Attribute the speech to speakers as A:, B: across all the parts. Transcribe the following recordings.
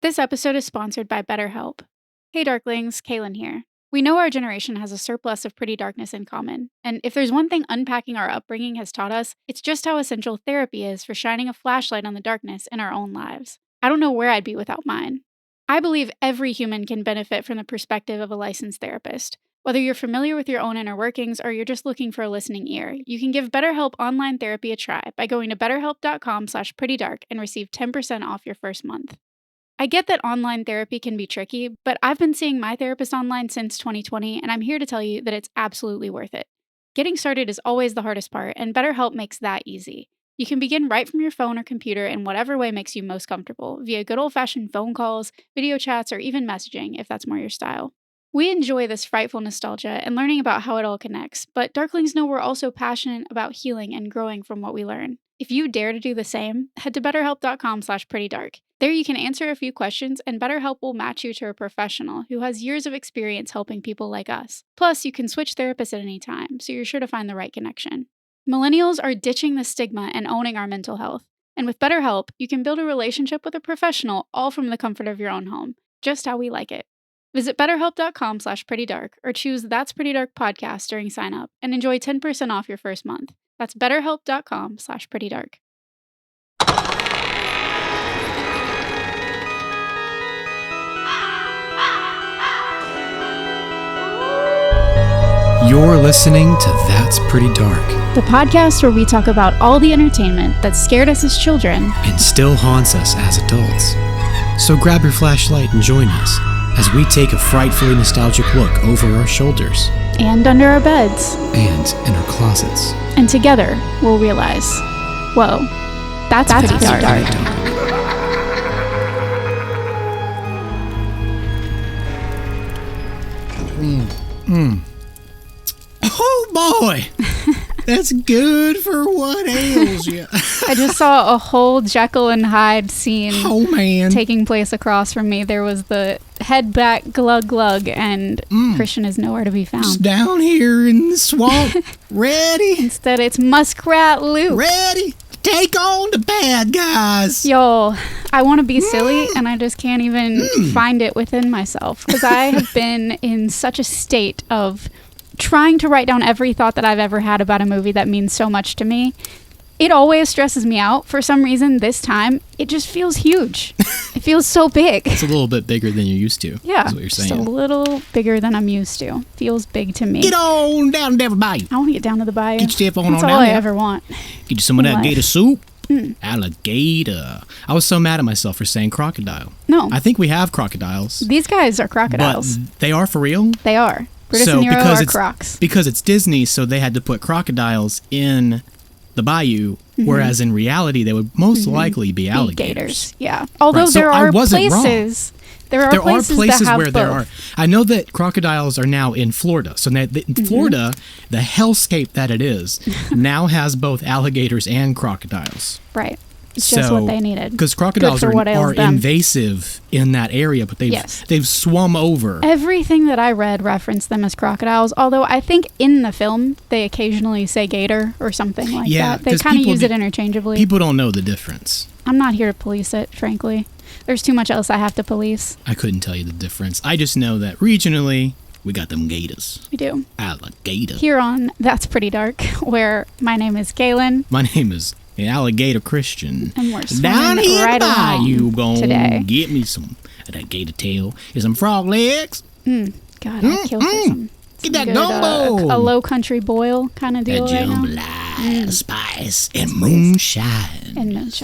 A: This episode is sponsored by BetterHelp. Hey Darklings, Kaylin here. We know our generation has a surplus of pretty darkness in common, and if there's one thing unpacking our upbringing has taught us, it's just how essential therapy is for shining a flashlight on the darkness in our own lives. I don't know where I'd be without mine. I believe every human can benefit from the perspective of a licensed therapist. Whether you're familiar with your own inner workings or you're just looking for a listening ear, you can give BetterHelp online therapy a try by going to betterhelp.com/prettydark and receive 10% off your first month. I get that online therapy can be tricky, but I've been seeing my therapist online since 2020, and I'm here to tell you that it's absolutely worth it. Getting started is always the hardest part, and BetterHelp makes that easy. You can begin right from your phone or computer in whatever way makes you most comfortable, via good old-fashioned phone calls, video chats, or even messaging, if that's more your style. We enjoy this frightful nostalgia and learning about how it all connects, but Darklings know we're also passionate about healing and growing from what we learn. If you dare to do the same, head to betterhelp.com/prettydark. There you can answer a few questions, and BetterHelp will match you to a professional who has years of experience helping people like us. Plus, you can switch therapists at any time, so you're sure to find the right connection. Millennials are ditching the stigma and owning our mental health. And with BetterHelp, you can build a relationship with a professional all from the comfort of your own home, just how we like it. Visit betterhelp.com/prettydark or choose That's Pretty Dark podcast during sign up and enjoy 10% off your first month. That's betterhelp.com/prettydark.
B: You're listening to That's Pretty Dark,
A: The podcast where we talk about all the entertainment that scared us as children
B: and still haunts us as adults. So grab your flashlight and join us as we take a frightfully nostalgic look over our shoulders
A: and under our beds
B: and in our closets.
A: And together we'll realize, whoa, that's pretty dark.
B: Oh boy, that's good for what ails you.
A: I just saw a whole Jekyll and Hyde scene taking place across from me. There was the head back glug glug, and Christian is nowhere to be found.
B: Just down here in the swamp, ready.
A: Instead, it's Muskrat Luke.
B: Ready to take on the bad guys.
A: Yo, I want to be silly, and I just can't even find it within myself, because I have been in such a state of trying to write down every thought that I've ever had about a movie that means so much to me. It always stresses me out. For some reason, this time, it just feels huge. It feels so big.
B: It's a little bit bigger than you're used to.
A: Yeah,
B: is what you're saying.
A: Just a little bigger than I'm used to. Feels big to me.
B: Get on down to Devil Bayou.
A: I want to get down to the bayou.
B: Get your step on
A: That's
B: down
A: all I
B: there.
A: ever want.
B: Get you some of that gator soup. Alligator. I was so mad at myself for saying crocodile.
A: No.
B: I think we have crocodiles.
A: These guys are crocodiles.
B: But they are for real?
A: They are. Brutus and Nero are crocs.
B: Because it's Disney, so they had to put crocodiles in the bayou, whereas in reality they would most likely be alligators.
A: Yeah. Although there are places that have
B: where
A: both.
B: there are. I know that crocodiles are now in Florida. So in Florida, the hellscape that it is now has both alligators and crocodiles.
A: Right. It's just what they needed.
B: Because crocodiles are invasive in that area, but they've swum over.
A: Everything that I read referenced them as crocodiles, although I think in the film they occasionally say gator or something like that. They kind of use it interchangeably.
B: People don't know the difference.
A: I'm not here to police it, frankly. There's too much else I have to police.
B: I couldn't tell you the difference. I just know that regionally, we got them gators.
A: We do.
B: Alligator.
A: Here on That's Pretty Dark, where my name is Galen.
B: My name is Alligator Christian.
A: And we're swimming
B: down here
A: right
B: by you
A: today.
B: Get me some of that gator tail and some frog legs.
A: God, I killed for some.
B: Get that gumbo.
A: A low country boil kind of deal
B: that
A: right now.
B: Spice and moonshine.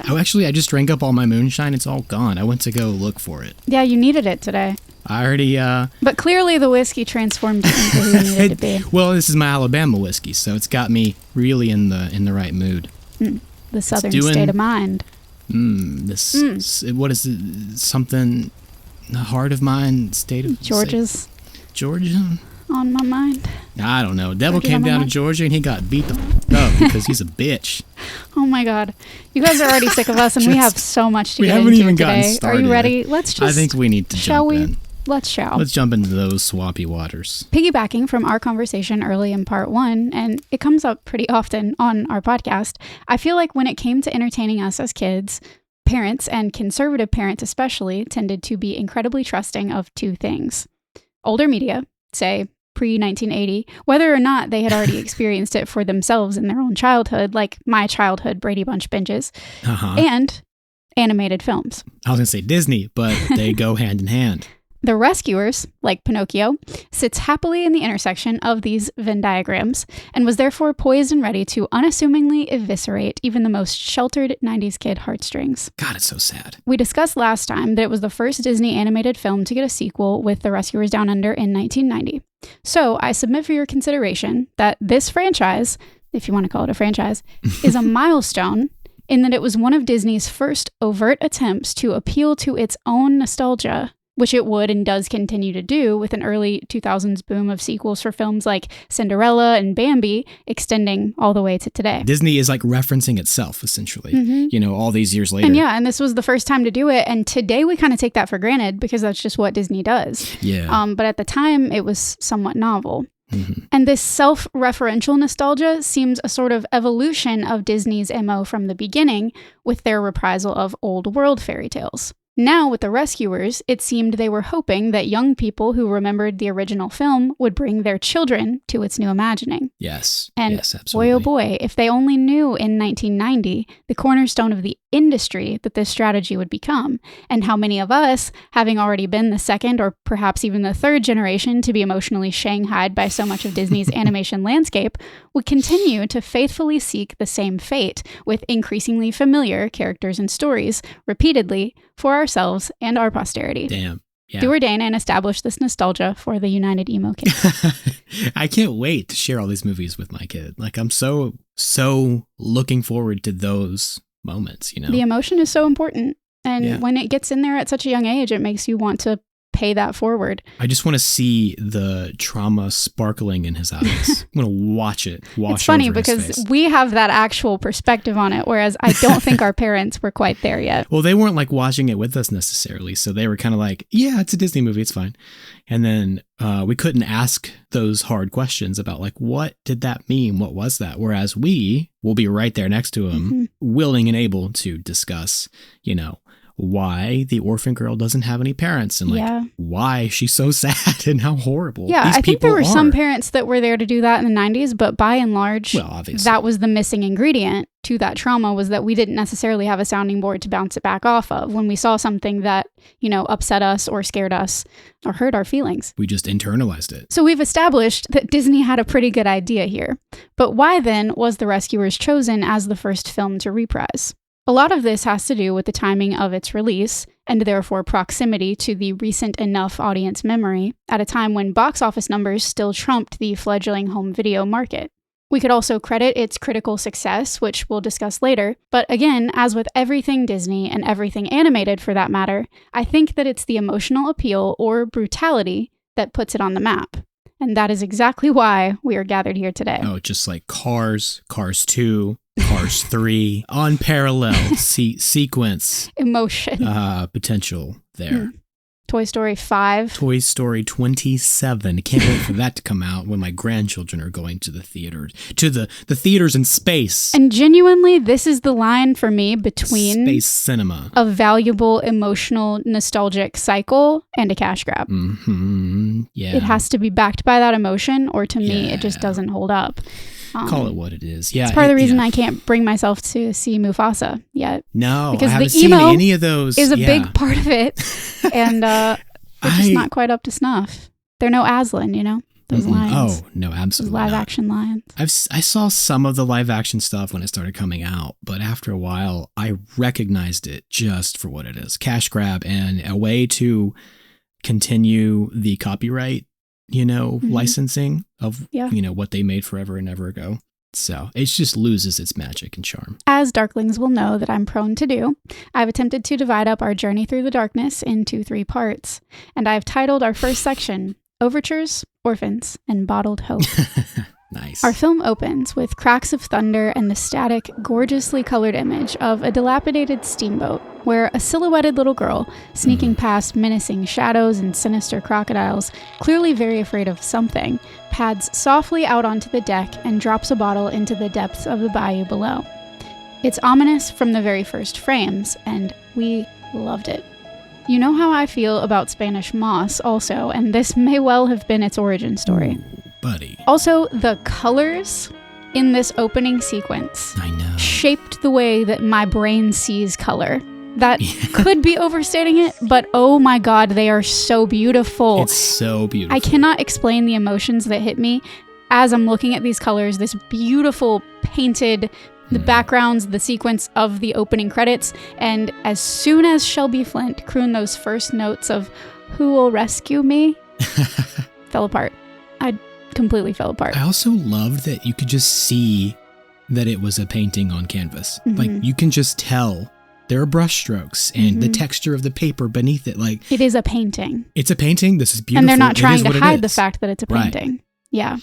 B: Oh, actually, I just drank up all my moonshine. It's all gone. I went to go look for it.
A: Yeah, you needed it today.
B: I already,
A: But clearly the whiskey transformed you into who you needed to be.
B: Well, this is my Alabama whiskey, so it's got me really in the right mood.
A: The southern state of mind.
B: What is it? Something, the heart of mine, state of...
A: Georgia. On my mind.
B: I don't know. Devil came down to Georgia and he got beat the up because he's a bitch.
A: Oh my God. You guys are already sick of us and we have so much to get into today.
B: We haven't even gotten started.
A: Are you ready? Let's just...
B: I think we need to jump in.
A: Let's
B: jump into those swampy waters.
A: Piggybacking from our conversation early in part 1, and it comes up pretty often on our podcast, I feel like when it came to entertaining us as kids, parents, and conservative parents especially, tended to be incredibly trusting of two things. Older media, say pre-1980, whether or not they had already experienced it for themselves in their own childhood, like my childhood Brady Bunch binges, and animated films.
B: I was going to say Disney, but they go hand in hand.
A: The Rescuers, like Pinocchio, sits happily in the intersection of these Venn diagrams and was therefore poised and ready to unassumingly eviscerate even the most sheltered 90s kid heartstrings.
B: God, it's so sad.
A: We discussed last time that it was the first Disney animated film to get a sequel with The Rescuers Down Under in 1990. So I submit for your consideration that this franchise, if you want to call it a franchise, is a milestone in that it was one of Disney's first overt attempts to appeal to its own nostalgia, which it would and does continue to do with an early 2000s boom of sequels for films like Cinderella and Bambi, extending all the way to today.
B: Disney is like referencing itself, essentially, all these years later.
A: And this was the first time to do it. And today we kind of take that for granted because that's just what Disney does.
B: Yeah.
A: But at the time, it was somewhat novel. And this self-referential nostalgia seems a sort of evolution of Disney's MO from the beginning with their reprisal of old world fairy tales. Now, with The Rescuers, it seemed they were hoping that young people who remembered the original film would bring their children to its new imagining.
B: Yes.
A: And
B: yes, absolutely.
A: boy, oh boy, if they only knew in 1990 the cornerstone of the industry that this strategy would become, and how many of us, having already been the second or perhaps even the third generation to be emotionally shanghaied by so much of Disney's animation landscape, would continue to faithfully seek the same fate with increasingly familiar characters and stories repeatedly for ourselves and our posterity.
B: Damn. Yeah.
A: Do ordain and establish this nostalgia for the United Emo Kids.
B: I can't wait to share all these movies with my kid. Like, I'm so looking forward to those moments,
A: The emotion is so important. And when it gets in there at such a young age, it makes you want to pay that forward.
B: I just want to see the trauma sparkling in his eyes. I'm going to watch it.
A: It's funny because we have that actual perspective on it, whereas I don't think our parents were quite there yet.
B: Well, they weren't like watching it with us necessarily. So they were kind of like, yeah, it's a Disney movie. It's fine. And then we couldn't ask those hard questions about like, what did that mean? What was that? Whereas we will be right there next to them, willing and able to discuss, why the orphan girl doesn't have any parents and why she's so sad and how horrible.
A: Yeah,
B: these
A: I think there were
B: are.
A: some parents that were there to do that in the 90s, but by and large,
B: obviously,
A: that was the missing ingredient to that trauma, was that we didn't necessarily have a sounding board to bounce it back off of when we saw something that, upset us or scared us or hurt our feelings.
B: We just internalized it.
A: So we've established that Disney had a pretty good idea here. But why then was The Rescuers chosen as the first film to reprise? A lot of this has to do with the timing of its release, and therefore proximity to the recent enough audience memory, at a time when box office numbers still trumped the fledgling home video market. We could also credit its critical success, which we'll discuss later, but again, as with everything Disney, and everything animated for that matter, I think that it's the emotional appeal or brutality that puts it on the map. And that is exactly why we are gathered here today.
B: Oh, just like Cars 2, Cars 3, unparalleled sequence.
A: Emotion.
B: Potential there.
A: Toy Story 5.
B: Toy Story 27. Can't wait for that to come out when my grandchildren are going to the theaters. To the theaters in space.
A: And genuinely, this is the line for me between
B: space cinema,
A: a valuable, emotional, nostalgic cycle, and a cash grab.
B: Yeah.
A: It has to be backed by that emotion, or to me, it just doesn't hold up.
B: Call it what it is. Yeah,
A: it's part of the reason I can't bring myself to see Mufasa yet.
B: No,
A: because
B: I haven't
A: the
B: seen
A: emo
B: any of those.
A: Is a big part of it, and they're just not quite up to snuff. They're no Aslan, those lions.
B: Oh no, absolutely
A: those live
B: not.
A: action lions.
B: I saw some of the live action stuff when it started coming out, but after a while, I recognized it just for what it is: cash grab and a way to continue the copyright. Licensing of, what they made forever and ever ago. So it just loses its magic and charm.
A: As Darklings will know that I'm prone to do, I've attempted to divide up our journey through the darkness into 3 parts. And I've titled our first section, Overtures, Orphans, and Bottled Hope.
B: Nice.
A: Our film opens with cracks of thunder and the static, gorgeously colored image of a dilapidated steamboat, where a silhouetted little girl, sneaking past menacing shadows and sinister crocodiles, clearly very afraid of something, pads softly out onto the deck and drops a bottle into the depths of the bayou below. It's ominous from the very first frames, and We loved it. You know how I feel about Spanish moss also, and this may well have been its origin story.
B: Ooh, buddy.
A: Also, the colors in this opening sequence
B: I know.
A: shaped the way that my brain sees color. That could be overstating it, but oh my god, they are so beautiful.
B: It's so beautiful.
A: I cannot explain the emotions that hit me as I'm looking at these colors, this beautiful painted, the backgrounds, the sequence of the opening credits, and as soon as Shelby Flint crooned those first notes of "Who will rescue me?" fell apart. I completely fell apart.
B: I also loved that you could just see that it was a painting on canvas. Like, you can just tell there are brush strokes and the texture of the paper beneath it. Like,
A: it is a painting.
B: It's a painting. This is beautiful.
A: And they're not trying to hide the
B: is.
A: fact that it's a painting. Right. Yeah.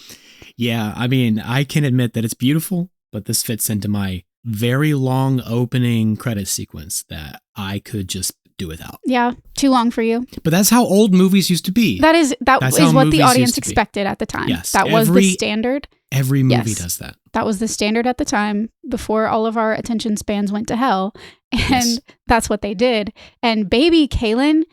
B: Yeah, I mean, I can admit that it's beautiful, but this fits into my very long opening credit sequence that I could just do without.
A: Yeah, too long for you.
B: But that's how old movies used to be.
A: That is what the audience expected at the time.
B: Yes,
A: that was the standard.
B: Every movie does that.
A: That was the standard at the time before all of our attention spans went to hell. And that's what they did. And baby Kaylin,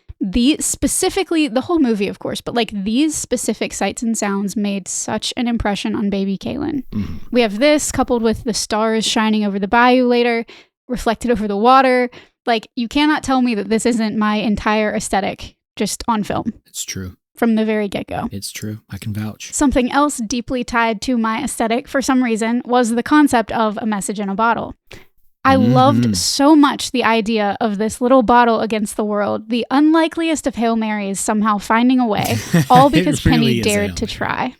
A: specifically the whole movie, of course, but like these specific sights and sounds made such an impression on baby Kaylin. We have this coupled with the stars shining over the bayou later, reflected over the water. Like, you cannot tell me that this isn't my entire aesthetic just on film.
B: It's true.
A: From the very get-go.
B: It's true. I can vouch.
A: Something else deeply tied to my aesthetic for some reason was the concept of a message in a bottle. I loved so much the idea of this little bottle against the world, the unlikeliest of Hail Marys somehow finding a way, all because Penny dared to try.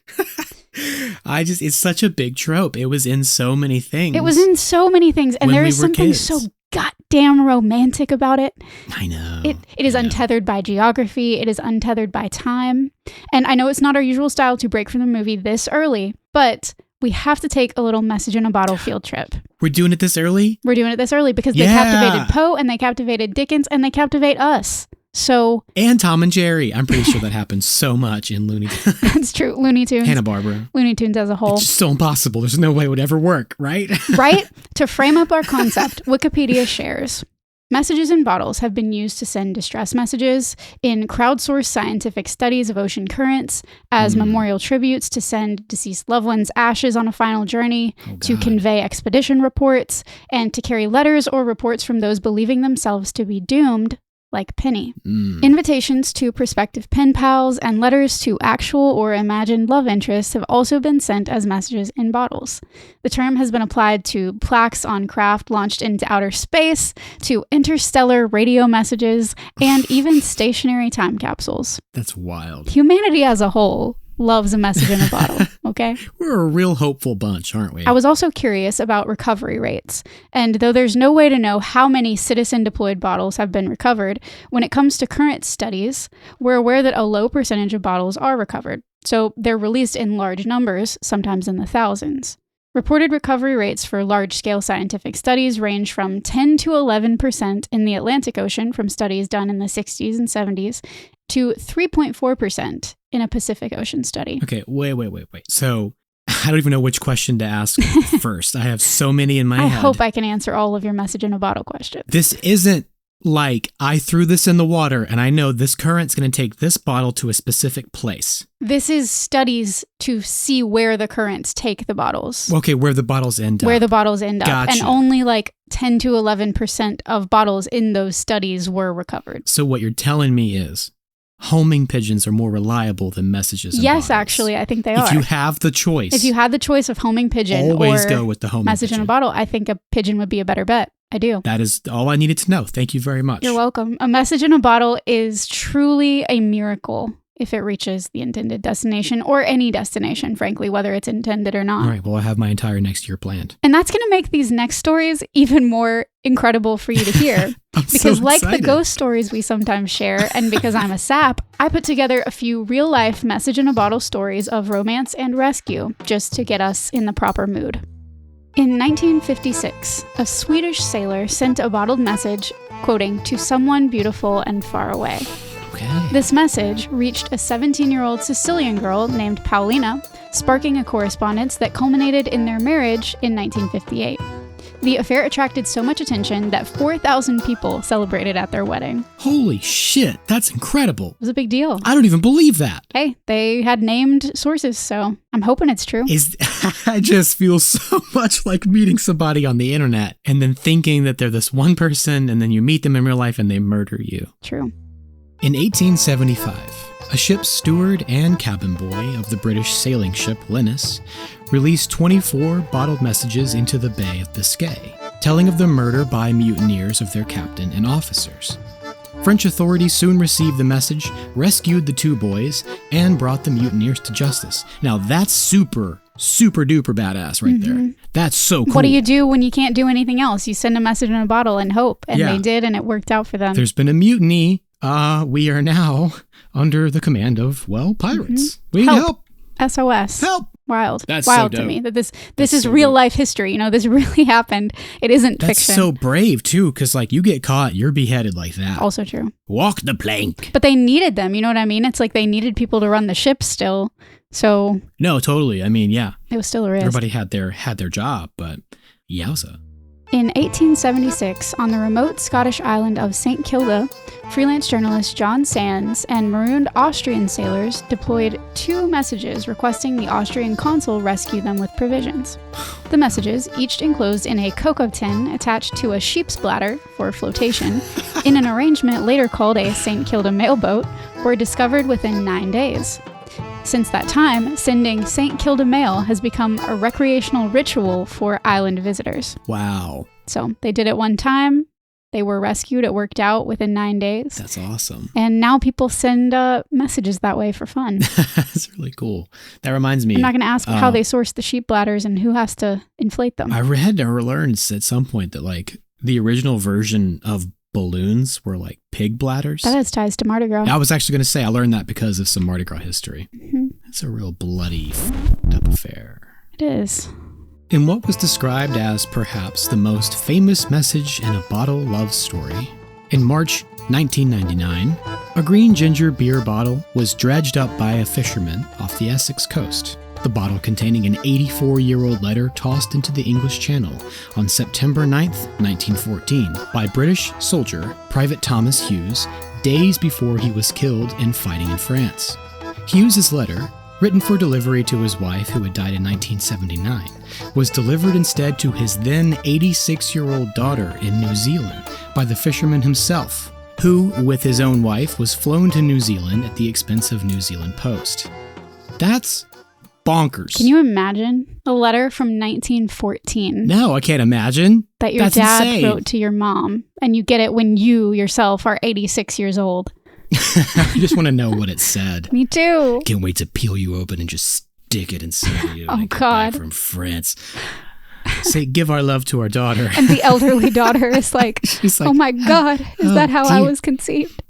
B: It's such a big trope. It was in so many things.
A: It was in so many things, and there is something so goddamn romantic about it.
B: I know.
A: It is untethered by geography. It is untethered by time. And I know it's not our usual style to break from the movie this early, but we have to take a little message in a bottle field trip.
B: We're doing it this early?
A: We're doing it this early because they captivated Poe and they captivated Dickens and they captivate us. So
B: and Tom and Jerry. I'm pretty sure that happens so much in Looney Tunes.
A: That's true. Looney Tunes.
B: Hanna-Barbera.
A: Looney Tunes as a whole.
B: It's just so impossible. There's no way it would ever work, right?
A: Right? To frame up our concept, Wikipedia shares, messages in bottles have been used to send distress messages in crowdsourced scientific studies of ocean currents, as memorial tributes to send deceased loved ones' ashes on a final journey, to convey expedition reports, and to carry letters or reports from those believing themselves to be doomed, like Penny. Invitations to prospective pen pals and letters to actual or imagined love interests have also been sent as messages in bottles. The term has been applied to plaques on craft launched into outer space, to interstellar radio messages, and even stationary time capsules.
B: That's wild.
A: Humanity as a whole loves a message in a bottle, okay?
B: We're a real hopeful bunch, aren't we?
A: I was also curious about recovery rates. And though there's no way to know how many citizen-deployed bottles have been recovered, when it comes to current studies, we're aware that a low percentage of bottles are recovered. So they're released in large numbers, sometimes in the thousands. Reported recovery rates for large-scale scientific studies range from 10 to 11% in the Atlantic Ocean from studies done in the 60s and 70s to 3.4% in a Pacific Ocean study.
B: Okay, wait. So I don't even know which question to ask first. I have so many in my head.
A: I hope I can answer all of your message in a bottle questions.
B: This isn't like I threw this in the water and I know this current's going to take this bottle to a specific place.
A: This is studies to see where the currents take the bottles.
B: Okay, where the bottles end up.
A: Where the bottles end up.
B: Gotcha.
A: And only like 10 to 11% of bottles in those studies were recovered.
B: So what you're telling me is homing pigeons are more reliable than messages in bottles.
A: Yes, actually, I think they are.
B: If you have the choice.
A: If you had the choice of homing pigeon
B: always
A: or
B: go with the homing
A: message
B: pigeon.
A: in a bottle, I think a pigeon would be a better bet. I do.
B: That is all I needed to know. Thank you very much.
A: You're welcome. A message in a bottle is truly a miracle if it reaches the intended destination, or any destination, frankly, whether it's intended or not.
B: All right, well, I have my entire next year planned.
A: And that's going to make these next stories even more incredible for you to hear. Because like the ghost stories we sometimes share, and because I'm a sap, I put together a few real-life message in a bottle stories of romance and rescue, just to get us in the proper mood. In 1956, a Swedish sailor sent a bottled message, quoting, "to someone beautiful and far away."
B: Okay.
A: This message reached a 17-year-old Sicilian girl named Paulina, sparking a correspondence that culminated in their marriage in 1958. The affair attracted so much attention that 4,000 people celebrated at their wedding.
B: Holy shit, that's incredible.
A: It was a big deal.
B: I don't even believe that.
A: Hey, they had named sources, so I'm hoping it's true.
B: I just feel so much like meeting somebody on the internet and then thinking that they're this one person, and then you meet them in real life and they murder you.
A: True.
B: In 1875, a ship's steward and cabin boy of the British sailing ship Linus released 24 bottled messages into the Bay of Biscay, telling of the murder by mutineers of their captain and officers. French authorities soon received the message, rescued the 2 boys, and brought the mutineers to justice. Now that's super duper badass right there. That's so cool.
A: What do you do when you can't do anything else? You send a message in a bottle and hope, and they did, and it worked out for them.
B: There's been a mutiny. We are now under the command of, well, pirates. We need help.
A: SOS.
B: Help.
A: Wild.
B: That's
A: wild
B: so
A: to
B: dope.
A: me that this is so real life history. You know, this really happened. It isn't
B: That's
A: fiction.
B: so brave too, because like you get caught, you're beheaded like that.
A: Also true.
B: Walk the plank.
A: But they needed them. You know what I mean? It's like they needed people to run the ship still. So
B: No, totally. I mean, yeah.
A: It was still a risk.
B: Everybody had their job, but yowza.
A: In 1876, on the remote Scottish island of St. Kilda, freelance journalist John Sands and marooned Austrian sailors deployed 2 messages requesting the Austrian consul rescue them with provisions. The messages, each enclosed in a cocoa tin attached to a sheep's bladder for flotation, in an arrangement later called a St. Kilda mailboat, were discovered within 9 days. Since that time, sending St. Kilda mail has become a recreational ritual for island visitors.
B: Wow.
A: So they did it one time. They were rescued. It worked out within 9 days.
B: That's awesome.
A: And now people send messages that way for fun.
B: That's really cool. That reminds me.
A: I'm not going to ask how they source the sheep bladders and who has to inflate them.
B: I read or learned at some point that like the original version of balloons were like pig bladders.
A: That has ties to Mardi Gras.
B: I was actually going to say I learned that because of some Mardi Gras history. It's a real bloody up affair.
A: It is.
B: In what was described as perhaps the most famous message in a bottle love story, in March 1999, a green ginger beer bottle was dredged up by a fisherman off the Essex coast. The bottle containing an 84-year-old letter tossed into the English Channel on September 9th, 1914, by British soldier Private Thomas Hughes, days before he was killed in fighting in France. Hughes's letter, written for delivery to his wife who had died in 1979, was delivered instead to his then 86-year-old daughter in New Zealand by the fisherman himself, who, with his own wife, was flown to New Zealand at the expense of New Zealand Post. That's bonkers.
A: Can you imagine a letter from 1914?
B: No, I can't imagine.
A: That your
B: That's
A: dad
B: insane.
A: wrote to your mom, and you get it when you yourself are 86 years old.
B: I just want to know what it said.
A: Me too.
B: Can't wait to peel you open and just stick it inside you.
A: Oh,
B: when I get
A: God.
B: back from France. Say, give our love to our daughter.
A: And the elderly daughter is like,
B: She's like,
A: oh my God, is that how I
B: dear.
A: was conceived?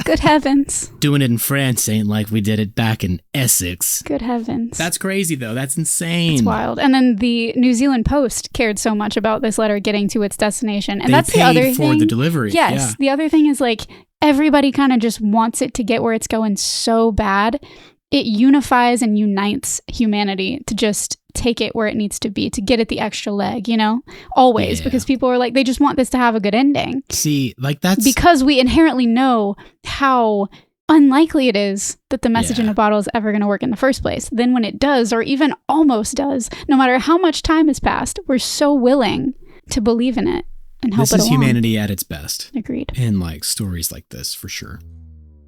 A: Good heavens.
B: Doing it in France ain't like we did it back in Essex.
A: Good heavens.
B: That's crazy, though. That's insane.
A: It's wild. And then the New Zealand Post cared so much about this letter getting to its destination. And
B: They
A: that's the
B: paid
A: other thing.
B: for the delivery.
A: Yes.
B: Yeah.
A: The other thing is like everybody kind of just wants it to get where it's going so bad. It unifies and unites humanity to just take it where it needs to be, to get it the extra leg, you know? Always.
B: Yeah.
A: Because people are like, they just want this to have a good ending.
B: See, like that's...
A: Because we inherently know how unlikely it is that the message in
B: Yeah.
A: a bottle is ever going to work in the first place. Then when it does, or even almost does, no matter how much time has passed, we're so willing to believe in it and help
B: This
A: it
B: is
A: along.
B: humanity at its best.
A: Agreed.
B: In like stories like this, for sure.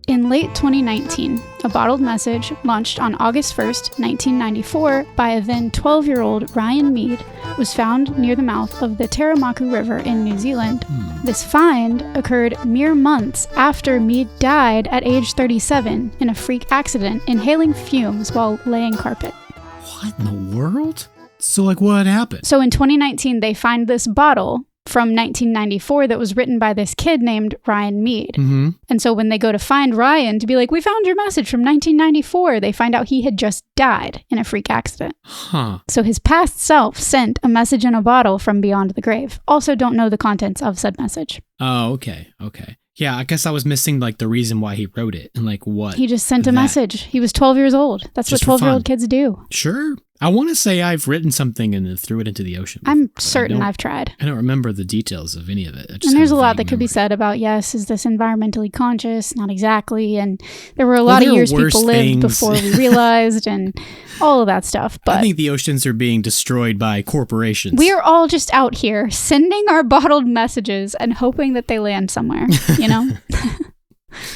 A: In late 2019, a bottled message launched on August 1st, 1994 by a then 12-year-old Ryan Mead was found near the mouth of the Taramaku River in New Zealand. This find occurred mere months after Mead died at age 37 in a freak accident inhaling fumes while laying carpet.
B: What in the world? So like what happened?
A: So in 2019, they find this bottle from 1994 that was written by this kid named Ryan Mead.
B: Mm-hmm.
A: And so when they go to find Ryan to be like, we found your message from 1994, they find out he had just died in a freak accident.
B: Huh.
A: So his past self sent a message in a bottle from beyond the grave. Also don't know the contents of said message.
B: Oh, okay. Okay. Yeah, I guess I was missing like the reason why he wrote it and like what.
A: He just sent a
B: that-
A: message. He was 12 years old. That's
B: Just
A: what
B: for
A: 12-year-old
B: fun.
A: kids do.
B: Sure. I want to say I've written something and then threw it into the ocean before,
A: I'm
B: but
A: certain I've tried.
B: I don't remember the details of any of it.
A: And there's a lot that could be said about, yes, is this environmentally conscious? Not exactly. And there were a lot of years people lived before we realized and all of that stuff. But
B: I think the oceans are being destroyed by corporations.
A: We are all just out here sending our bottled messages and hoping that they land somewhere, you know?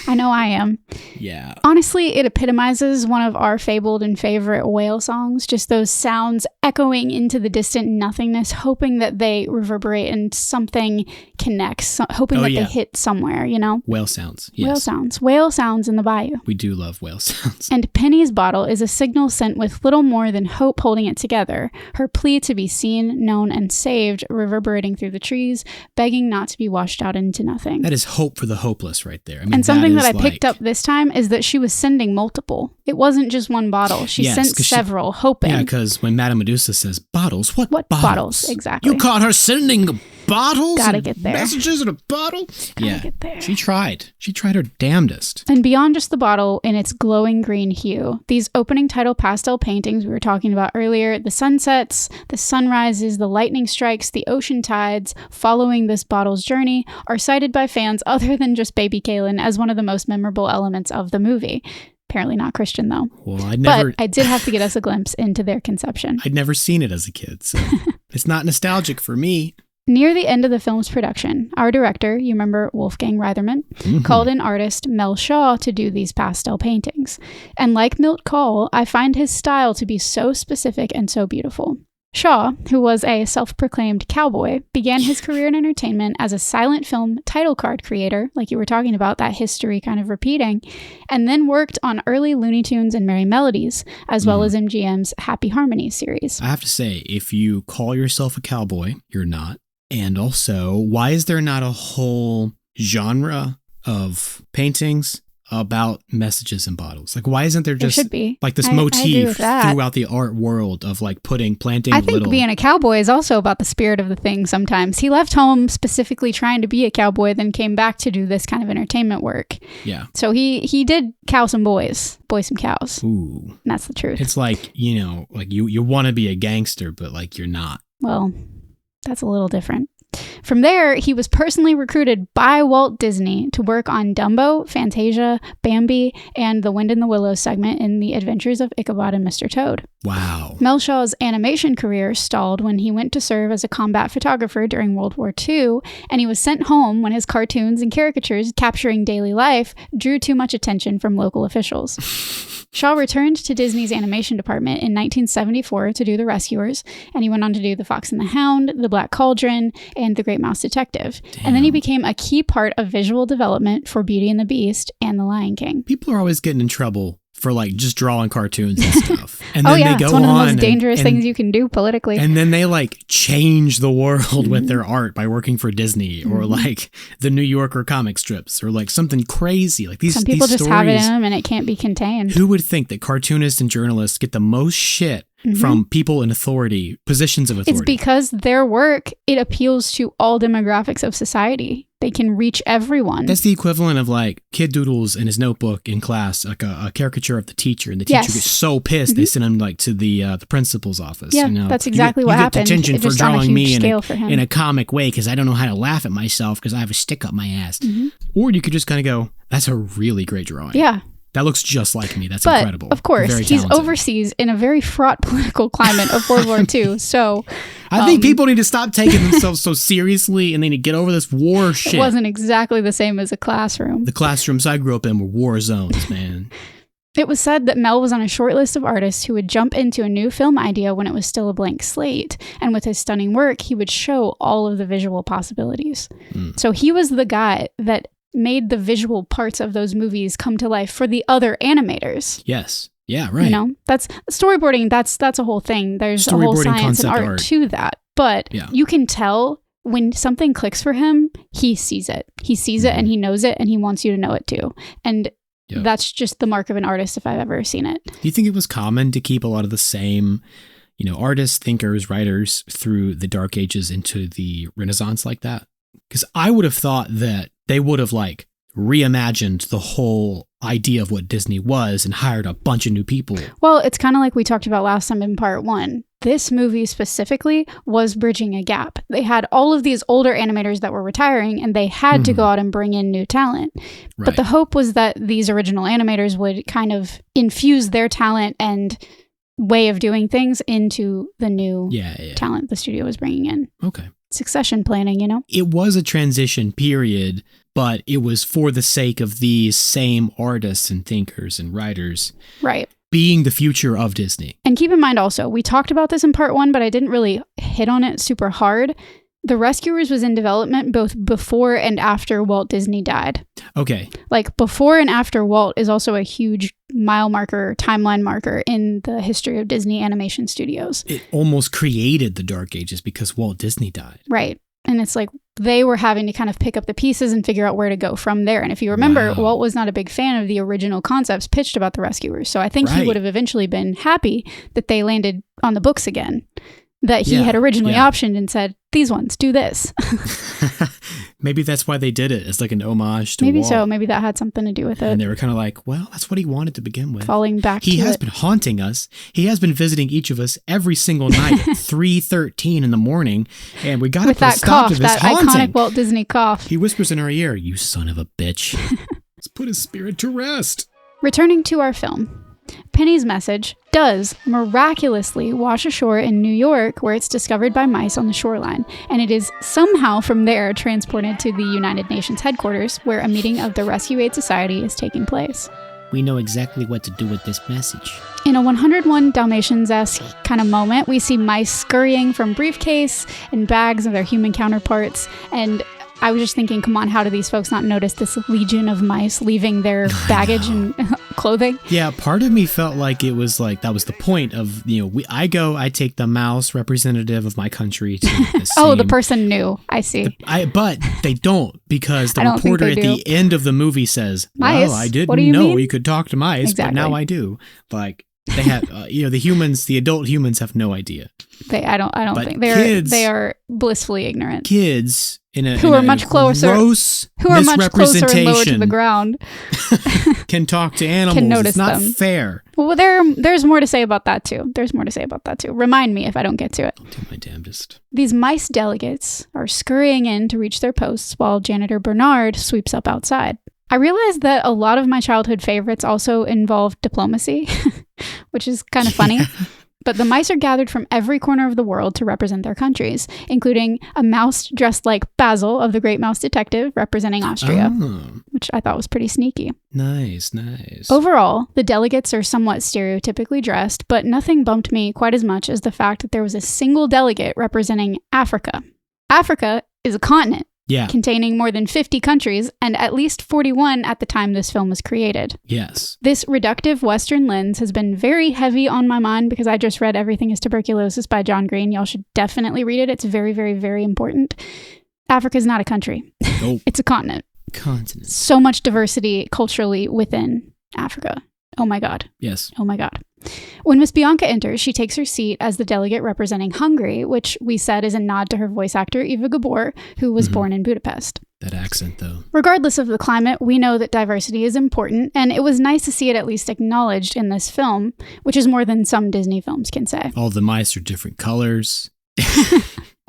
A: I know I am.
B: Yeah.
A: Honestly, it epitomizes one of our fabled and favorite whale songs, just those sounds echoing into the distant nothingness, hoping that they reverberate and something connects, hoping that they hit somewhere, you know?
B: Whale sounds. Yes.
A: Whale sounds. Whale sounds in the bayou.
B: We do love whale sounds.
A: And Penny's bottle is a signal sent with little more than hope holding it together, her plea to be seen, known, and saved reverberating through the trees, begging not to be washed out into nothing.
B: That is hope for the hopeless right there. I mean,
A: and something that I picked up this time is that she was sending multiple. It wasn't just one bottle. She sent several, hoping.
B: Yeah, because when Madame Medusa says, bottles? What bottles?
A: Exactly.
B: You caught her sending bottles?
A: Gotta get there.
B: Messages in a bottle?
A: Gotta get there.
B: She tried. She tried her damnedest.
A: And beyond just the bottle in its glowing green hue, these opening title pastel paintings we were talking about earlier, the sunsets, the sunrises, the lightning strikes, the ocean tides, following this bottle's journey, are cited by fans other than just baby Kaylin as one of the most memorable elements of the movie. Apparently not Christian, though.
B: Well,
A: but I did have to get us a glimpse into their conception.
B: I'd never seen it as a kid, so it's not nostalgic for me.
A: Near the end of the film's production, our director, you remember Wolfgang Reitherman, called in artist Mel Shaw to do these pastel paintings. And like Milt Kahl, I find his style to be so specific and so beautiful. Shaw, who was a self-proclaimed cowboy, began his career in entertainment as a silent film title card creator, like you were talking about, that history kind of repeating, and then worked on early Looney Tunes and Merry Melodies, as well as MGM's Happy Harmony series.
B: I have to say, if you call yourself a cowboy, you're not. And also, why is there not a whole genre of paintings about messages in bottles? Like, why isn't there just like this motif throughout the art world of like planting
A: I think being a cowboy is also about the spirit of the thing sometimes. He left home specifically trying to be a cowboy, then came back to do this kind of entertainment work.
B: Yeah.
A: So he did cow some boys some cows.
B: Ooh.
A: And that's the truth.
B: It's like, you know, like you want to be a gangster, but like you're not.
A: Well, that's a little different. From there, he was personally recruited by Walt Disney to work on Dumbo, Fantasia, Bambi, and the Wind in the Willows segment in The Adventures of Ichabod and Mr. Toad.
B: Wow.
A: Mel Shaw's animation career stalled when he went to serve as a combat photographer during World War II, and he was sent home when his cartoons and caricatures capturing daily life drew too much attention from local officials. Shaw returned to Disney's animation department in 1974 to do The Rescuers, and he went on to do The Fox and the Hound, The Black Cauldron, and The Great Mouse Detective. Damn. And then he became a key part of visual development for Beauty and the Beast and The Lion King.
B: People are always getting in trouble for like just drawing cartoons and stuff. And
A: then they go it's one of the most dangerous things you can do politically.
B: And then they like change the world with their art by working for Disney or like the New Yorker comic strips or like something crazy. Like
A: some people just have it in them and it can't be contained.
B: Who would think that cartoonists and journalists get the most shit from people in authority, positions of authority?
A: It's because their work, it appeals to all demographics of society. They can reach everyone.
B: That's the equivalent of like Kid doodles in his notebook in class, like a caricature of the teacher, and the teacher gets so pissed they send him like to the principal's office.
A: Yeah,
B: you know?
A: that's exactly what happened.
B: You get detention for drawing me in
A: a
B: a comic way because I don't know how to laugh at myself because I have a stick up my ass. Or you could just kind of go, "That's a really great drawing."
A: Yeah.
B: That looks just like me. That's incredible.
A: Of course, he's overseas in a very fraught political climate of World War II. So
B: I think people need to stop taking themselves so seriously and they need to get over this war shit.
A: It wasn't exactly the same as a classroom.
B: The classrooms I grew up in were war zones, man.
A: It was said that Mel was on a short list of artists who would jump into a new film idea when it was still a blank slate. And with his stunning work, he would show all of the visual possibilities. So he was the guy that made the visual parts of those movies come to life for the other animators.
B: Yes. Yeah, right.
A: You know, that's storyboarding. That's a whole thing. There's a whole science and art to that. But you can tell when something clicks for him, he sees it. He sees it and he knows it and he wants you to know it too. And that's just the mark of an artist if I've ever seen it.
B: Do you think it was common to keep a lot of the same, you know, artists, thinkers, writers through the Dark Ages into the Renaissance like that? Because I would have thought that they would have like reimagined the whole idea of what Disney was and hired a bunch of new people.
A: Well, it's kind of like we talked about last time in part 1. This movie specifically was bridging a gap. They had all of these older animators that were retiring, and they had to go out and bring in new talent.
B: Right.
A: But the hope was that these original animators would kind of infuse their talent and way of doing things into the new talent the studio was bringing in.
B: Okay.
A: Succession planning, you know?
B: It was a transition period, but it was for the sake of these same artists and thinkers and writers.
A: Right.
B: Being the future of Disney.
A: And keep in mind also, we talked about this in part 1, but I didn't really hit on it super hard. The Rescuers was in development both before and after Walt Disney died.
B: Okay.
A: Like, before and after Walt is also a huge mile marker, timeline marker in the history of Disney animation studios.
B: It almost created the Dark Ages because Walt Disney died.
A: Right. And it's like they were having to kind of pick up the pieces and figure out where to go from there. And if you remember, Walt was not a big fan of the original concepts pitched about the Rescuers. So I think he would have eventually been happy that they landed on the books again, that he had originally optioned and said, these ones, do this.
B: Maybe that's why they did it. It's like an homage to
A: Maybe
B: Walt.
A: so. Maybe that had something to do with it.
B: And they were kind of like, well, that's what he wanted to begin with.
A: Falling back to it.
B: He has been haunting us. He has been visiting each of us every single night at 3:13 in the morning. And we got to
A: with
B: put a
A: that
B: stop
A: cough,
B: to this
A: that
B: haunting.
A: iconic Walt Disney cough.
B: He whispers in our ear, you son of a bitch. Let's put his spirit to rest.
A: Returning to our film. Penny's message does miraculously wash ashore in New York, where it's discovered by mice on the shoreline, and it is somehow from there transported to the United Nations headquarters, where a meeting of the Rescue Aid Society is taking place.
B: We know exactly what to do with this message.
A: In a 101 Dalmatians-esque kind of moment, we see mice scurrying from briefcase and bags of their human counterparts, and I was just thinking, come on, how do these folks not notice this legion of mice leaving their baggage and clothing?
B: Yeah, part of me felt like it was like, that was the point of, I take the mouse representative of my country to the
A: Oh, the person knew. I see.
B: But they don't, because the reporter at the end of the movie says,
A: mice?
B: Well, I didn't
A: What do you
B: know
A: mean?
B: you could talk to mice, but now I do. Like, they have, the adult humans have no idea.
A: I don't
B: But
A: think they are blissfully ignorant.
B: Kids
A: who are much closer and lower to the ground
B: can talk to animals.
A: Can notice
B: it's not
A: them.
B: fair.
A: Well, there's more to say about that too. Remind me if I don't get to it.
B: I'll do my damnedest.
A: These mice delegates are scurrying in to reach their posts while janitor Bernard sweeps up outside. I realized that a lot of my childhood favorites also involve diplomacy, which is kind of funny. But the mice are gathered from every corner of the world to represent their countries, including a mouse dressed like Basil of the Great Mouse Detective representing Austria, which I thought was pretty sneaky.
B: Nice.
A: Overall, the delegates are somewhat stereotypically dressed, but nothing bumped me quite as much as the fact that there was a single delegate representing Africa. Africa is a continent.
B: Yeah.
A: Containing more than 50 countries and at least 41 at the time this film was created.
B: Yes.
A: This reductive Western lens has been very heavy on my mind because I just read Everything is Tuberculosis by John Green. Y'all should definitely read it. It's very, very, very important. Africa is not a country.
B: Nope.
A: It's a continent.
B: Continent.
A: So much diversity culturally within Africa. Oh my God.
B: Yes.
A: Oh my God. When Miss Bianca enters, she takes her seat as the delegate representing Hungary, which we said is a nod to her voice actor, Eva Gabor, who was born in Budapest.
B: That accent, though.
A: Regardless of the climate, we know that diversity is important, and it was nice to see it at least acknowledged in this film, which is more than some Disney films can say.
B: All the mice are different colors.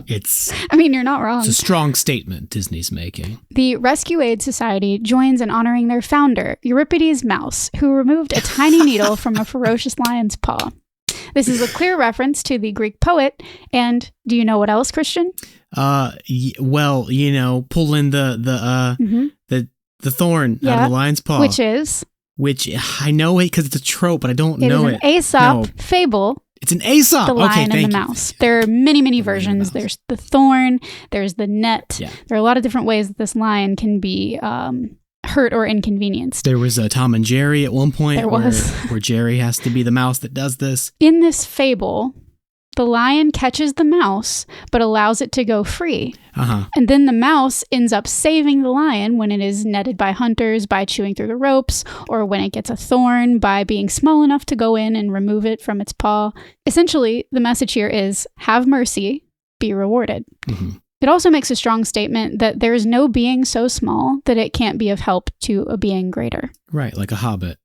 A: You're not wrong.
B: It's a strong statement Disney's making.
A: The Rescue Aid Society joins in honoring their founder, Euripides Mouse, who removed a tiny needle from a ferocious lion's paw. This is a clear reference to the Greek poet, and do you know what else, Christian?
B: Pull in the thorn out of the lion's paw. Which I know it because it's a trope, but I don't know it.
A: It is an Aesop fable.
B: It's an Aesop.
A: The Lion and the Mouse. There are many, many versions. There's the thorn. There's the net. Yeah. There are a lot of different ways that this lion can be hurt or inconvenienced.
B: There was a Tom and Jerry at one point where Jerry has to be the mouse that does this.
A: In this fable, the lion catches the mouse, but allows it to go free. And then the mouse ends up saving the lion when it is netted by hunters by chewing through the ropes, or when it gets a thorn by being small enough to go in and remove it from its paw. Essentially, the message here is have mercy, be rewarded. It also makes a strong statement that there is no being so small that it can't be of help to a being greater.
B: Right, like a hobbit.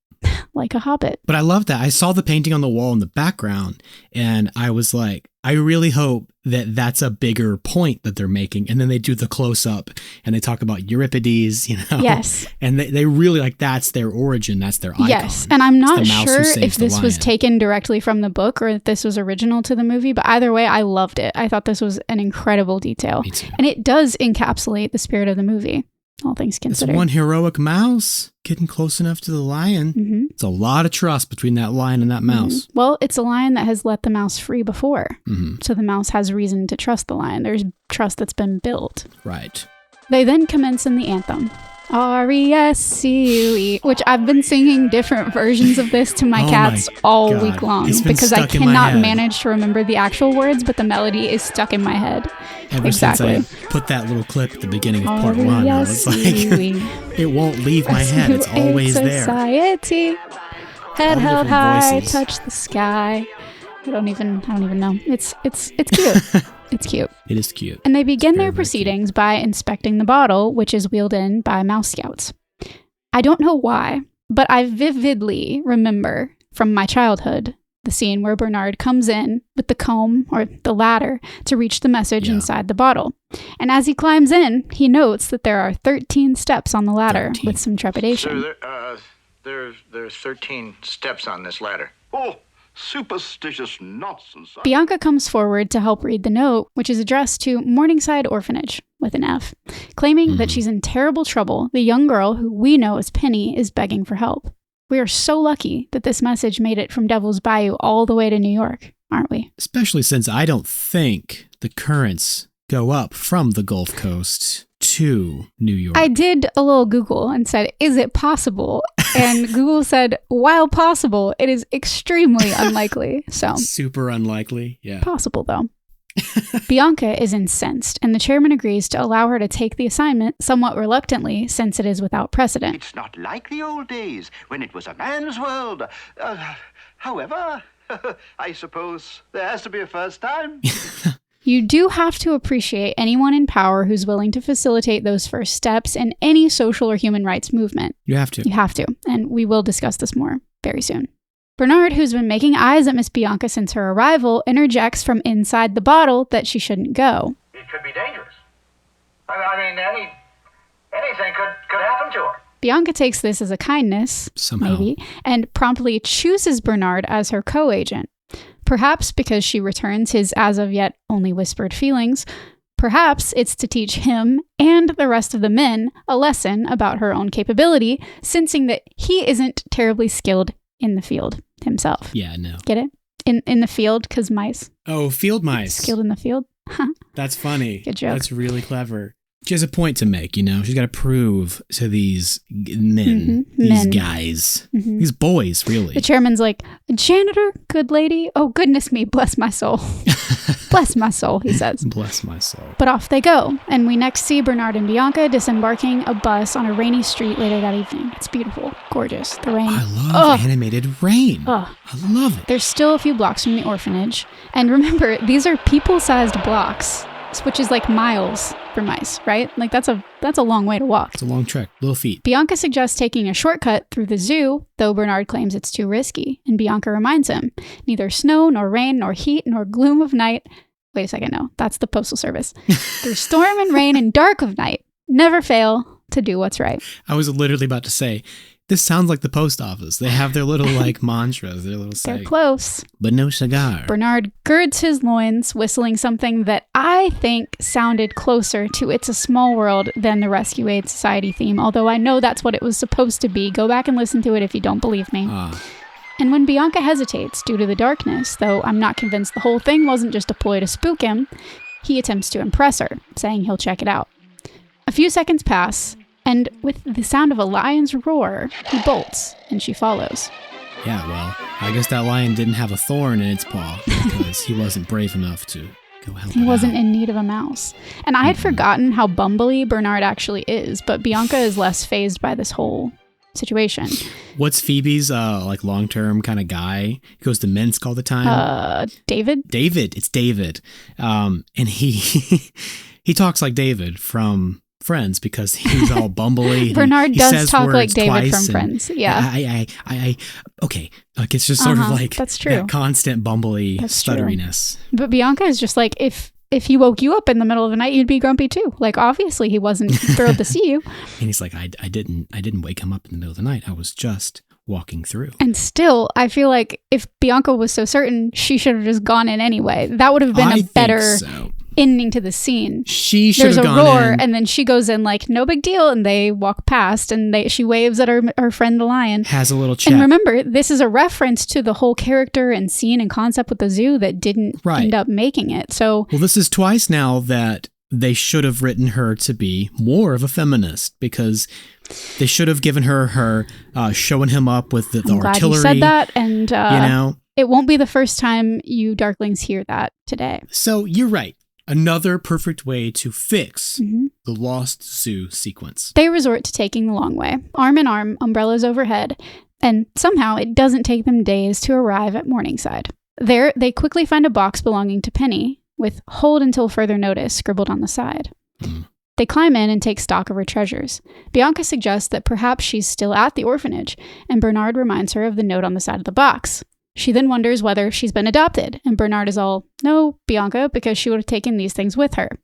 A: Like a hobbit.
B: But I love that. I saw the painting on the wall in the background, and I was like, I really hope that that's a bigger point that they're making. And then they do the close up and they talk about Euripides, you know?
A: Yes.
B: And they really like, that's their origin. That's their icon.
A: Yes. And I'm not sure if this was
B: lion.
A: taken directly from the book or if this was original to the movie, but either way, I loved it. I thought this was an incredible detail.
B: Me too.
A: And it does encapsulate the spirit of the movie, all things considered.
B: It's one heroic mouse getting close enough to the lion.
A: Mm-hmm.
B: It's a lot of trust between that lion and that mouse.
A: Mm-hmm. Well, it's a lion that has let the mouse free before.
B: Mm-hmm.
A: So the mouse has reason to trust the lion. There's trust that's been built.
B: Right.
A: They then commence in the anthem. R-E-S-C-U-E, which I've been singing different versions of this to my cats all week long because I cannot manage to remember the actual words, but the melody is stuck in my head.
B: Ever since I put that little clip at the beginning of part one, I was like, it won't leave my head. It's always there.
A: Society, head held high, touch the sky. I don't even know. It's cute. It's cute.
B: It is cute.
A: And they begin their proceedings by inspecting the bottle, which is wheeled in by Mouse Scouts. I don't know why, but I vividly remember from my childhood the scene where Bernard comes in with the comb or the ladder to reach the message inside the bottle. And as he climbs in, he notes that there are 13 steps on the ladder with some trepidation.
C: Sir, there's 13 steps on this ladder. Oh! Superstitious nonsense.
A: Bianca comes forward to help read the note, which is addressed to Morningside Orphanage, with an F, claiming that she's in terrible trouble. The young girl, who we know as Penny, is begging for help. We are so lucky that this message made it from Devil's Bayou all the way to New York, aren't we?
B: Especially since I don't think the currents go up from the Gulf Coast to New York.
A: I did a little Google and said, is it possible? And Google said, while possible, it is extremely unlikely. So
B: super unlikely. Yeah.
A: Possible, though. Bianca is incensed, and the chairman agrees to allow her to take the assignment somewhat reluctantly, since it is without precedent.
D: It's not like the old days when it was a man's world. However, I suppose there has to be a first time.
A: You do have to appreciate anyone in power who's willing to facilitate those first steps in any social or human rights movement.
B: You have to.
A: You have to, and we will discuss this more very soon. Bernard, who's been making eyes at Miss Bianca since her arrival, interjects from inside the bottle that she shouldn't go.
C: It could be dangerous. I mean, anything could happen to her.
A: Bianca takes this as a kindness,
B: somehow,
A: maybe, and promptly chooses Bernard as her co-agent. Perhaps because she returns his as of yet only whispered feelings. Perhaps it's to teach him and the rest of the men a lesson about her own capability, sensing that he isn't terribly skilled in the field himself.
B: Yeah, no.
A: Get it? In the field, because mice.
B: Oh, field mice.
A: Skilled in the field?
B: That's funny.
A: Good joke.
B: That's really clever. She has a point to make, you know? She's got to prove to these men, these guys, these boys, really.
A: The chairman's like, a janitor? Good lady? Oh, goodness me, bless my soul. Bless my soul, he says.
B: Bless my soul.
A: But off they go, and we next see Bernard and Bianca disembarking a bus on a rainy street later that evening. It's beautiful, gorgeous, the rain.
B: I love animated rain.
A: I
B: love it.
A: They're still a few blocks from the orphanage. And remember, these are people-sized blocks, which is like miles for mice, right? Like that's a long way to walk.
B: It's a long trek, little feet.
A: Bianca suggests taking a shortcut through the zoo, though Bernard claims it's too risky. And Bianca reminds him, neither snow, nor rain, nor heat, nor gloom of night. Wait a second, no, that's the Postal Service. Through storm and rain and dark of night, never fail to do what's right.
B: I was literally about to say, this sounds like the post office. They have their little like mantras, their little
A: They're close.
B: But no cigar.
A: Bernard girds his loins, whistling something that I think sounded closer to It's a Small World than the Rescue Aid Society theme, although I know that's what it was supposed to be. Go back and listen to it if you don't believe me. And when Bianca hesitates due to the darkness, though I'm not convinced the whole thing wasn't just a ploy to spook him, he attempts to impress her, saying he'll check it out. A few seconds pass, and with the sound of a lion's roar, he bolts, and she follows.
B: Yeah, well, I guess that lion didn't have a thorn in its paw because he wasn't brave enough to go help
A: He wasn't in need of a mouse. And I had forgotten how bumbly Bernard actually is, but Bianca is less fazed by this whole situation.
B: What's Phoebe's like long-term kind of guy? He goes to Minsk all the time.
A: David?
B: David. It's David. And he he talks like David from Friends because he's all bumbly.
A: Bernard
B: he
A: does
B: says
A: talk like
B: words
A: David
B: twice
A: from
B: and
A: Friends. Yeah.
B: Okay. Like it's just sort of like
A: that's true.
B: that constant bumbly
A: That's
B: stutteriness.
A: True. But Bianca is just like, if he woke you up in the middle of the night, you'd be grumpy too. Like, obviously he wasn't thrilled to see you.
B: And he's like, I didn't wake him up in the middle of the night. I was just walking through.
A: And still, I feel like if Bianca was so certain, she should have just gone in anyway. That would have been a better ending to the scene.
B: She should have gone in.
A: There's a roar, and then she goes in like, no big deal, and they walk past, and she waves at her friend the lion.
B: Has a little chat.
A: And remember, this is a reference to the whole character and scene and concept with the zoo that didn't end up making it. So,
B: well, this is twice now that they should have written her to be more of a feminist, because they should have given her showing him up with the
A: I'm glad
B: artillery.
A: You said that, and
B: you know,
A: it won't be the first time you Darklings hear that today.
B: So you're right. Another perfect way to fix the Lost Zoo sequence.
A: They resort to taking the long way, arm in arm, umbrellas overhead, and somehow it doesn't take them days to arrive at Morningside. There, they quickly find a box belonging to Penny, with "hold until further notice" scribbled on the side. They climb in and take stock of her treasures. Bianca suggests that perhaps she's still at the orphanage, and Bernard reminds her of the note on the side of the box. She then wonders whether she's been adopted, and Bernard is all, "No, Bianca, because she would have taken these things with her."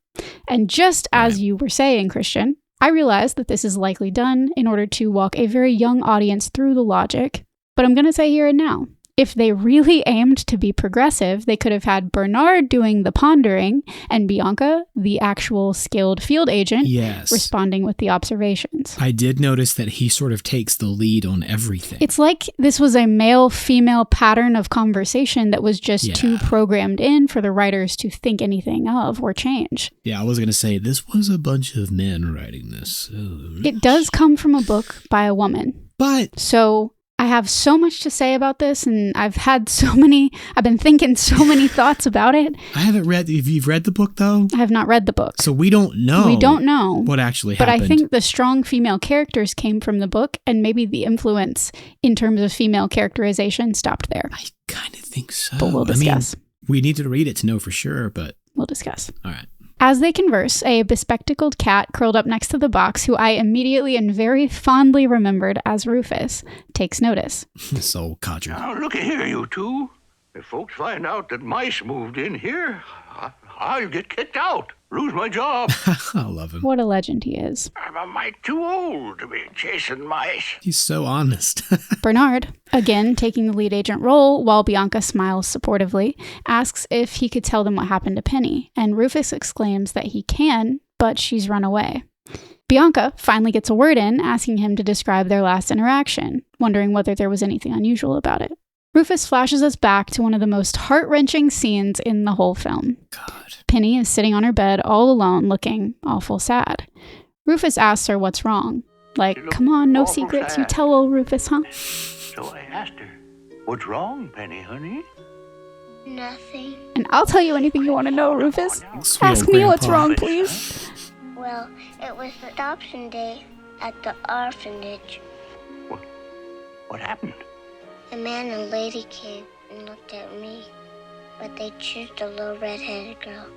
A: And just as you were saying, Christian, I realize that this is likely done in order to walk a very young audience through the logic, but I'm going to say here and now, if they really aimed to be progressive, they could have had Bernard doing the pondering and Bianca, the actual skilled field agent, responding with the observations.
B: I did notice that he sort of takes the lead on everything.
A: It's like this was a male-female pattern of conversation that was just too programmed in for the writers to think anything of or change.
B: Yeah, I was going to say, this was a bunch of men writing this.
A: It does come from a book by a woman.
B: But...
A: So... I have so much to say about this, and I've been thinking so many thoughts about it.
B: I haven't read, you've read the book though?
A: I have not read the book.
B: So we don't know. What actually happened.
A: But I think the strong female characters came from the book, and maybe the influence in terms of female characterization stopped there.
B: I kind of think so.
A: But we'll discuss.
B: I mean, we need to read it to know for sure, but...
A: We'll discuss.
B: All right.
A: As they converse, a bespectacled cat curled up next to the box, who I immediately and very fondly remembered as Rufus, takes notice.
B: This old codger.
C: Now, looky here, you two. If folks find out that mice moved in here, I'll get kicked out. Lose my job.
B: I love him.
A: What a legend he is.
C: I'm a mite too old to be chasing mice.
B: He's so honest.
A: Bernard, again taking the lead agent role while Bianca smiles supportively, asks if he could tell them what happened to Penny, and Rufus exclaims that he can, but she's run away. Bianca finally gets a word in, asking him to describe their last interaction, wondering whether there was anything unusual about it. Rufus flashes us back to one of the most heart-wrenching scenes in the whole film.
B: God.
A: Penny is sitting on her bed all alone, looking awful sad. Rufus asks her what's wrong. Like, come on, no secrets,
C: sad.
A: you tell old Rufus, huh?
C: So I asked her, "What's wrong, Penny, honey?"
E: Nothing.
A: And I'll tell you anything you want to know, Rufus.
B: Sweet
A: Ask
B: old
A: me what's
B: grandpa.
A: wrong, please.
E: Well, it was adoption day at the orphanage.
C: What happened?
E: A man and lady came and looked at me, but they chose the little red-headed girl.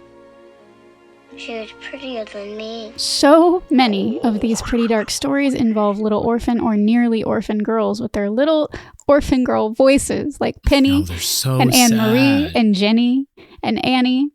E: She was prettier than me.
A: So many of these pretty dark stories involve little orphan or nearly orphan girls with their little orphan girl voices, like Penny
B: they're so
A: and Anne-Marie
B: sad.
A: and Jenny and Annie.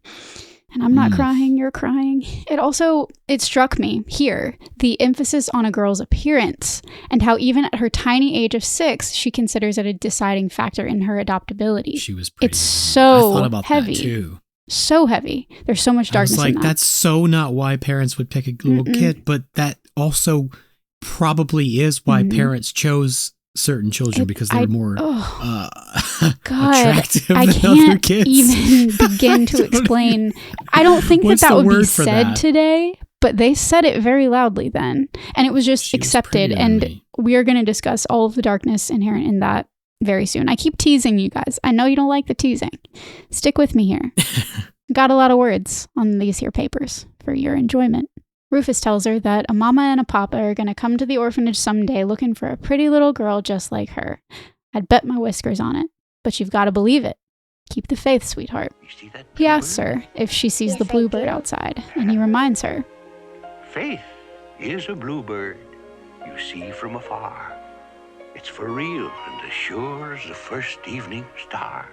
A: And I'm not crying, you're crying. It struck me here, the emphasis on a girl's appearance and how even at her tiny age of 6, she considers it a deciding factor in her adoptability.
B: She was pretty.
A: It's so
B: I thought about
A: heavy.
B: that too.
A: So heavy. There's so much darkness
B: I was like,
A: in that.
B: that's so not why parents would pick a little kid, but that also probably is why parents chose certain children because they're more
A: God,
B: attractive
A: I
B: than other
A: can't
B: kids.
A: even begin to explain. I don't think
B: What's
A: that
B: the
A: would be
B: word for
A: said
B: that?
A: today, but they said it very loudly then. And it was just
B: She was
A: accepted.
B: prettier than
A: And
B: me.
A: we are going to discuss all of the darkness inherent in that very soon. I keep teasing you guys. I know you don't like the teasing. Stick with me here. Got a lot of words on these here papers for your enjoyment. Rufus tells her that a mama and a papa are going to come to the orphanage someday looking for a pretty little girl just like her. I'd bet my whiskers on it, but you've got to believe it. Keep the faith, sweetheart.
C: You see that
A: He asks
C: bluebird?
A: her if she sees
E: Yes,
A: the
E: I
A: bluebird
E: do.
A: outside, and he reminds her.
C: Faith is a bluebird you see from afar. It's for real and as sure as the first evening star.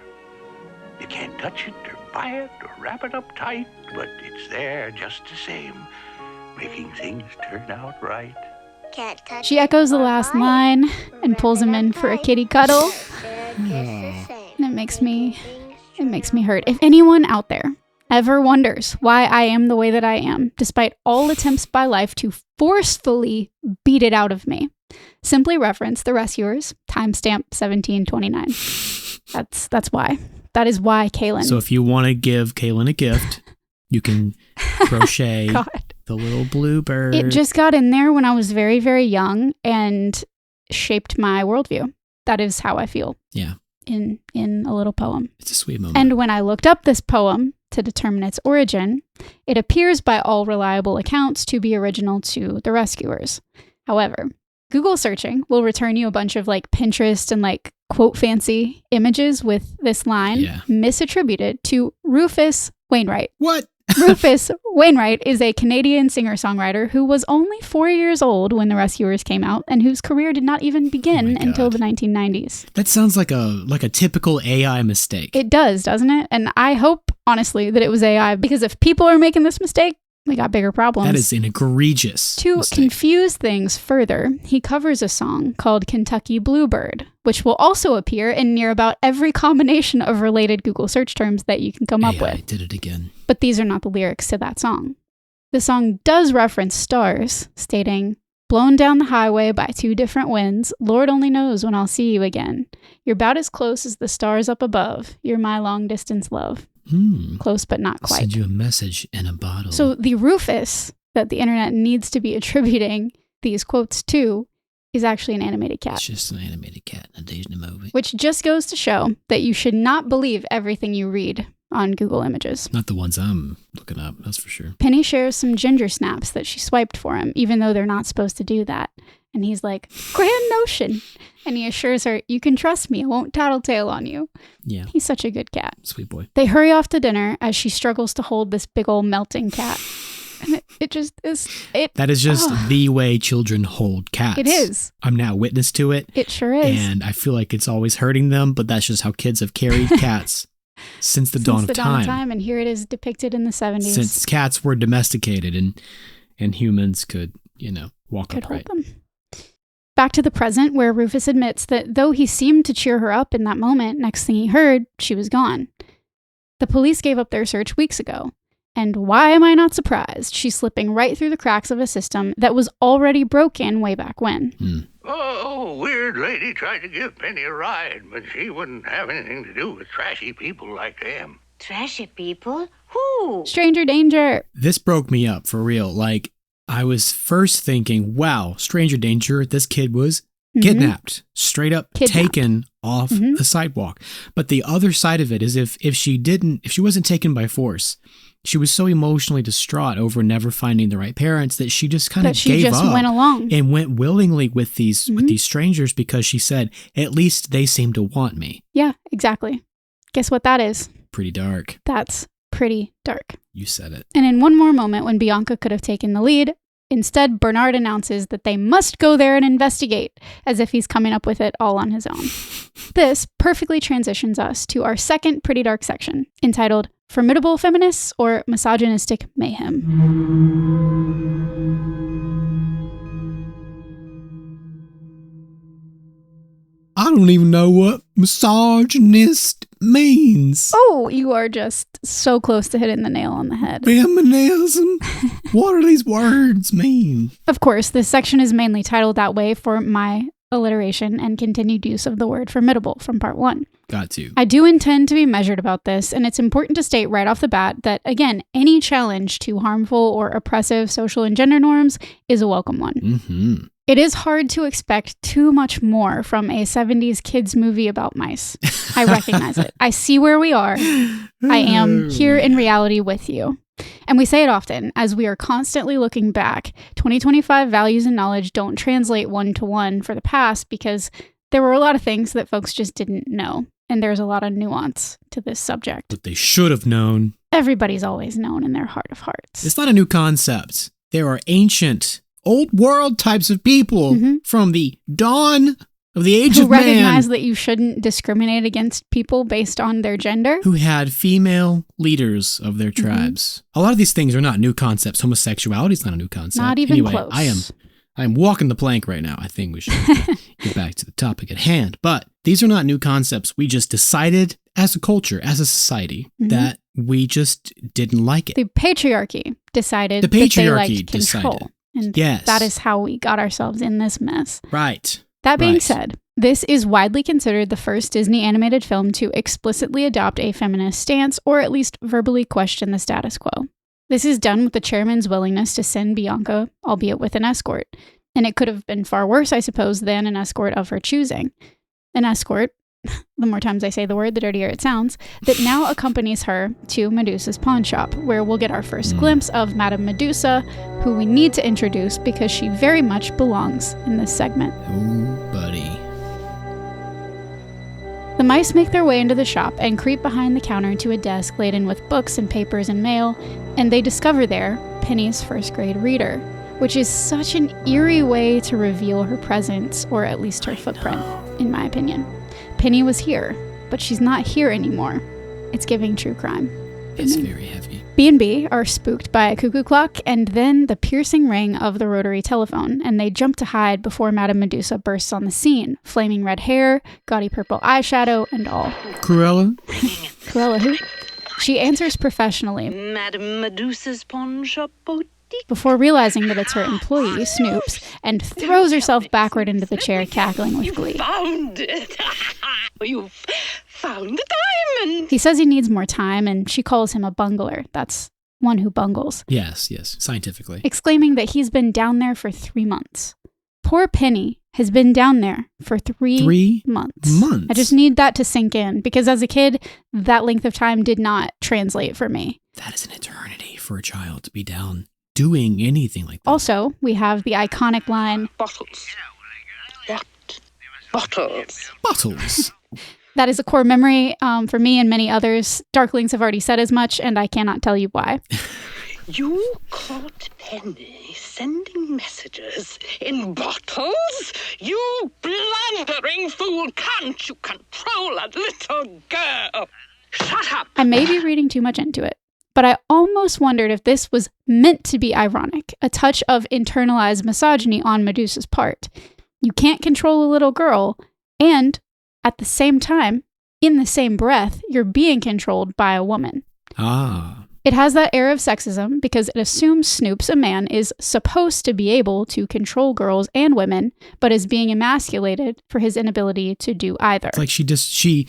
C: You can't touch it or buy it or wrap it up tight, but it's there just the same, making things turn out right.
E: Can't touch
A: She
E: it
A: echoes the
E: or
A: last
E: buy it
A: line
E: or
A: and
E: wrap
A: pulls
E: it
A: him
E: up
A: in for a
E: tight.
A: kitty cuddle.
E: They're just the same,
A: And it makes me
E: making things turn out
A: hurt. If anyone out there ever wonders why I am the way that I am, despite all attempts by life to forcefully beat it out of me, simply reference The Rescuers, timestamp 1729. That's why. That is why, Kaylin.
B: So if you want to give Kaylin a gift, you can crochet
A: God.
B: the little bluebird.
A: It just got in there when I was very, very young and shaped my worldview. That is how I feel.
B: Yeah.
A: In a little poem.
B: It's a sweet moment.
A: And when I looked up this poem to determine its origin, it appears by all reliable accounts to be original to The Rescuers. However, Google searching will return you a bunch of like Pinterest and like quote fancy images with this line misattributed to Rufus Wainwright.
B: What?
A: Rufus Wainwright is a Canadian singer-songwriter who was only 4 years old when The Rescuers came out and whose career did not even begin until the 1990s.
B: That sounds like a typical AI mistake.
A: It does, doesn't it? And I hope, honestly, that it was AI, because if people are making this mistake, we got bigger problems.
B: That is an egregious
A: To
B: mistake.
A: confuse things further, he covers a song called Kentucky Bluebird, which will also appear in near about every combination of related Google search terms that you can come up
B: AI
A: with.
B: did it again.
A: But these are not the lyrics to that song. The song does reference stars, stating, "Blown down the highway by two different winds, Lord only knows when I'll see you again. You're about as close as the stars up above. You're my long distance love." Close, but not
B: I'll
A: quite.
B: send you a message in a bottle.
A: So the Rufus that the internet needs to be attributing these quotes to is actually an animated cat.
B: It's just an animated cat in a Disney movie.
A: Which just goes to show that you should not believe everything you read on Google Images.
B: Not the ones I'm looking up, that's for sure.
A: Penny shares some ginger snaps that she swiped for him, even though they're not supposed to do that. And he's like, "Grand notion." And he assures her, "You can trust me, I won't tattletale on you."
B: Yeah.
A: He's such a good cat.
B: Sweet boy.
A: They hurry off to dinner as she struggles to hold this big old melting cat. And it just is.
B: That is just the way children hold cats.
A: It is.
B: I'm now witness to it.
A: It sure is.
B: And I feel like it's always hurting them, but that's just how kids have carried cats since the dawn of time.
A: And here it is depicted in the 70s.
B: Since cats were domesticated and humans could, walk upright.
A: Hold them. Back to the present, where Rufus admits that though he seemed to cheer her up in that moment, next thing he heard, she was gone. The police gave up their search weeks ago. And why am I not surprised? She's slipping right through the cracks of a system that was already broken way back when.
C: Oh, weird lady tried to give Penny a ride, but she wouldn't have anything to do with trashy people like them.
E: Trashy people? Who?
A: Stranger danger.
B: This broke me up for real. Like, I was first thinking, wow, stranger danger, this kid was kidnapped, straight up taken off the sidewalk. But the other side of it is if she wasn't taken by force, she was so emotionally distraught over never finding the right parents that she just kind of gave up
A: went along
B: and went willingly with these strangers because she said, at least they seem to want me.
A: Yeah, exactly. Guess what that is?
B: Pretty dark.
A: That's pretty dark.
B: You said it.
A: And in one more moment when Bianca could have taken the lead, instead Bernard announces that they must go there and investigate, as if he's coming up with it all on his own. This perfectly transitions us to our second pretty dark section, entitled Formidable Feminists or Misogynistic Mayhem.
B: I don't even know what misogynist means.
A: Oh, you are just so close to hitting the nail on the head.
B: Feminism? What do these words mean?
A: Of course, this section is mainly titled that way for my alliteration and continued use of the word formidable from part 1.
B: Got to.
A: I do intend to be measured about this, and it's important to state right off the bat that, again, any challenge to harmful or oppressive social and gender norms is a welcome one. It is hard to expect too much more from a 70s kids movie about mice. I recognize it. I see where we are. I am here in reality with you. And we say it often, as we are constantly looking back. 2025 values and knowledge don't translate one-to-one for the past because there were a lot of things that folks just didn't know. And there's a lot of nuance to this subject.
B: But they should have known.
A: Everybody's always known in their heart of hearts.
B: It's not a new concept. There are ancient, old world types of people from the dawn of the age
A: who
B: of man.
A: recognize that you shouldn't discriminate against people based on their gender.
B: Who had female leaders of their tribes. A lot of these things are not new concepts. Homosexuality is not a new concept.
A: Not even close.
B: I am walking the plank right now. I think we should get back to the topic at hand. But these are not new concepts. We just decided as a culture, as a society, that we just didn't like it.
A: The patriarchy decided
B: The
A: that they
B: patriarchy
A: liked control.
B: decided.
A: And
B: Yes.
A: that is how we got ourselves in this mess.
B: Right.
A: That being
B: Right.
A: said, this is widely considered the first Disney animated film to explicitly adopt a feminist stance or at least verbally question the status quo. This is done with the chairman's willingness to send Bianca, albeit with an escort. And it could have been far worse, I suppose, than an escort of her choosing. An escort, the more times I say the word, the dirtier it sounds, that now accompanies her to Medusa's pawn shop, where we'll get our first glimpse of Madame Medusa, who we need to introduce because she very much belongs in this segment.
B: Oh, buddy.
A: The mice make their way into the shop and creep behind the counter to a desk laden with books and papers and mail, and they discover there Penny's first grade reader, which is such an eerie way to reveal her presence, or at least her footprint, in my opinion. Penny was here, but she's not here anymore. It's giving true crime.
B: It's very heavy.
A: B&B are spooked by a cuckoo clock and then the piercing ring of the rotary telephone, and they jump to hide before Madame Medusa bursts on the scene. Flaming red hair, gaudy purple eyeshadow, and all.
B: Cruella?
A: Cruella who? She answers professionally
F: Madame Medusa's pawn shop boutique.
A: before realizing that it's her employee, Snoops, and throws herself backward into the chair, cackling with glee.
F: Found it. You've found the diamond.
A: He says he needs more time, and she calls him a bungler. That's one who bungles.
B: Yes, scientifically.
A: Exclaiming that he's been down there for 3 months. Poor Penny has been down there for 3 months. I just need that to sink in, because as a kid, that length of time did not translate for me.
B: That is an eternity for a child to be down doing anything like that.
A: Also, we have the iconic line,
F: Bottles. What? Bottles.
B: Bottles.
A: that is a core memory for me and many others. Darklings have already said as much, and I cannot tell you why.
F: You caught Penny sending messages in bottles? You blundering fool! Can't you control a little girl? Shut up!
A: I may be reading too much into it, but I almost wondered if this was meant to be ironic, a touch of internalized misogyny on Medusa's part. You can't control a little girl, and at the same time, in the same breath, you're being controlled by a woman.
B: Ah.
A: It has that air of sexism because it assumes Snoops, a man, is supposed to be able to control girls and women, but is being emasculated for his inability to do either.
B: It's like she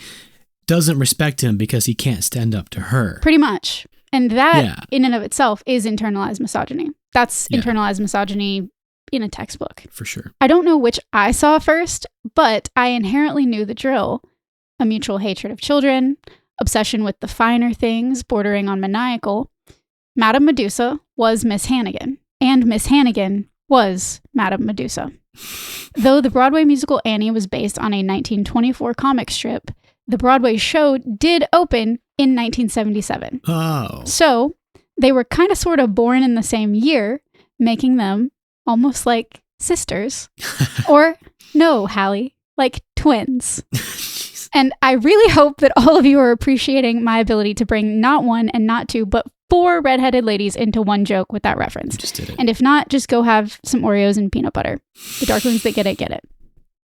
B: doesn't respect him because he can't stand up to her.
A: Pretty much. And that, in and of itself, is internalized misogyny. That's internalized misogyny in a textbook.
B: For sure.
A: I don't know which I saw first, but I inherently knew the drill. A mutual hatred of children, obsession with the finer things, bordering on maniacal. Madame Medusa was Miss Hannigan, and Miss Hannigan was Madame Medusa. Though the Broadway musical Annie was based on a 1924 comic strip, the Broadway show did open in 1977.
B: Oh.
A: So they were kind of sort of born in the same year, making them almost like sisters. Or, no, Hallie, like twins. And I really hope that all of you are appreciating my ability to bring not one and not two, but 4 redheaded ladies into one joke with that reference.
B: Just did it.
A: And if not, just go have some Oreos and peanut butter. The Darklings that get it, get it.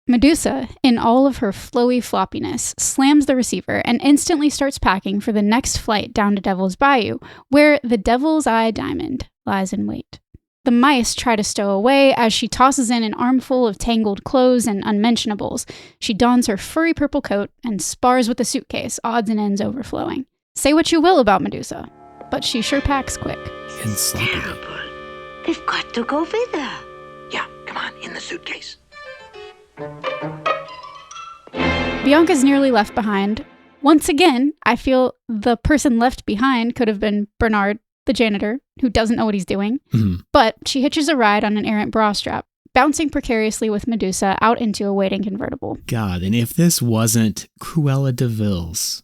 A: Medusa, in all of her flowy floppiness, slams the receiver and instantly starts packing for the next flight down to Devil's Bayou, where the Devil's Eye Diamond lies in wait. The mice try to stow away as she tosses in an armful of tangled clothes and unmentionables. She dons her furry purple coat and spars with the suitcase, odds and ends overflowing. Say what you will about Medusa, but she sure packs quick.
B: And sloppily.
E: We've got to go with her.
C: Yeah, come on, in the suitcase.
A: Bianca's nearly left behind. Once again, I feel the person left behind could have been Bernard the janitor, who doesn't know what he's doing.
B: Mhm.
A: But she hitches a ride on an errant bra strap, bouncing precariously with Medusa out into a waiting convertible.
B: God, and if this wasn't Cruella de Vil's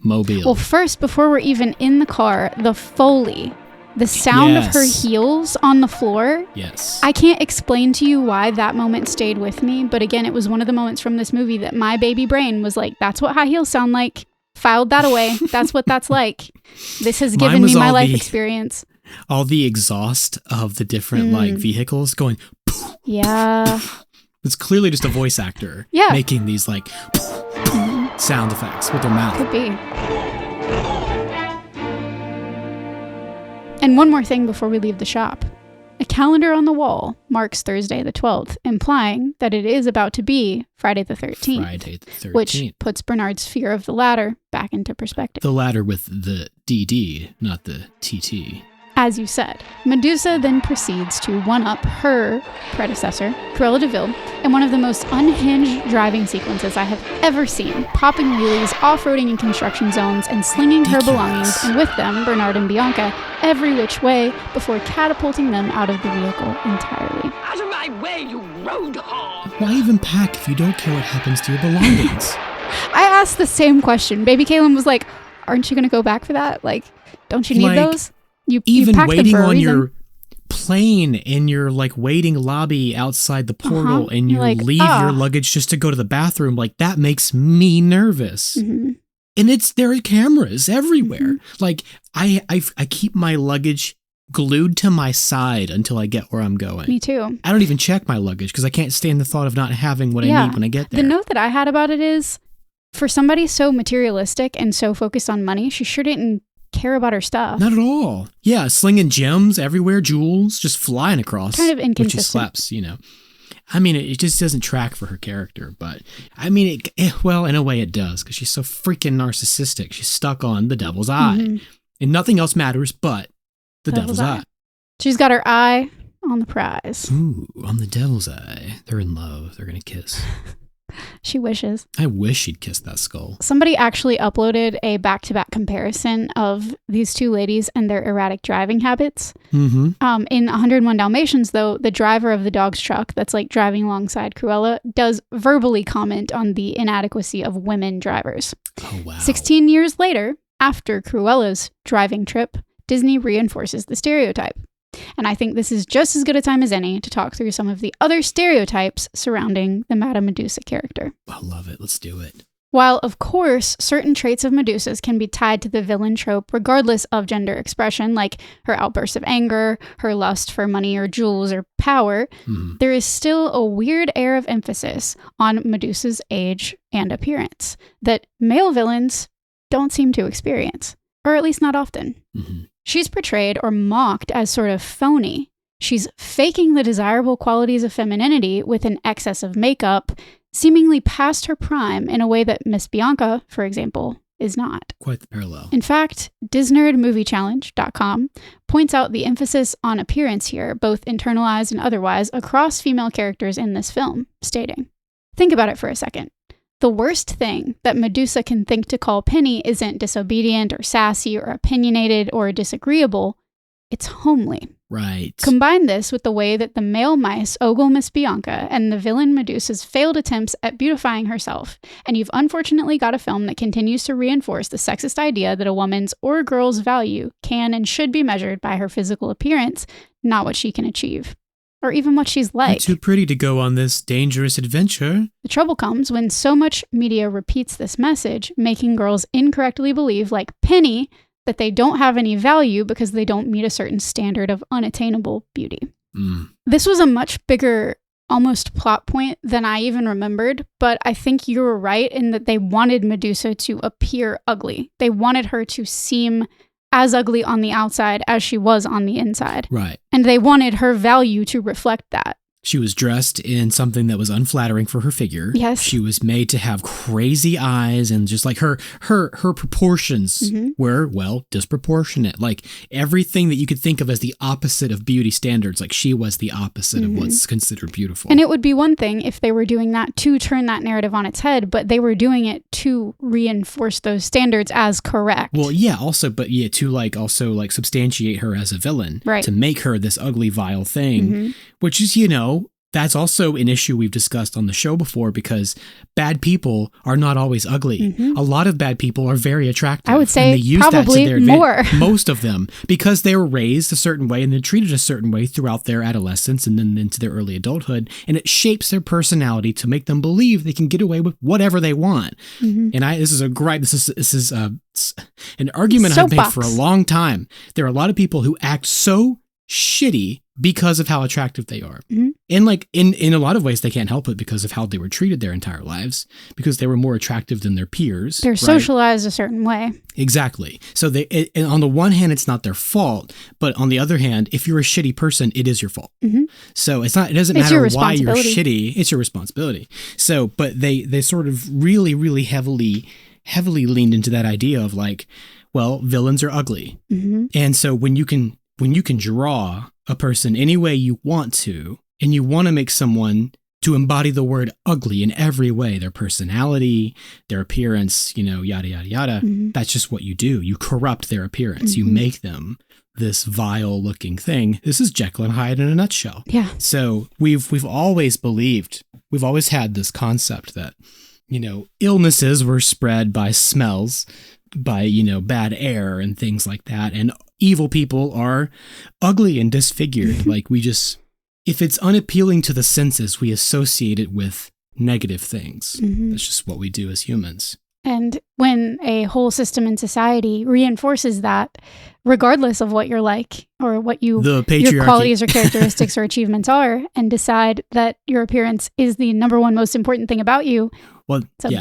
B: mobile.
A: Well, first, before we're even in the car, the Foley, the sound of her
B: Yes.
A: heels on the floor.
B: Yes.
A: I can't explain to you why that moment stayed with me, but again, it was one of the moments from this movie that my baby brain was like, that's what high heels sound like. Filed that away. That's what that's like. This has given
B: was
A: me my
B: all
A: life
B: the-
A: experience.
B: All the exhaust of the different like vehicles going.
A: Yeah.
B: It's clearly just a voice actor
A: Yeah.
B: making these like sound effects with their mouth.
A: Could be. And one more thing before we leave the shop. A calendar on the wall marks Thursday the 12th, implying that it is about to be Friday the 13th.
B: Friday the 13th.
A: Which puts Bernard's fear of the ladder back into perspective.
B: The latter with the DD, not the TT.
A: As you said, Medusa then proceeds to one-up her predecessor, Cruella de Vil, in one of the most unhinged driving sequences I have ever seen, popping wheelies, off-roading in construction zones, and slinging her belongings, and with them, Bernard and Bianca, every which way before catapulting them out of the vehicle entirely.
F: Out of my way, you road hog!
B: Why even pack if you don't care what happens to your belongings?
A: I asked the same question. Baby Kaylin was like, aren't you going to go back for that? Like, don't you need
B: Like,
A: those? You
B: Even
A: packed them
B: waiting
A: for a
B: on
A: reason.
B: your plane in your like waiting lobby outside the portal and you
A: You're like,
B: leave your luggage just to go to the bathroom, like that makes me nervous.
A: Mhm.
B: And there are cameras everywhere. Like I keep my luggage glued to my side until I get where I'm going.
A: Me too.
B: I don't even check my luggage because I can't stand the thought of not having what I need when I get there.
A: The note that I had about it is, for somebody so materialistic and so focused on money, she sure didn't care about her stuff.
B: Not at all. Yeah, slinging gems everywhere, jewels just flying across.
A: Kind of
B: Which she
A: inconsistent.
B: slaps, I mean, it just doesn't track for her character, but I mean, well, in a way it does because she's so freaking narcissistic. She's stuck on the devil's eye, and nothing else matters but the devil's eye.
A: She's got her eye on the prize.
B: Ooh, on the devil's eye. They're in love. They're gonna kiss.
A: She wishes.
B: I wish she'd kiss that skull.
A: Somebody actually uploaded a back-to-back comparison of these two ladies and their erratic driving habits.
B: Mm-hmm.
A: In 101 Dalmatians, though, the driver of the dog's truck that's like driving alongside Cruella does verbally comment on the inadequacy of women drivers.
B: Oh, wow.
A: 16 years later, after Cruella's driving trip, Disney reinforces the stereotype. And I think this is just as good a time as any to talk through some of the other stereotypes surrounding the Madame Medusa character.
B: I love it. Let's do it.
A: While, of course, certain traits of Medusa's can be tied to the villain trope regardless of gender expression, like her outbursts of anger, her lust for money or jewels or power, there is still a weird air of emphasis on Medusa's age and appearance that male villains don't seem to experience, or at least not often.
B: Mm-hmm.
A: She's portrayed or mocked as sort of phony. She's faking the desirable qualities of femininity with an excess of makeup, seemingly past her prime in a way that Miss Bianca, for example, is not.
B: Quite the parallel.
A: In fact, DisnerdMovieChallenge.com points out the emphasis on appearance here, both internalized and otherwise, across female characters in this film, stating, think about it for a second. The worst thing that Medusa can think to call Penny isn't disobedient or sassy or opinionated or disagreeable. It's homely.
B: Right.
A: Combine this with the way that the male mice ogle Miss Bianca and the villain Medusa's failed attempts at beautifying herself, and you've unfortunately got a film that continues to reinforce the sexist idea that a woman's or a girl's value can and should be measured by her physical appearance, not what she can achieve. Or even what she's like.
B: You're too pretty to go on this dangerous adventure.
A: The trouble comes when so much media repeats this message, making girls incorrectly believe, like Penny, that they don't have any value because they don't meet a certain standard of unattainable beauty. This was a much bigger, almost plot point than I even remembered, but I think you were right in that they wanted Medusa to appear ugly. They wanted her to seem as ugly on the outside as she was on the inside.
B: Right.
A: And they wanted her value to reflect that.
B: She was dressed in something that was unflattering for her figure.
A: Yes.
B: She was made to have crazy eyes, and just like her proportions were, well, disproportionate. Like everything that you could think of as the opposite of beauty standards, like she was the opposite of what's considered beautiful.
A: And it would be one thing if they were doing that to turn that narrative on its head, but they were doing it to reinforce those standards as correct.
B: Well, yeah, also, but yeah, to like also like substantiate her as a villain,
A: right.
B: To make her this ugly, vile thing, which is, you know, that's also an issue we've discussed on the show before, because bad people are not always ugly. A lot of bad people are very attractive.
A: I would say
B: and they use
A: probably
B: that to their
A: more.
B: Most of them, because they were raised a certain way and they're treated a certain way throughout their adolescence and then into their early adulthood. And it shapes their personality to make them believe they can get away with whatever they want. And this is a gripe. This is an argument I've made for a long time. There are a lot of people who act so shitty because of how attractive they are. And like in a lot of ways they can't help it because of how they were treated their entire lives, because they were more attractive than their peers.
A: They're socialized a certain way.
B: Exactly. So and on the one hand, it's not their fault, but on the other hand, if you're a shitty person, it is your fault. So it doesn't matter why you're shitty. It's your responsibility. So, but they sort of really, really heavily leaned into that idea of like, well, villains are ugly. And so when you can draw a person any way you want to, and you want to make someone to embody the word ugly in every way, their personality, their appearance, you know, yada, yada, yada, that's just what you do. You corrupt their appearance. You make them this vile looking thing. This is Jekyll and Hyde in a nutshell.
A: Yeah.
B: So we've always believed, we've always had this concept that, you know, illnesses were spread by smells, by, you know, bad air and things like that. And evil people are ugly and disfigured. Like if it's unappealing to the senses, we associate it with negative things. That's just what we do as humans.
A: And when a whole system in society reinforces that, regardless of what you're like or what your qualities or characteristics or achievements are, and decide that your appearance is the number one most important thing about you, it's a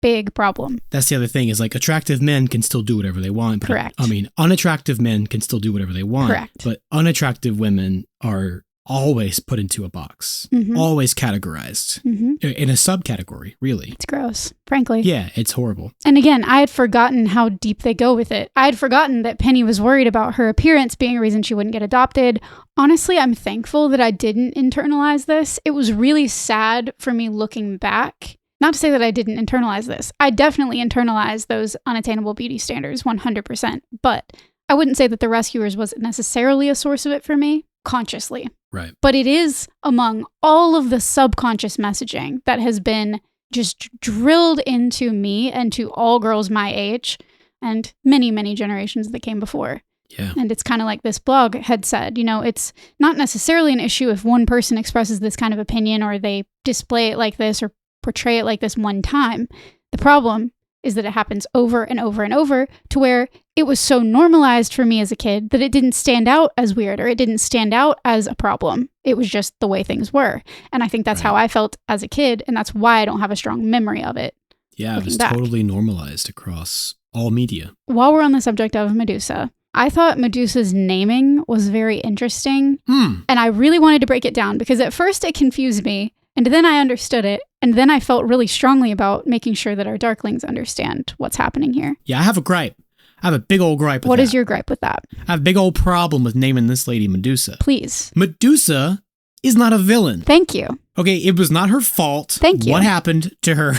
A: big problem.
B: That's the other thing, is like attractive men can still do whatever they want. But
A: Correct.
B: I mean, unattractive men can still do whatever they want.
A: Correct.
B: But unattractive women are always put into a box, always categorized in a subcategory, really.
A: It's gross, frankly.
B: Yeah, it's horrible.
A: And again, I had forgotten how deep they go with it. I had forgotten that Penny was worried about her appearance being a reason she wouldn't get adopted. Honestly, I'm thankful that I didn't internalize this. It was really sad for me looking back. Not to say that I didn't internalize this. I definitely internalized those unattainable beauty standards 100%. But I wouldn't say that The Rescuers was necessarily a source of it for me, consciously.
B: Right.
A: But it is among all of the subconscious messaging that has been just drilled into me and to all girls my age and many, many generations that came before.
B: Yeah.
A: And it's kind of like this blog had said, you know, it's not necessarily an issue if one person expresses this kind of opinion or they display it like this or portray it like this one time. The problem is that it happens over and over and over, to where it was so normalized for me as a kid that it didn't stand out as weird or it didn't stand out as a problem. It was just the way things were. And I think that's how I felt as a kid, and that's why I don't have a strong memory of it.
B: Yeah, it was totally normalized across all media.
A: While we're on the subject of Medusa, I thought Medusa's naming was very interesting. And I really wanted to break it down because at first it confused me, and then I understood it, and then I felt really strongly about making sure that our Darklings understand what's happening here.
B: Yeah, I have a gripe. I have a big old gripe with that.
A: What is your gripe with that?
B: I have a big old problem with naming this lady Medusa.
A: Please.
B: Medusa is not a villain.
A: Thank you.
B: Okay, it was not her fault.
A: Thank you.
B: What happened to her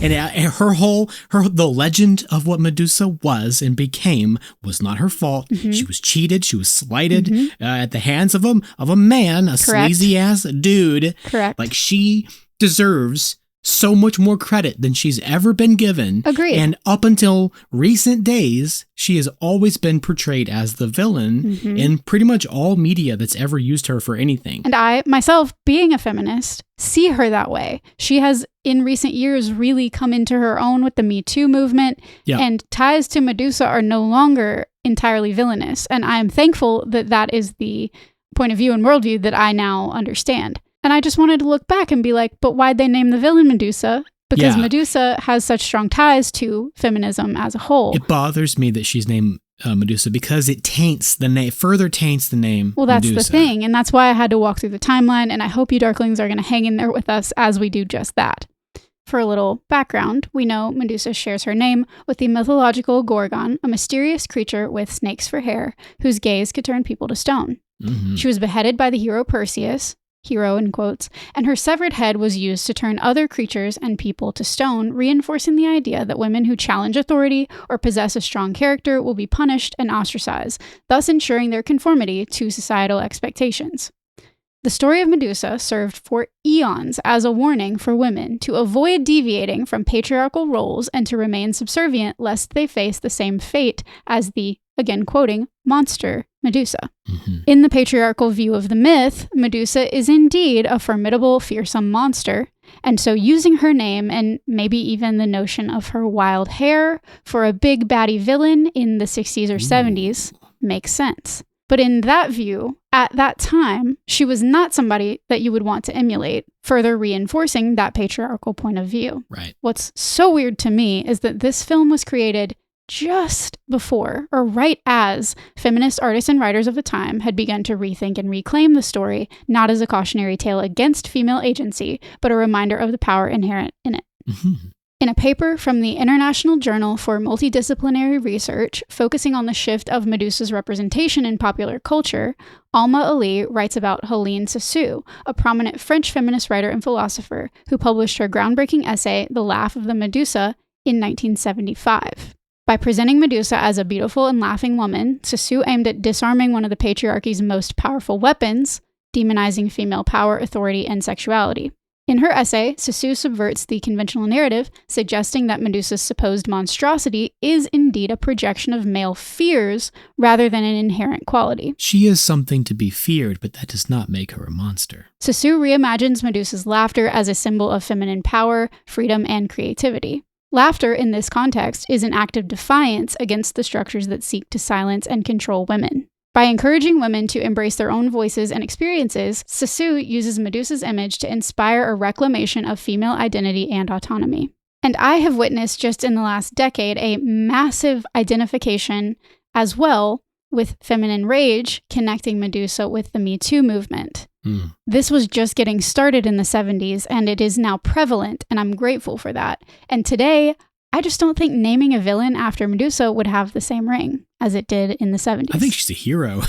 B: and the legend of what Medusa was and became was not her fault. She was cheated. She was slighted at the hands of a man, a sleazy ass dude.
A: Correct.
B: Like, she deserves so much more credit than she's ever been given.
A: Agreed.
B: And up until recent days, she has always been portrayed as the villain in pretty much all media that's ever used her for anything.
A: And I, myself, being a feminist, see her that way. She has, in recent years, really come into her own with the Me Too movement.
B: Yep.
A: And ties to Medusa are no longer entirely villainous. And I am thankful that that is the point of view and worldview that I now understand. And I just wanted to look back and be like, but why'd they name the villain Medusa? Because Medusa has such strong ties to feminism as a whole.
B: It bothers me that she's named Medusa because it taints the name, further taints the name.
A: Well, that's
B: Medusa.
A: the thing. And that's why I had to walk through the timeline. And I hope you Darklings are going to hang in there with us as we do just that. For a little background, we know Medusa shares her name with the mythological Gorgon, a mysterious creature with snakes for hair, whose gaze could turn people to stone.
B: Mm-hmm.
A: She was beheaded by the hero Perseus, hero in quotes, and her severed head was used to turn other creatures and people to stone, reinforcing the idea that women who challenge authority or possess a strong character will be punished and ostracized, thus ensuring their conformity to societal expectations. The story of Medusa served for eons as a warning for women to avoid deviating from patriarchal roles and to remain subservient lest they face the same fate as the, again quoting, monster Medusa.
B: Mm-hmm.
A: In the patriarchal view of the myth, Medusa is indeed a formidable, fearsome monster, and so using her name and maybe even the notion of her wild hair for a big baddie villain in the 60s or 70s makes sense. But in that view, at that time, she was not somebody that you would want to emulate, further reinforcing that patriarchal point of view.
B: Right.
A: What's so weird to me is that this film was created just before, or right as, feminist artists and writers of the time had begun to rethink and reclaim the story, not as a cautionary tale against female agency, but a reminder of the power inherent in it.
B: Mm-hmm.
A: In a paper from the International Journal for Multidisciplinary Research, focusing on the shift of Medusa's representation in popular culture, Alma Ali writes about Helene Cixous, a prominent French feminist writer and philosopher who published her groundbreaking essay, The Laugh of the Medusa, in 1975. By presenting Medusa as a beautiful and laughing woman, Cixous aimed at disarming one of the patriarchy's most powerful weapons, demonizing female power, authority, and sexuality. In her essay, Cixous subverts the conventional narrative, suggesting that Medusa's supposed monstrosity is indeed a projection of male fears rather than an inherent quality.
B: She is something to be feared, but that does not make her a monster.
A: Cixous reimagines Medusa's laughter as a symbol of feminine power, freedom, and creativity. Laughter, in this context, is an act of defiance against the structures that seek to silence and control women. By encouraging women to embrace their own voices and experiences, Cixous uses Medusa's image to inspire a reclamation of female identity and autonomy. And I have witnessed just in the last decade a massive identification as well with feminine rage connecting Medusa with the Me Too movement. This was just getting started in the 70s, and it is now prevalent, and I'm grateful for that. And today, I just don't think naming a villain after Medusa would have the same ring as it did in the 70s.
B: I think she's a hero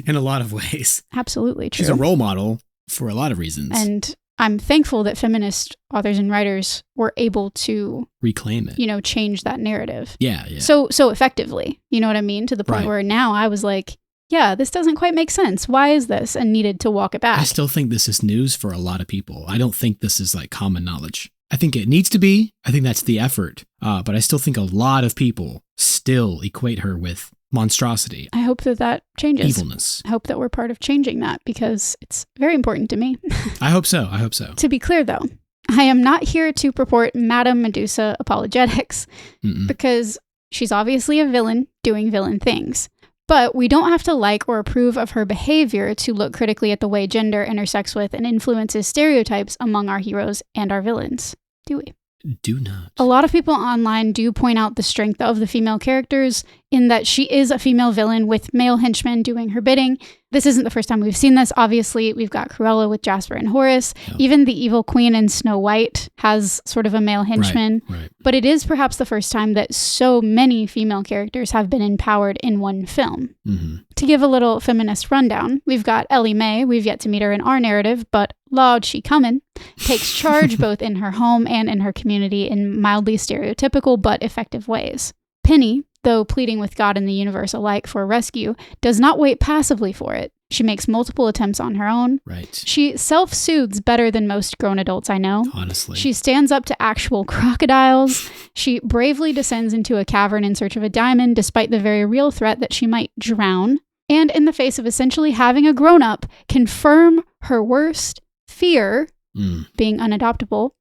B: in a lot of ways.
A: Absolutely true.
B: She's a role model for a lot of reasons.
A: And I'm thankful that feminist authors and writers were able to
B: reclaim it.
A: Change that narrative.
B: Yeah.
A: So effectively, you know what I mean? To the point where now I was like, yeah, this doesn't quite make sense. Why is this? And needed to walk it back.
B: I still think this is news for a lot of people. I don't think this is like common knowledge. I think it needs to be. I think that's the effort. But I still think a lot of people still equate her with monstrosity.
A: I hope that changes.
B: Evilness.
A: I hope that we're part of changing that because it's very important to me.
B: I hope so.
A: To be clear, though, I am not here to purport Madame Medusa apologetics because she's obviously a villain doing villain things. But we don't have to like or approve of her behavior to look critically at the way gender intersects with and influences stereotypes among our heroes and our villains, do we?
B: Do not.
A: A lot of people online do point out the strength of the female characters in that she is a female villain with male henchmen doing her bidding. This isn't the first time we've seen this. Obviously, we've got Cruella with Jasper and Horace. Yep. Even the evil queen in Snow White has sort of a male henchman.
B: Right.
A: But it is perhaps the first time that so many female characters have been empowered in one film.
B: Mm-hmm.
A: To give a little feminist rundown, we've got Ellie Mae. We've yet to meet her in our narrative, but Lord, she comin', takes charge both in her home and in her community in mildly stereotypical but effective ways. Penny, though pleading with God and the universe alike for rescue, does not wait passively for it. She makes multiple attempts on her own.
B: Right.
A: She self-soothes better than most grown adults I know.
B: Honestly.
A: She stands up to actual crocodiles. She bravely descends into a cavern in search of a diamond, despite the very real threat that she might drown. And in the face of essentially having a grown-up confirm her worst fear, being unadoptable,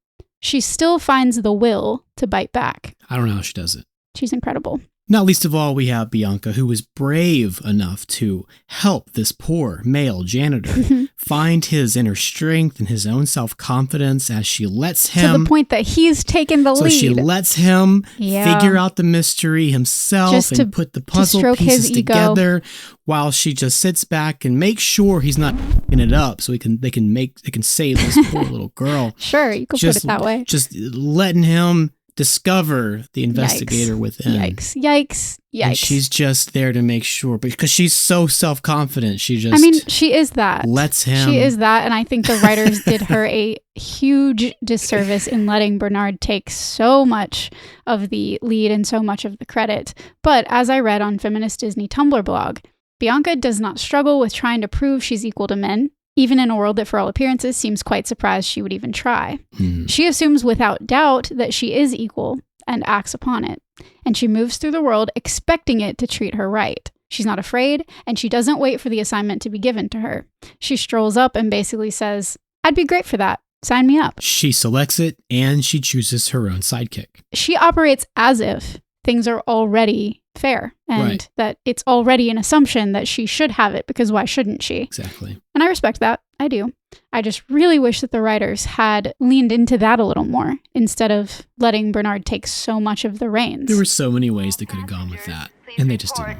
A: she still finds the will to bite back.
B: I don't know how she does it.
A: She's incredible.
B: Not least of all, we have Bianca, who was brave enough to help this poor male janitor find his inner strength and his own self-confidence as she lets him...
A: To the point that he's taken the lead.
B: So she lets him figure out the mystery himself
A: Just
B: and put the puzzle pieces together while she just sits back and makes sure he's not f***ing it up so they can save this poor little girl.
A: Sure, you could put it that way.
B: Just letting him discover the investigator within.
A: Yikes.
B: And she's just there to make sure, because she's so self-confident. She just...
A: I mean, she is that.
B: Lets him...
A: She is that, and I think the writers did her a huge disservice in letting Bernard take so much of the lead and so much of the credit. But as I read on Feminist Disney Tumblr blog, Bianca does not struggle with trying to prove she's equal to men, even in a world that for all appearances seems quite surprised she would even try. She assumes without doubt that she is equal and acts upon it. And she moves through the world expecting it to treat her right. She's not afraid, and she doesn't wait for the assignment to be given to her. She strolls up and basically says, "I'd be great for that. Sign me up."
B: She selects it, and she chooses her own sidekick.
A: She operates as if things are already fair and that it's already an assumption that she should have it, because why shouldn't she?
B: Exactly.
A: And I respect that. I do. I just really wish that the writers had leaned into that a little more instead of letting Bernard take so much of the reins.
B: There were so many ways they could have gone with that, and they just didn't.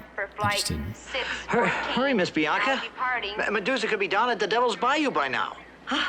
G: Hurry, Miss Bianca. Medusa could be down at the Devil's Bayou by now.
H: Oh,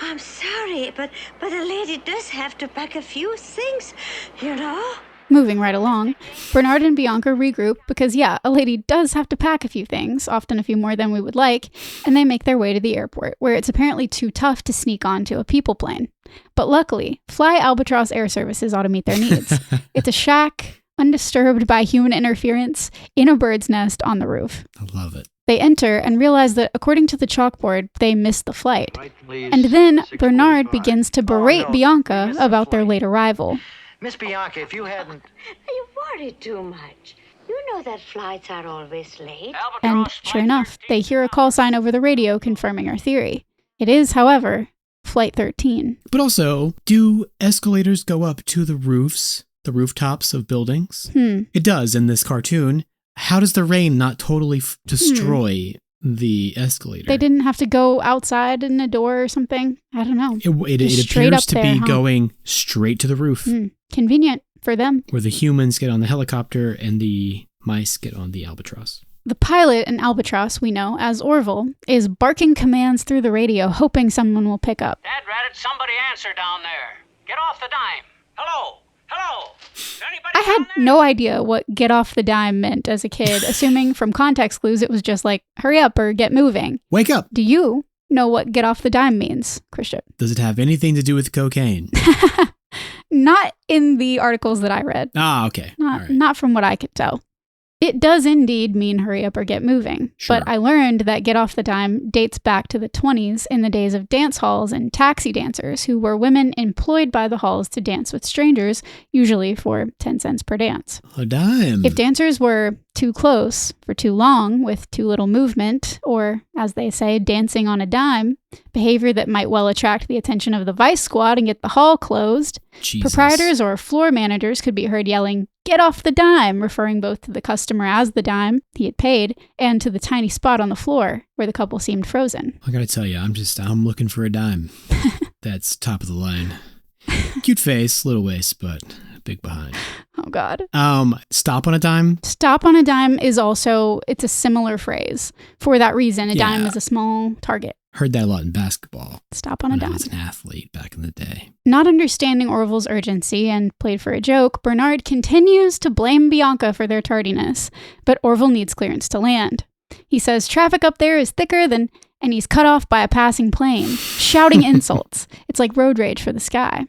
H: I'm sorry, but a lady does have to pack a few things, you know?
A: Moving right along, Bernard and Bianca regroup because, a lady does have to pack a few things, often a few more than we would like, and they make their way to the airport, where it's apparently too tough to sneak onto a people plane. But luckily, Fly Albatross Air Services ought to meet their needs. It's a shack, undisturbed by human interference, in a bird's nest on the roof.
B: I love it.
A: They enter and realize that, according to the chalkboard, they missed the flight. And then Bernard begins to berate Bianca about their late arrival.
G: Miss Bianca, if you hadn't...
H: You worry too much. You know that flights are always late.
A: And sure enough, they hear a call sign over the radio confirming our theory. It is, however, Flight 13.
B: But also, do escalators go up to the rooftops of buildings? It does in this cartoon. How does the rain not totally destroy the escalator?
A: They didn't have to go outside in a door or something? I don't know.
B: It appears to be going straight to the roof.
A: Convenient for them.
B: Where the humans get on the helicopter and the mice get on the albatross.
A: The pilot in Albatross, we know as Orville, is barking commands through the radio, hoping someone will pick up.
I: Dad Rabbit, somebody answer down there. Get off the dime. Hello? Hello? Anybody
A: I had no idea what get off the dime meant as a kid, assuming from context clues it was just like, hurry up or get moving.
B: Wake up.
A: Do you know what get off the dime means, Christian?
B: Does it have anything to do with cocaine?
A: Not in the articles that I read.
B: Ah, okay.
A: Not from what I could tell. It does indeed mean hurry up or get moving.
B: Sure.
A: But I learned that get off the dime dates back to the 20s in the days of dance halls and taxi dancers, who were women employed by the halls to dance with strangers, usually for 10 cents per dance.
B: A dime.
A: If dancers were too close for too long with too little movement, or, as they say, dancing on a dime, behavior that might well attract the attention of the vice squad and get the hall closed,
B: Jesus.
A: Proprietors or floor managers could be heard yelling, "Get off the dime," referring both to the customer as the dime he had paid and to the tiny spot on the floor where the couple seemed frozen.
B: I gotta tell you, I'm looking for a dime. That's top of the line. Cute face, little waist, but big behind.
A: Oh, God.
B: Stop on a dime?
A: Stop on a dime is also, it's a similar phrase. For that reason, a dime is a small target.
B: Heard that a lot in basketball.
A: Stop on a dime.
B: I was an athlete back in the day.
A: Not understanding Orville's urgency and played for a joke, Bernard continues to blame Bianca for their tardiness, but Orville needs clearance to land. He says traffic up there is thicker than, and he's cut off by a passing plane, shouting insults. It's like road rage for the sky.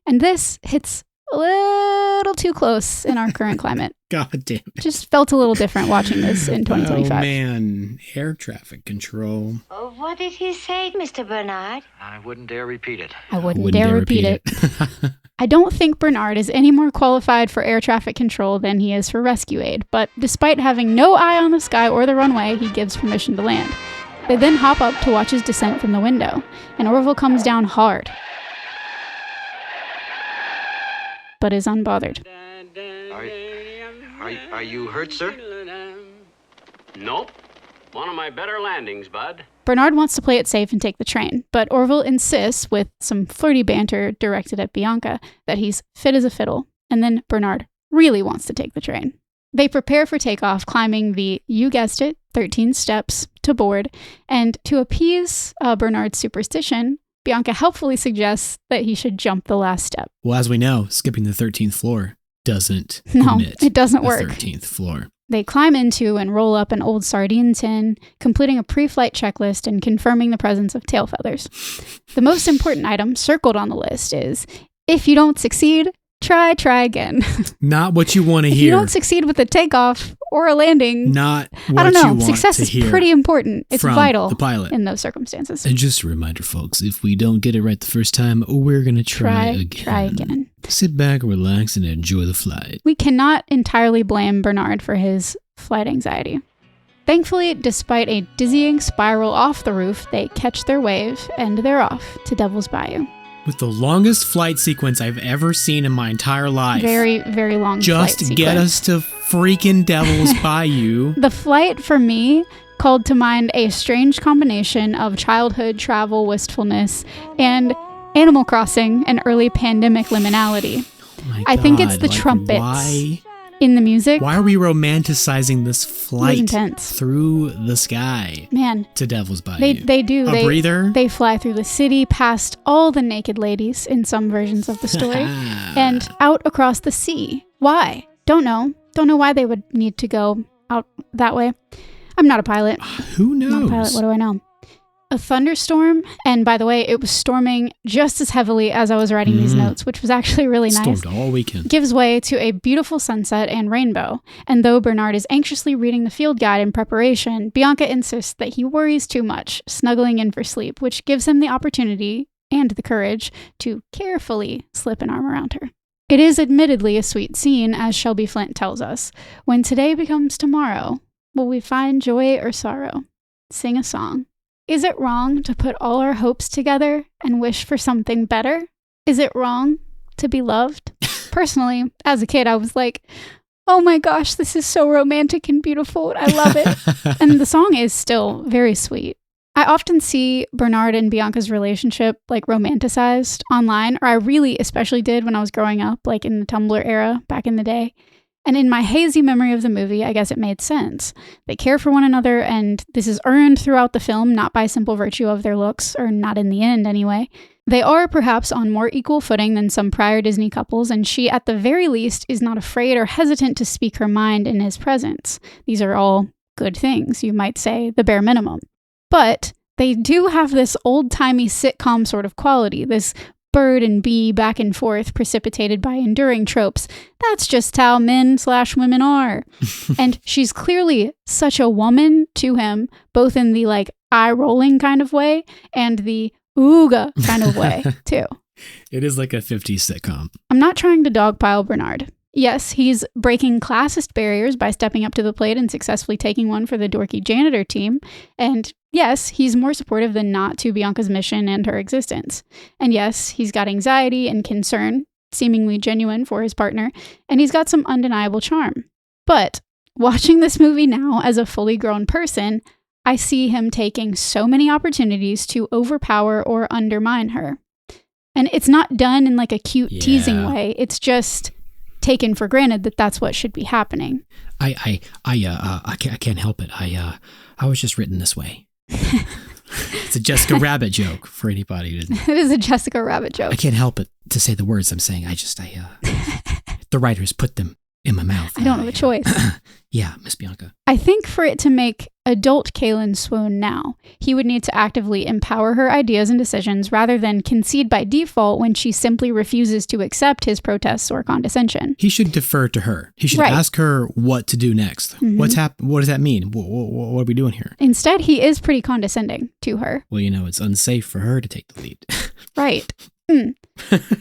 A: And this hits a little too close in our current climate.
B: God damn it.
A: Just felt a little different watching this in 2025.
B: Oh, man. Air traffic control.
H: Oh, what did he say, Mr. Bernard?
G: I wouldn't dare repeat it.
A: I wouldn't dare repeat it. I don't think Bernard is any more qualified for air traffic control than he is for rescue aid, but despite having no eye on the sky or the runway, he gives permission to land. They then hop up to watch his descent from the window, and Orville comes down hard, but is unbothered.
G: Are you hurt, sir?
I: Nope. One of my better landings, bud.
A: Bernard wants to play it safe and take the train, but Orville insists, with some flirty banter directed at Bianca, that he's fit as a fiddle, and then Bernard really wants to take the train. They prepare for takeoff, climbing the, you guessed it, 13 steps to board, and to appease Bernard's superstition, Bianca helpfully suggests that he should jump the last step.
B: Well, as we know, skipping the 13th floor doesn't
A: it doesn't work.
B: 13th floor.
A: They climb into and roll up an old sardine tin, completing a pre-flight checklist and confirming the presence of tail feathers. The most important item circled on the list is, if you don't succeed, try again.
B: Not what you want to
A: If
B: hear.
A: you don't succeed with a takeoff or a landing,
B: Not what
A: I don't
B: you
A: know.
B: want
A: Success
B: to
A: is
B: hear
A: pretty important. It's
B: from
A: vital
B: the pilot.
A: in those circumstances.
B: And just a reminder, folks, if we don't get it right the first time, we're going to try again.
A: Try again.
B: Sit back, relax, and enjoy the flight.
A: We cannot entirely blame Bernard for his flight anxiety. Thankfully, despite a dizzying spiral off the roof, they catch their wave and they're off to Devil's Bayou.
B: With the longest flight sequence I've ever seen in my entire life.
A: Very, very long
B: Just
A: flight
B: get
A: sequence.
B: us to freaking Devil's Bayou.
A: The flight, for me, called to mind a strange combination of childhood travel wistfulness and Animal Crossing and early pandemic liminality.
B: Oh my
A: I think it's
B: God,
A: the trumpets
B: Why
A: in the music.
B: are we romanticizing this flight
A: intense.
B: through the sky
A: Man,
B: to Devil's Bayou?
A: they do.
B: A breather?
A: They fly through the city, past all the naked ladies in some versions of the story, and out across the sea. Why? Don't know. Don't know why they would need to go out that way. I'm not a pilot.
B: Who knows?
A: Not a pilot. What do I know? A thunderstorm, and by the way, it was storming just as heavily as I was writing these notes, which was actually really nice.
B: Stormed all weekend.
A: Gives way to a beautiful sunset and rainbow. And though Bernard is anxiously reading the field guide in preparation, Bianca insists that he worries too much, snuggling in for sleep, which gives him the opportunity and the courage to carefully slip an arm around her. It is admittedly a sweet scene, as Shelby Flint tells us. When today becomes tomorrow, will we find joy or sorrow? Sing a song. Is it wrong to put all our hopes together and wish for something better? Is it wrong to be loved? Personally, as a kid, I was like, oh my gosh, this is so romantic and beautiful. I love it. And the song is still very sweet. I often see Bernard and Bianca's relationship like romanticized online, or I really especially did when I was growing up, like in the Tumblr era back in the day. And in my hazy memory of the movie, I guess it made sense. They care for one another, and this is earned throughout the film, not by simple virtue of their looks, or not in the end anyway. They are perhaps on more equal footing than some prior Disney couples, and she, at the very least, is not afraid or hesitant to speak her mind in his presence. These are all good things, you might say, the bare minimum. But they do have this old-timey sitcom sort of quality, this bird and bee back and forth precipitated by enduring tropes. That's just how men/women are. And she's clearly such a woman to him, both in the like eye-rolling kind of way and the ooga kind of way, too.
B: It is like a 50s sitcom.
A: I'm not trying to dogpile Bernard. Yes, he's breaking classist barriers by stepping up to the plate and successfully taking one for the dorky janitor team. And yes, he's more supportive than not to Bianca's mission and her existence. And yes, he's got anxiety and concern, seemingly genuine for his partner, and he's got some undeniable charm. But watching this movie now as a fully grown person, I see him taking so many opportunities to overpower or undermine her. And it's not done in like a cute teasing way. It's just taken for granted that that's what should be happening.
B: I can't help it. I was just written this way. It's a Jessica Rabbit joke for anybody.
A: It is a Jessica Rabbit joke.
B: I can't help it to say the words I'm saying. The writers put them in my mouth.
A: I don't have a choice.
B: Yeah, Miss Bianca.
A: I think for it to make adult Kaylin swoon now, he would need to actively empower her ideas and decisions rather than concede by default when she simply refuses to accept his protests or condescension.
B: He should defer to her. He should ask her what to do next.
A: Mm-hmm.
B: What does that mean? What are we doing here?
A: Instead, he is pretty condescending to her.
B: Well, it's unsafe for her to take the lead.
A: Right.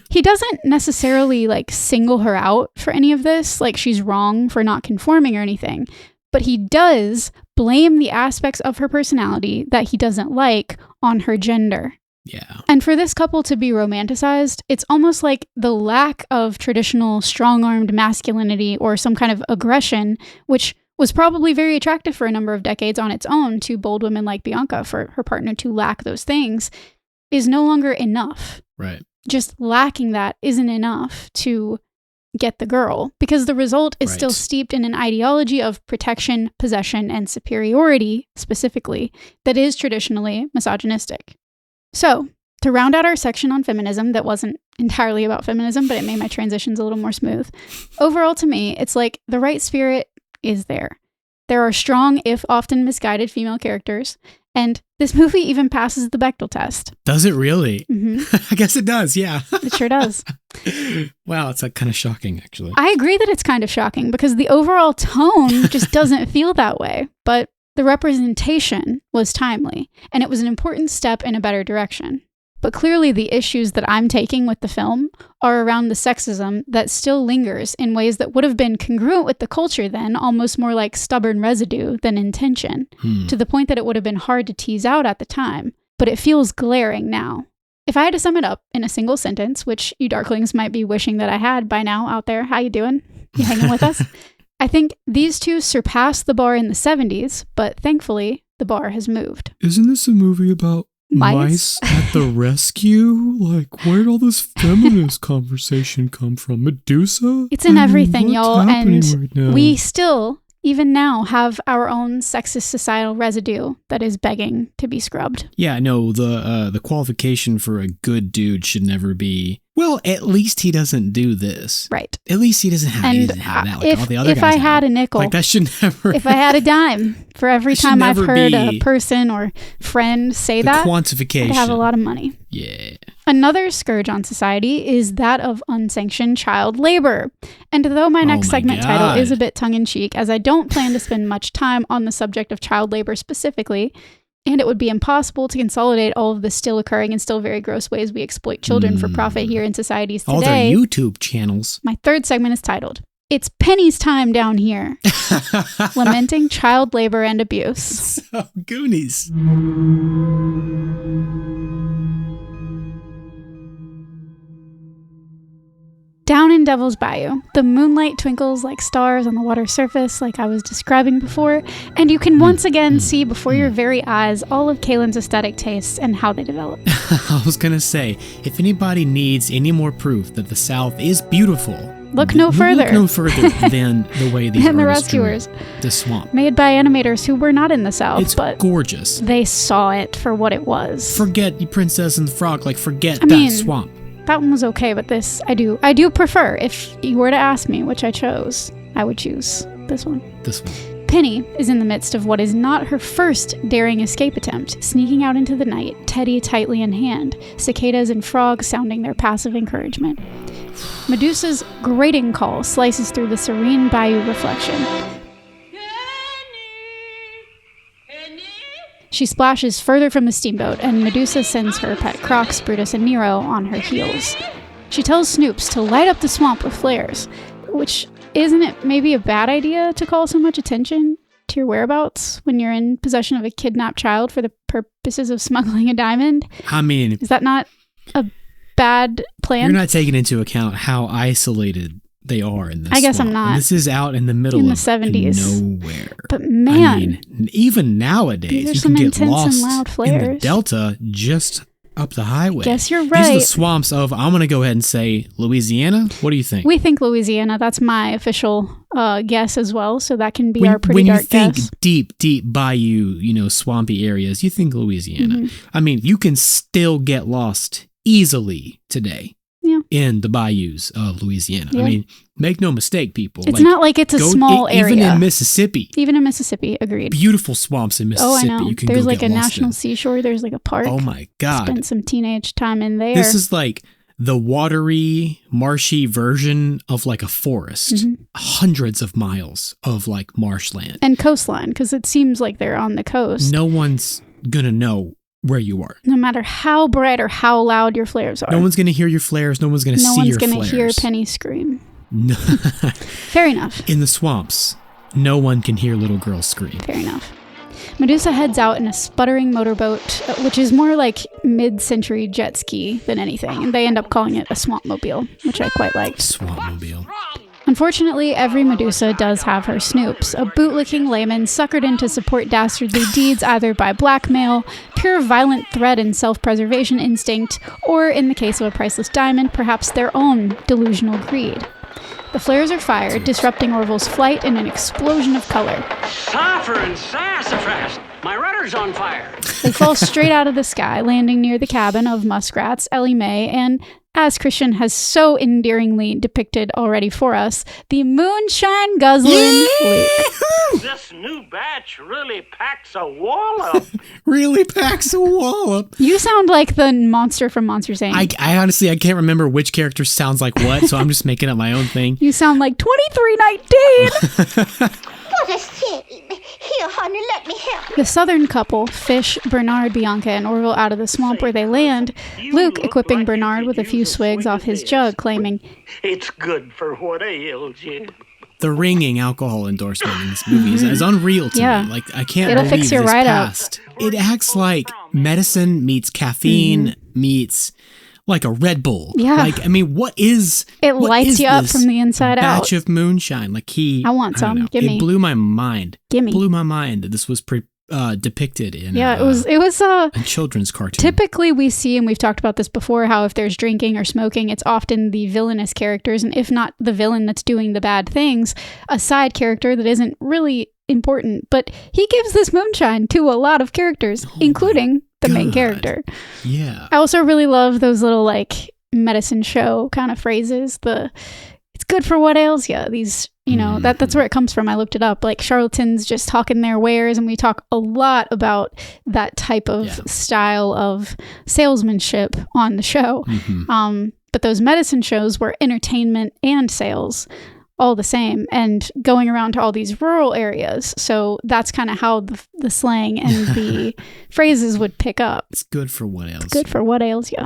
A: He doesn't necessarily like single her out for any of this, like she's wrong for not conforming or anything, but he does blame the aspects of her personality that he doesn't like on her gender.
B: Yeah.
A: And for this couple to be romanticized, it's almost like the lack of traditional strong-armed masculinity or some kind of aggression, which was probably very attractive for a number of decades on its own to bold women like Bianca, for her partner to lack those things, is no longer enough.
B: Right.
A: Just lacking that isn't enough to get the girl, because the result is still steeped in an ideology of protection, possession, and superiority, specifically, that is traditionally misogynistic. So, to round out our section on feminism that wasn't entirely about feminism, but it made my transitions a little more smooth, overall to me, it's like the right spirit is there. There are strong, if often misguided, female characters, and this movie even passes the Bechdel test.
B: Does it really?
A: Mm-hmm.
B: I guess it does, yeah.
A: It sure does.
B: Wow, it's like kind of shocking, actually.
A: I agree that it's kind of shocking because the overall tone just doesn't feel that way, but the representation was timely, and it was an important step in a better direction. But clearly the issues that I'm taking with the film are around the sexism that still lingers in ways that would have been congruent with the culture then, almost more like stubborn residue than intention, to the point that it would have been hard to tease out at the time, but it feels glaring now. If I had to sum it up in a single sentence, which you darklings might be wishing that I had by now out there, how you doing? You hanging with us? I think these two surpassed the bar in the 70s, but thankfully the bar has moved.
B: Isn't this a movie about mice at the rescue? Like, where'd all this feminist conversation come from? Medusa?
A: It's in everything, y'all, and
B: right
A: we still, even now, have our own sexist societal residue that is begging to be scrubbed.
B: Yeah, no, the qualification for a good dude should never be, well, at least he doesn't do this.
A: Right.
B: At least he doesn't have that like all the other guys.
A: If I had a nickel,
B: like that should never.
A: If I had a dime for every time I've heard a person or friend say that,
B: quantification,
A: I'd have a lot of money.
B: Yeah.
A: Another scourge on society is that of unsanctioned child labor. And though my next segment title is a bit tongue-in-cheek, as I don't plan to spend much time on the subject of child labor specifically, and it would be impossible to consolidate all of the still occurring and still very gross ways we exploit children for profit here in societies today.
B: All their YouTube channels.
A: My third segment is titled, It's Penny's Time Down Here. Lamenting Child Labor and Abuse.
B: So Goonies.
A: Down in Devil's Bayou, the moonlight twinkles like stars on the water surface like I was describing before, and you can once again see before your very eyes all of Kaylin's aesthetic tastes and how they develop.
B: I was gonna say, if anybody needs any more proof that the South is beautiful,
A: look no further
B: than the way these
A: and the
B: artists
A: rescuers.
B: drew the swamp.
A: Made by animators who were not in the South,
B: it's
A: but
B: gorgeous.
A: They saw it for what it was.
B: Forget the Princess and the Frog, forget that swamp.
A: That one was okay, but this I do prefer. If you were to ask me which I chose, I would choose this one.
B: This one.
A: Penny is in the midst of what is not her first daring escape attempt, sneaking out into the night, teddy tightly in hand, cicadas and frogs sounding their passive encouragement. Medusa's grating call slices through the serene bayou reflection. She splashes further from the steamboat, and Medusa sends her pet crocs, Brutus and Nero, on her heels. She tells Snoops to light up the swamp with flares, which isn't it maybe a bad idea to call so much attention to your whereabouts when you're in possession of a kidnapped child for the purposes of smuggling a diamond?
B: I mean,
A: is that not a bad plan?
B: You're not taking into account how isolated they are in this.
A: I guess
B: swamp.
A: I'm not.
B: And this is out in the middle
A: in the
B: of
A: 70s.
B: nowhere.
A: But man,
B: I mean, even nowadays,
A: these are
B: you
A: some
B: can get
A: intense
B: lost
A: and loud flares.
B: in the Delta just up the highway.
A: Guess you're right.
B: These are the swamps of, I'm going to go ahead and say, Louisiana. What do you think?
A: We think Louisiana. That's my official guess as well. So that can be our pretty dark guess.
B: When you think deep bayou, swampy areas, you think Louisiana. Mm-hmm. I mean, you can still get lost easily today.
A: Yeah.
B: In the bayous of Louisiana. Yeah. I mean, make no mistake, people.
A: It's not like it's a small area.
B: Even in Mississippi.
A: Agreed.
B: Beautiful swamps in Mississippi.
A: Oh, I know.
B: You can
A: there's
B: go
A: like
B: get
A: a
B: lost
A: national
B: in.
A: Seashore. There's like a park.
B: Oh my God.
A: Spent some teenage time in there.
B: This is like the watery, marshy version of like a forest. Mm-hmm. Hundreds of miles of like marshland.
A: And coastline, because it seems like they're on the coast.
B: No one's going to know where you are.
A: No matter how bright or how loud your flares are.
B: No one's going to hear your flares. No one's going to see your flares.
A: No one's going to hear Penny scream.
B: No.
A: Fair enough.
B: In the swamps, no one can hear little girls scream.
A: Fair enough. Medusa heads out in a sputtering motorboat, which is more like mid-century jet ski than anything, and they end up calling it a swampmobile, which I quite liked.
B: Swampmobile.
A: Unfortunately, every Medusa does have her snoops, a bootlicking layman suckered in to support dastardly deeds either by blackmail, pure violent threat and self-preservation instinct, or, in the case of a priceless diamond, perhaps their own delusional greed. The flares are fired, disrupting Orville's flight in an explosion of color.
I: Suffer and sassafras! My rudder's on fire!
A: They fall straight out of the sky, landing near the cabin of muskrats, Ellie Mae, and, as Christian has so endearingly depicted already for us, the moonshine guzzling Luke.
I: This new batch really packs a wallop.
B: Really packs a wallop.
A: You sound like the monster from Monsters, Inc.
B: I honestly, I can't remember which character sounds like what, so I'm just making up my own thing.
A: You sound like 2319!
E: What a shame. Here, honey, let me help.
A: The southern couple fish Bernard, Bianca, and Orville out of the swamp where they land, Luke equipping Bernard with a few swigs off his jug, claiming,
I: It's good for what ails you.
B: The ringing alcohol endorsement in this movie is unreal to me. Like, I can't
A: It'll
B: believe
A: fix your
B: this
A: ride out.
B: passed. It acts like medicine meets caffeine meets like a Red Bull.
A: Yeah.
B: Like, I mean, what is
A: It
B: what
A: lights
B: is
A: you up
B: this
A: from the inside out.
B: batch of moonshine? Like
A: I want
B: don't
A: some.
B: know.
A: Gimme.
B: It blew my mind.
A: Gimme.
B: Blew my mind that this was depicted in
A: Yeah, it was
B: a children's cartoon.
A: typically we see, and we've talked about this before, how if there's drinking or smoking, it's often the villainous characters, and if not the villain that's doing the bad things, a side character that isn't really important. But he gives this moonshine to a lot of characters, including the main
B: God.
A: character.
B: Yeah.
A: I also really love those little like medicine show kind of phrases. It's good for what ails you. These, that's where it comes from. I looked it up. Like charlatans just hawking their wares, and we talk a lot about that type of style of salesmanship on the show. But those medicine shows were entertainment and sales all the same, and going around to all these rural areas. So that's kind of how the slang and the phrases would pick up.
B: It's good for what ails.
A: Good for what ails you.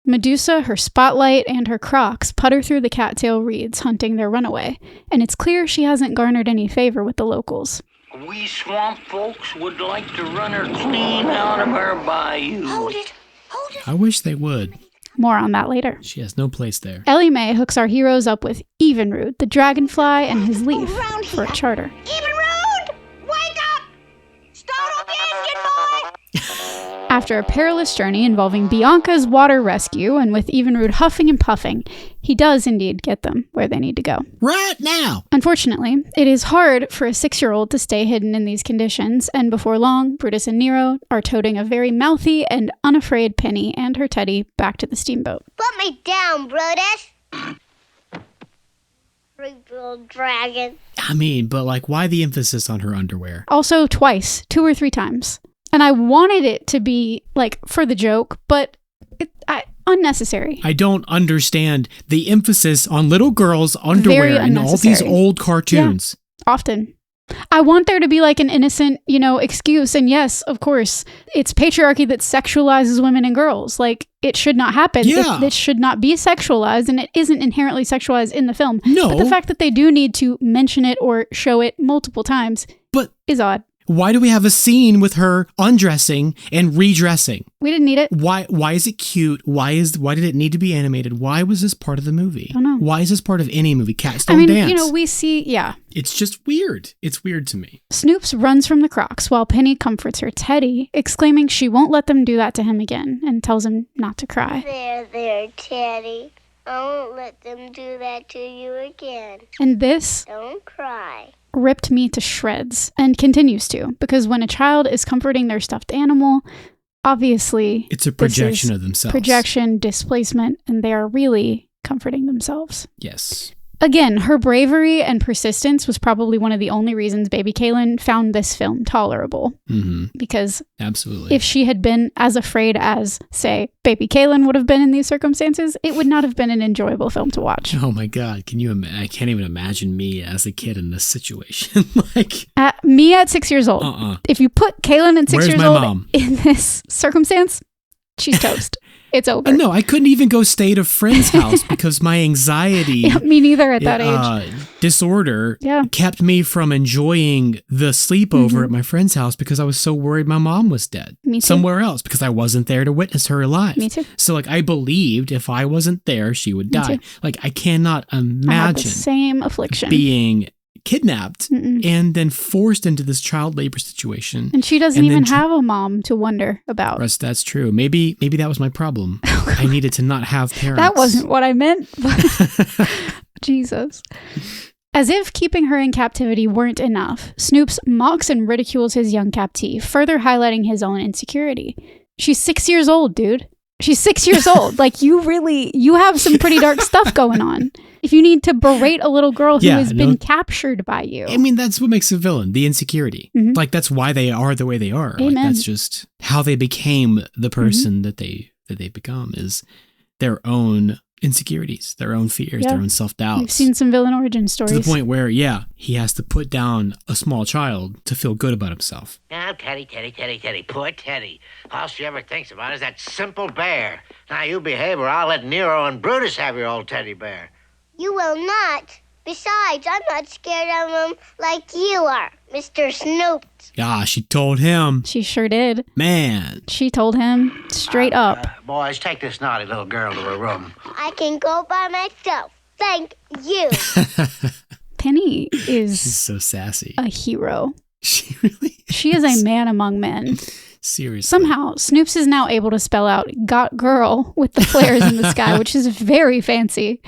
A: Medusa, her spotlight, and her crocs putter through the cattail reeds, hunting their runaway, and it's clear she hasn't garnered any favor with the locals.
F: We swamp folks would like to run her clean out of our bayou.
E: Hold it.
B: I wish they would.
A: More on that later.
B: She has no place there.
A: Ellie Mae hooks our heroes up with Evenrude, the dragonfly, and his leaf for a charter.
E: Evenrude! Wake up! Start up the engine, boy!
A: After a perilous journey involving Bianca's water rescue and with Evenrude huffing and puffing, he does indeed get them where they need to go.
B: Right now!
A: Unfortunately, it is hard for a 6-year-old to stay hidden in these conditions, and before long, Brutus and Nero are toting a very mouthy and unafraid Penny and her teddy back to the steamboat.
E: Put me down, Brutus. Rebuild dragon.
B: I mean, but like, why the emphasis on her underwear?
A: Also twice, 2 or 3 times. And I wanted it to be, like, for the joke, but unnecessary.
B: I don't understand the emphasis on little girls' underwear in all these old cartoons.
A: Yeah, often. I want there to be, like, an innocent, excuse. And yes, of course, it's patriarchy that sexualizes women and girls. Like, it should not happen.
B: Yeah.
A: It should not be sexualized, and it isn't inherently sexualized in the film.
B: No.
A: But the fact that they do need to mention it or show it multiple times is odd.
B: Why do we have a scene with her undressing and redressing?
A: We didn't need it.
B: Why is it cute? Why did it need to be animated? Why was this part of the movie?
A: I don't know.
B: Why is this part of any movie? Cats don't dance.
A: We see,
B: It's just weird. It's weird to me.
A: Snoops runs from the crocs while Penny comforts her Teddy, exclaiming she won't let them do that to him again, and tells him not to cry.
E: There, Teddy. I won't let them do that to you again.
A: And this
E: Don't cry.
A: ripped me to shreds, and continues to, because when a child is comforting their stuffed animal, obviously
B: it's a projection of themselves.
A: Projection, displacement, and they are really comforting themselves.
B: Yes.
A: Again, her bravery and persistence was probably one of the only reasons baby Kaylin found this film tolerable.
B: Mm-hmm.
A: Because
B: absolutely,
A: if she had been as afraid as, say, baby Kaylin would have been in these circumstances, it would not have been an enjoyable film to watch.
B: Oh my God, I can't even imagine me as a kid in this situation.
A: Me at 6 years old. If you put Kaylin at 6 years old in this circumstance, she's toast. It's over.
B: No, I couldn't even go stay at a friend's house because my anxiety,
A: Yeah, me neither at that age.
B: Disorder kept me from enjoying the sleepover at my friend's house because I was so worried my mom was dead
A: Me too.
B: somewhere else because I wasn't there to witness her alive.
A: Me too.
B: So like I believed if I wasn't there, she would die.
A: too.
B: Like I cannot
A: I had the
B: imagine
A: same affliction.
B: being kidnapped and then forced into this child labor situation.
A: And she doesn't
B: and then
A: even have a mom to wonder about.
B: Russ, that's true. Maybe that was my problem. I needed to not have parents.
A: That wasn't what I meant. Jesus. As if keeping her in captivity weren't enough, Snoops mocks and ridicules his young captee, further highlighting his own insecurity. She's 6 years old, dude. She's 6 years old. Like, you have some pretty dark stuff going on. If you need to berate a little girl who has been captured by you.
B: I mean, that's what makes a villain, the insecurity. Like, that's why they are the way they are.
A: Amen.
B: Like, that's just how they became the person that they become is their own insecurities, their own fears, their own self-doubts.
A: We've seen some villain origin stories.
B: To the point where, he has to put down a small child to feel good about himself.
G: Now, Teddy, poor Teddy. All she ever thinks about is that simple bear. Now, you behave or I'll let Nero and Brutus have your old teddy bear.
E: You will not. Besides, I'm not scared of him like you are, Mr. Snoop.
B: Ah, she told him.
A: She sure did.
B: Man.
A: She told him straight up.
G: Boys, take this naughty little girl to her room.
E: I can go by myself. Thank you.
A: Penny is
B: She's so sassy.
A: a hero.
B: She really is.
A: She is a man among men.
B: Seriously.
A: Somehow, Snoops is now able to spell out "got girl" with the flares in the sky, which is very fancy.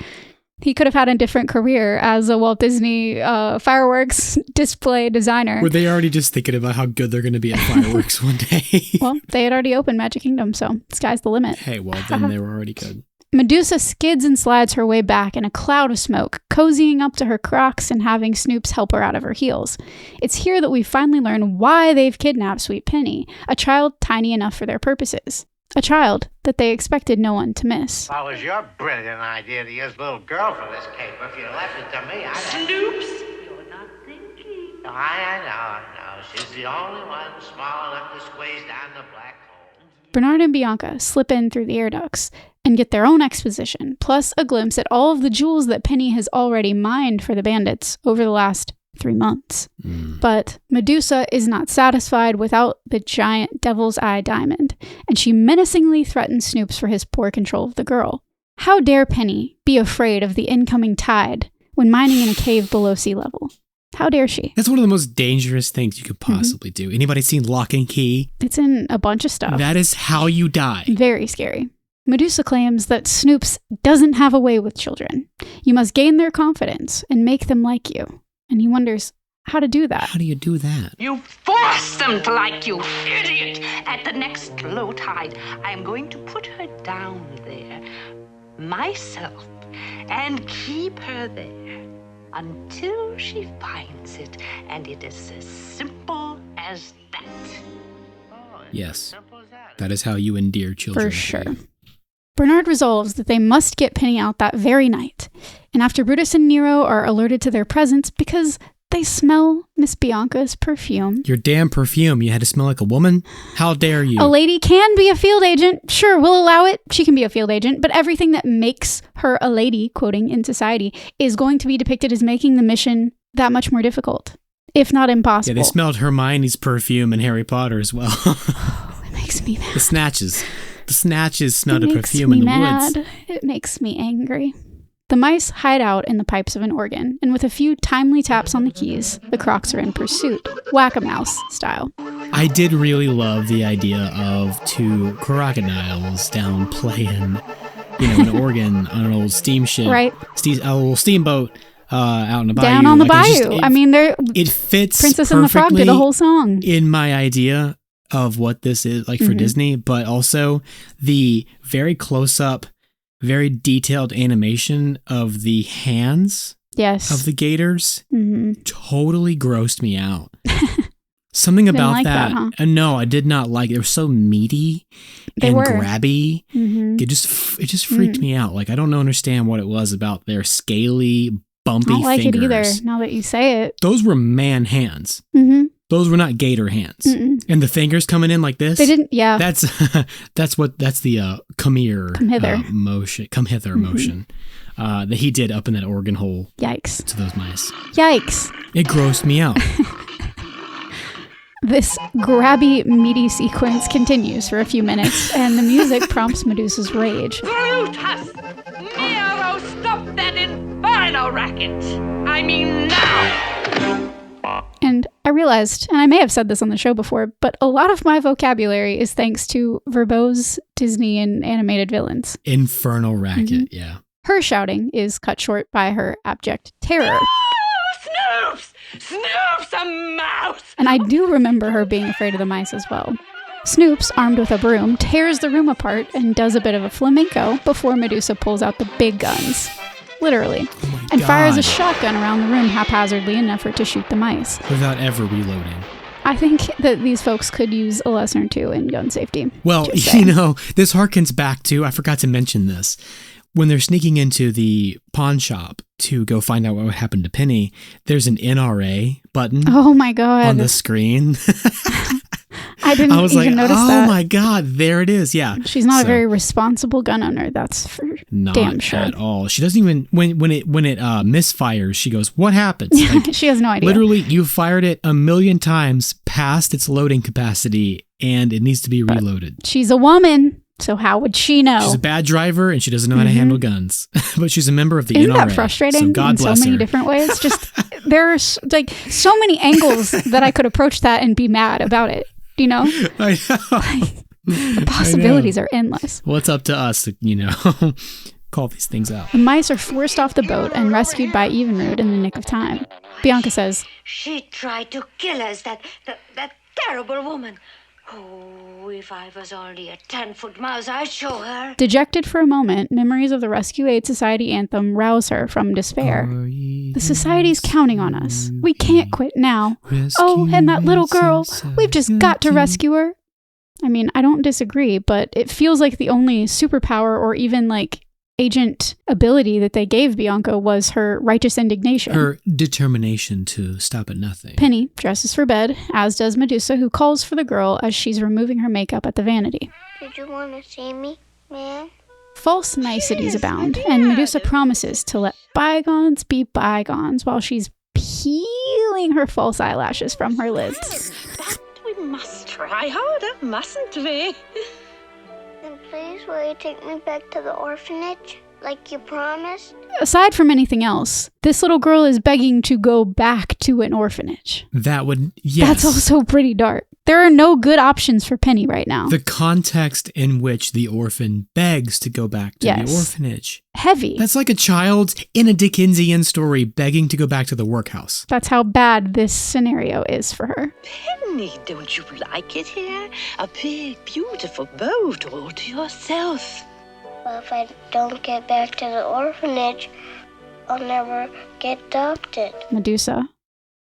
A: He could have had a different career as a Walt Disney fireworks display designer.
B: Were they already just thinking about how good they're going to be at fireworks one day?
A: Well, they had already opened Magic Kingdom, so sky's the limit.
B: Hey, well, then they were already good.
A: Medusa skids and slides her way back in a cloud of smoke, cozying up to her Crocs and having Snoops help her out of her heels. It's here that we finally learn why they've kidnapped Sweet Penny, a child tiny enough for their purposes. A child that they expected no one to miss.
G: Well, it was your brilliant idea to use little girl for this caper. If you left it to me, I'd...
H: Snoops, you're not thinking.
G: I know. She's the only one small enough to squeeze down the black hole.
A: Bernard and Bianca slip in through the air ducts and get their own exposition, plus a glimpse at all of the jewels that Penny has already mined for the bandits over the last 3 months. But Medusa is not satisfied without the giant devil's eye diamond, and she menacingly threatens Snoops for his poor control of the girl. How dare Penny be afraid of the incoming tide when mining in a cave below sea level? How dare she?
B: That's one of the most dangerous things you could possibly do. Anybody seen Lock and Key?
A: It's in a bunch of stuff.
B: That is how you die.
A: Very scary. Medusa claims that Snoops doesn't have a way with children. You must gain their confidence and make them like you. And he wonders how to do that.
B: How do you do that?
J: You force them to like you, idiot! At the next low tide, I am going to put her down there, myself, and keep her there until she finds it. And it is as simple as that.
B: Yes. That is how you endear children.
A: For sure. Bernard resolves that they must get Penny out that very night. And after Brutus and Nero are alerted to their presence because they smell Miss Bianca's perfume.
B: Your damn perfume. You had to smell like a woman? How dare you?
A: A lady can be a field agent. Sure, we'll allow it. She can be a field agent. But everything that makes her a lady, quoting, in society, is going to be depicted as making the mission that much more difficult, if not impossible.
B: Yeah, they smelled Hermione's perfume in Harry Potter as well.
A: It makes me mad.
B: The snatches smelled of perfume in the woods.
A: It makes me angry. The mice hide out in the pipes of an organ, and with a few timely taps on the keys, the Crocs are in pursuit, whack-a-mouse style.
B: I did really love the idea of 2 crocodiles down playing, an organ on an old steamship.
A: Right.
B: A little steamboat out in the bayou.
A: Down on the bayou.
B: It fits
A: Princess and the Frog did a whole song.
B: In my idea of what this is like for Disney, but also the very close-up, very detailed animation of the hands of the gators totally grossed me out. Something about
A: like that, huh?
B: No, I did not like it. They were so meaty and grabby. It just freaked me out. Like, I don't understand what it was about their scaly, bumpy
A: I don't like
B: fingers.
A: it either, now that you say it.
B: Those were man hands. Those were not gator hands.
A: Mm-mm.
B: And the fingers coming in like this.
A: They didn't, yeah.
B: That's the come here motion. Come hither motion that he did up in that organ hole.
A: Yikes.
B: To those mice.
A: Yikes.
B: It grossed me out.
A: This grabby, meaty sequence continues for a few minutes, and the music prompts Medusa's rage.
J: Brutus! Nero, stop that inferno racket! I mean now!
A: And I realized, and I may have said this on the show before, but a lot of my vocabulary is thanks to verbose Disney and animated villains.
B: Infernal racket, yeah.
A: Her shouting is cut short by her abject terror.
J: Snoops! Snoops, a mouse!
A: And I do remember her being afraid of the mice as well. Snoops, armed with a broom, tears the room apart and does a bit of a flamenco before Medusa pulls out the big guns. Literally. And fires a shotgun around the room haphazardly in an effort to shoot the mice.
B: Without ever reloading.
A: I think that these folks could use a lesson or two in gun safety.
B: Well, this harkens back to, I forgot to mention this. When they're sneaking into the pawn shop to go find out what happened to Penny, there's an NRA button.
A: Oh my God.
B: On the screen.
A: I didn't notice that.
B: Oh my God, there it is. Yeah.
A: She's not a very responsible gun owner. That's for damn sure.
B: Not at all. She doesn't even, when it misfires, she goes, what happens? Like,
A: she has no idea.
B: Literally, you fired it 1,000,000 times past its loading capacity and it needs to be reloaded.
A: She's a woman. So how would she know?
B: She's a bad driver and she doesn't know how to handle guns. But she's a member of the NRA.
A: Isn't that frustrating
B: so God
A: in
B: bless
A: so many
B: her.
A: different ways? Just there's like so many angles that I could approach that and be mad about it. You know?
B: I know.
A: The possibilities are endless.
B: Well, it's up to us to, call these things out.
A: The mice are forced off the boat and rescued by Evenrude in the nick of time. Bianca says,
H: She tried to kill us, that terrible woman. Oh, if I was only a 10-foot mouse, I'd show her.
A: Dejected for a moment, memories of the Rescue Aid Society anthem rouse her from despair. The society's counting on us. We can't quit now. Oh, and that little girl. We've just got to rescue her. I mean, I don't disagree, but it feels like the only superpower or even like agent ability that they gave Bianca was her righteous indignation.
B: Her determination to stop at nothing.
A: Penny dresses for bed, as does Medusa, who calls for the girl as she's removing her makeup at the vanity.
E: Did you want to see me, man?
A: False niceties abound, and Medusa promises to let bygones be bygones while she's peeling her false eyelashes from her lids.
J: But we must try harder, mustn't we?
E: Then please, will you take me back to the orphanage, like you promised?
A: Aside from anything else, this little girl is begging to go back to an orphanage.
B: That would, yes.
A: That's also pretty dark. There are no good options for Penny right now.
B: The context in which the orphan begs to go back to the orphanage.
A: Heavy.
B: That's like a child in a Dickensian story begging to go back to the workhouse.
A: That's how bad this scenario is for her.
J: Penny, don't you like it here? A big, beautiful boat all to yourself.
E: Well, if I don't get back to the orphanage, I'll never get adopted.
A: Medusa,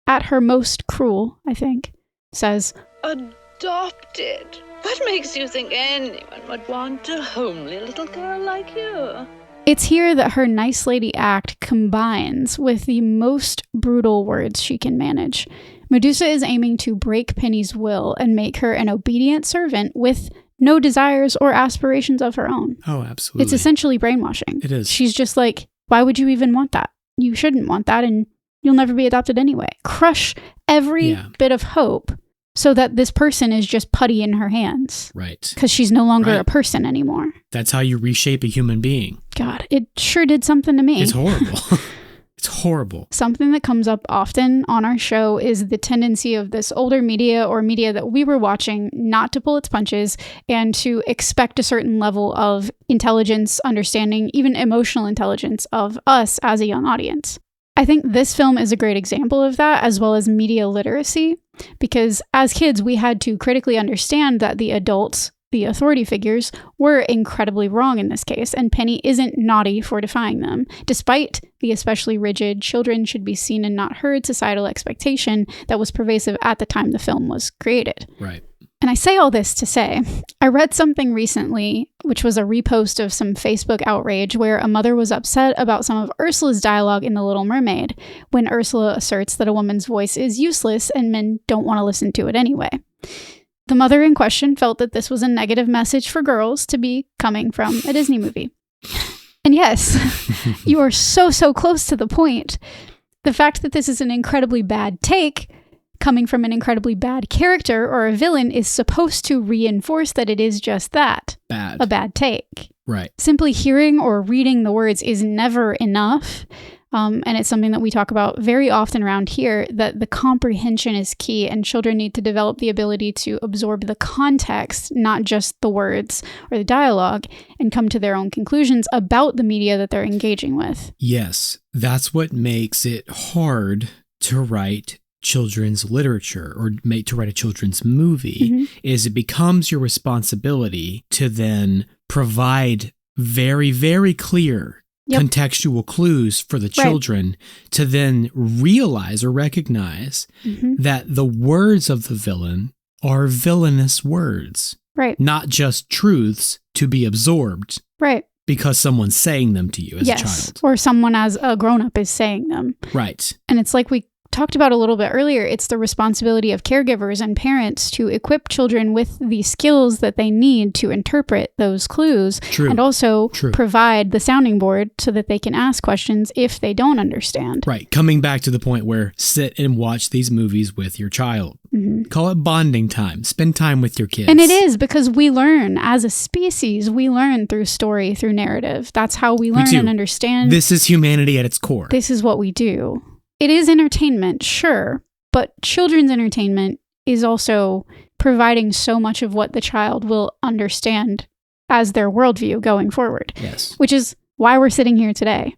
A: at her most cruel, I think, says,
J: Adopted? What makes you think anyone would want a homely little girl like you?
A: It's here that her nice lady act combines with the most brutal words she can manage. Medusa is aiming to break Penny's will and make her an obedient servant with no desires or aspirations of her own.
B: Oh, absolutely.
A: It's essentially brainwashing.
B: It is.
A: She's just like, why would you even want that? You shouldn't want that, and you'll never be adopted anyway. Crush every bit of hope so that this person is just putty in her hands.
B: Right.
A: Because she's no longer a person anymore.
B: That's how you reshape a human being.
A: God, it sure did something to me.
B: It's horrible. It's horrible.
A: Something that comes up often on our show is the tendency of this older media or media that we were watching not to pull its punches and to expect a certain level of intelligence, understanding, even emotional intelligence of us as a young audience. I think this film is a great example of that, as well as media literacy, because as kids, we had to critically understand that the adults, the authority figures, were incredibly wrong in this case, and Penny isn't naughty for defying them. Despite the especially rigid children should be seen and not heard societal expectation that was pervasive at the time the film was created.
B: Right.
A: And I say all this to say, I read something recently, which was a repost of some Facebook outrage where a mother was upset about some of Ursula's dialogue in The Little Mermaid, when Ursula asserts that a woman's voice is useless and men don't want to listen to it anyway. The mother in question felt that this was a negative message for girls to be coming from a Disney movie. And yes, you are so close to the point. The fact that this is an incredibly bad take coming from an incredibly bad character or a villain is supposed to reinforce that it is just that.
B: Bad.
A: A bad take.
B: Right.
A: Simply hearing or reading the words is never enough. And it's something that we talk about very often around here, that the comprehension is key and children need to develop the ability to absorb the context, not just the words or the dialogue, and come to their own conclusions about the media that they're engaging with.
B: Yes, that's what makes it hard to write children's literature or to write a children's movie, is it becomes your responsibility to then provide very, very clear contextual clues for the children to then realize or recognize that the words of the villain are villainous words.
A: Right.
B: Not just truths to be absorbed.
A: Right.
B: Because someone's saying them to you as a child.
A: Or someone as a grown-up is saying them.
B: Right.
A: And it's like we talked about a little bit earlier, it's the responsibility of caregivers and parents to equip children with the skills that they need to interpret those clues.
B: True.
A: And also provide the sounding board so that they can ask questions if they don't understand.
B: Right. Coming back to the point where sit and watch these movies with your child. Call it bonding time. Spend time with your kids.
A: And it is, because we learn as a species, we learn through story, through narrative. That's how we learn and understand.
B: This is humanity at its core.
A: This is what we do. It is entertainment, sure, but children's entertainment is also providing so much of what the child will understand as their worldview going forward.
B: Yes.
A: Which is why we're sitting here today.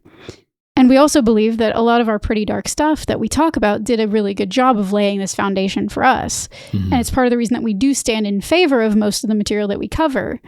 A: And we also believe that a lot of our pretty dark stuff that we talk about did a really good job of laying this foundation for us. And it's part of the reason that we do stand in favor of most of the material that we cover,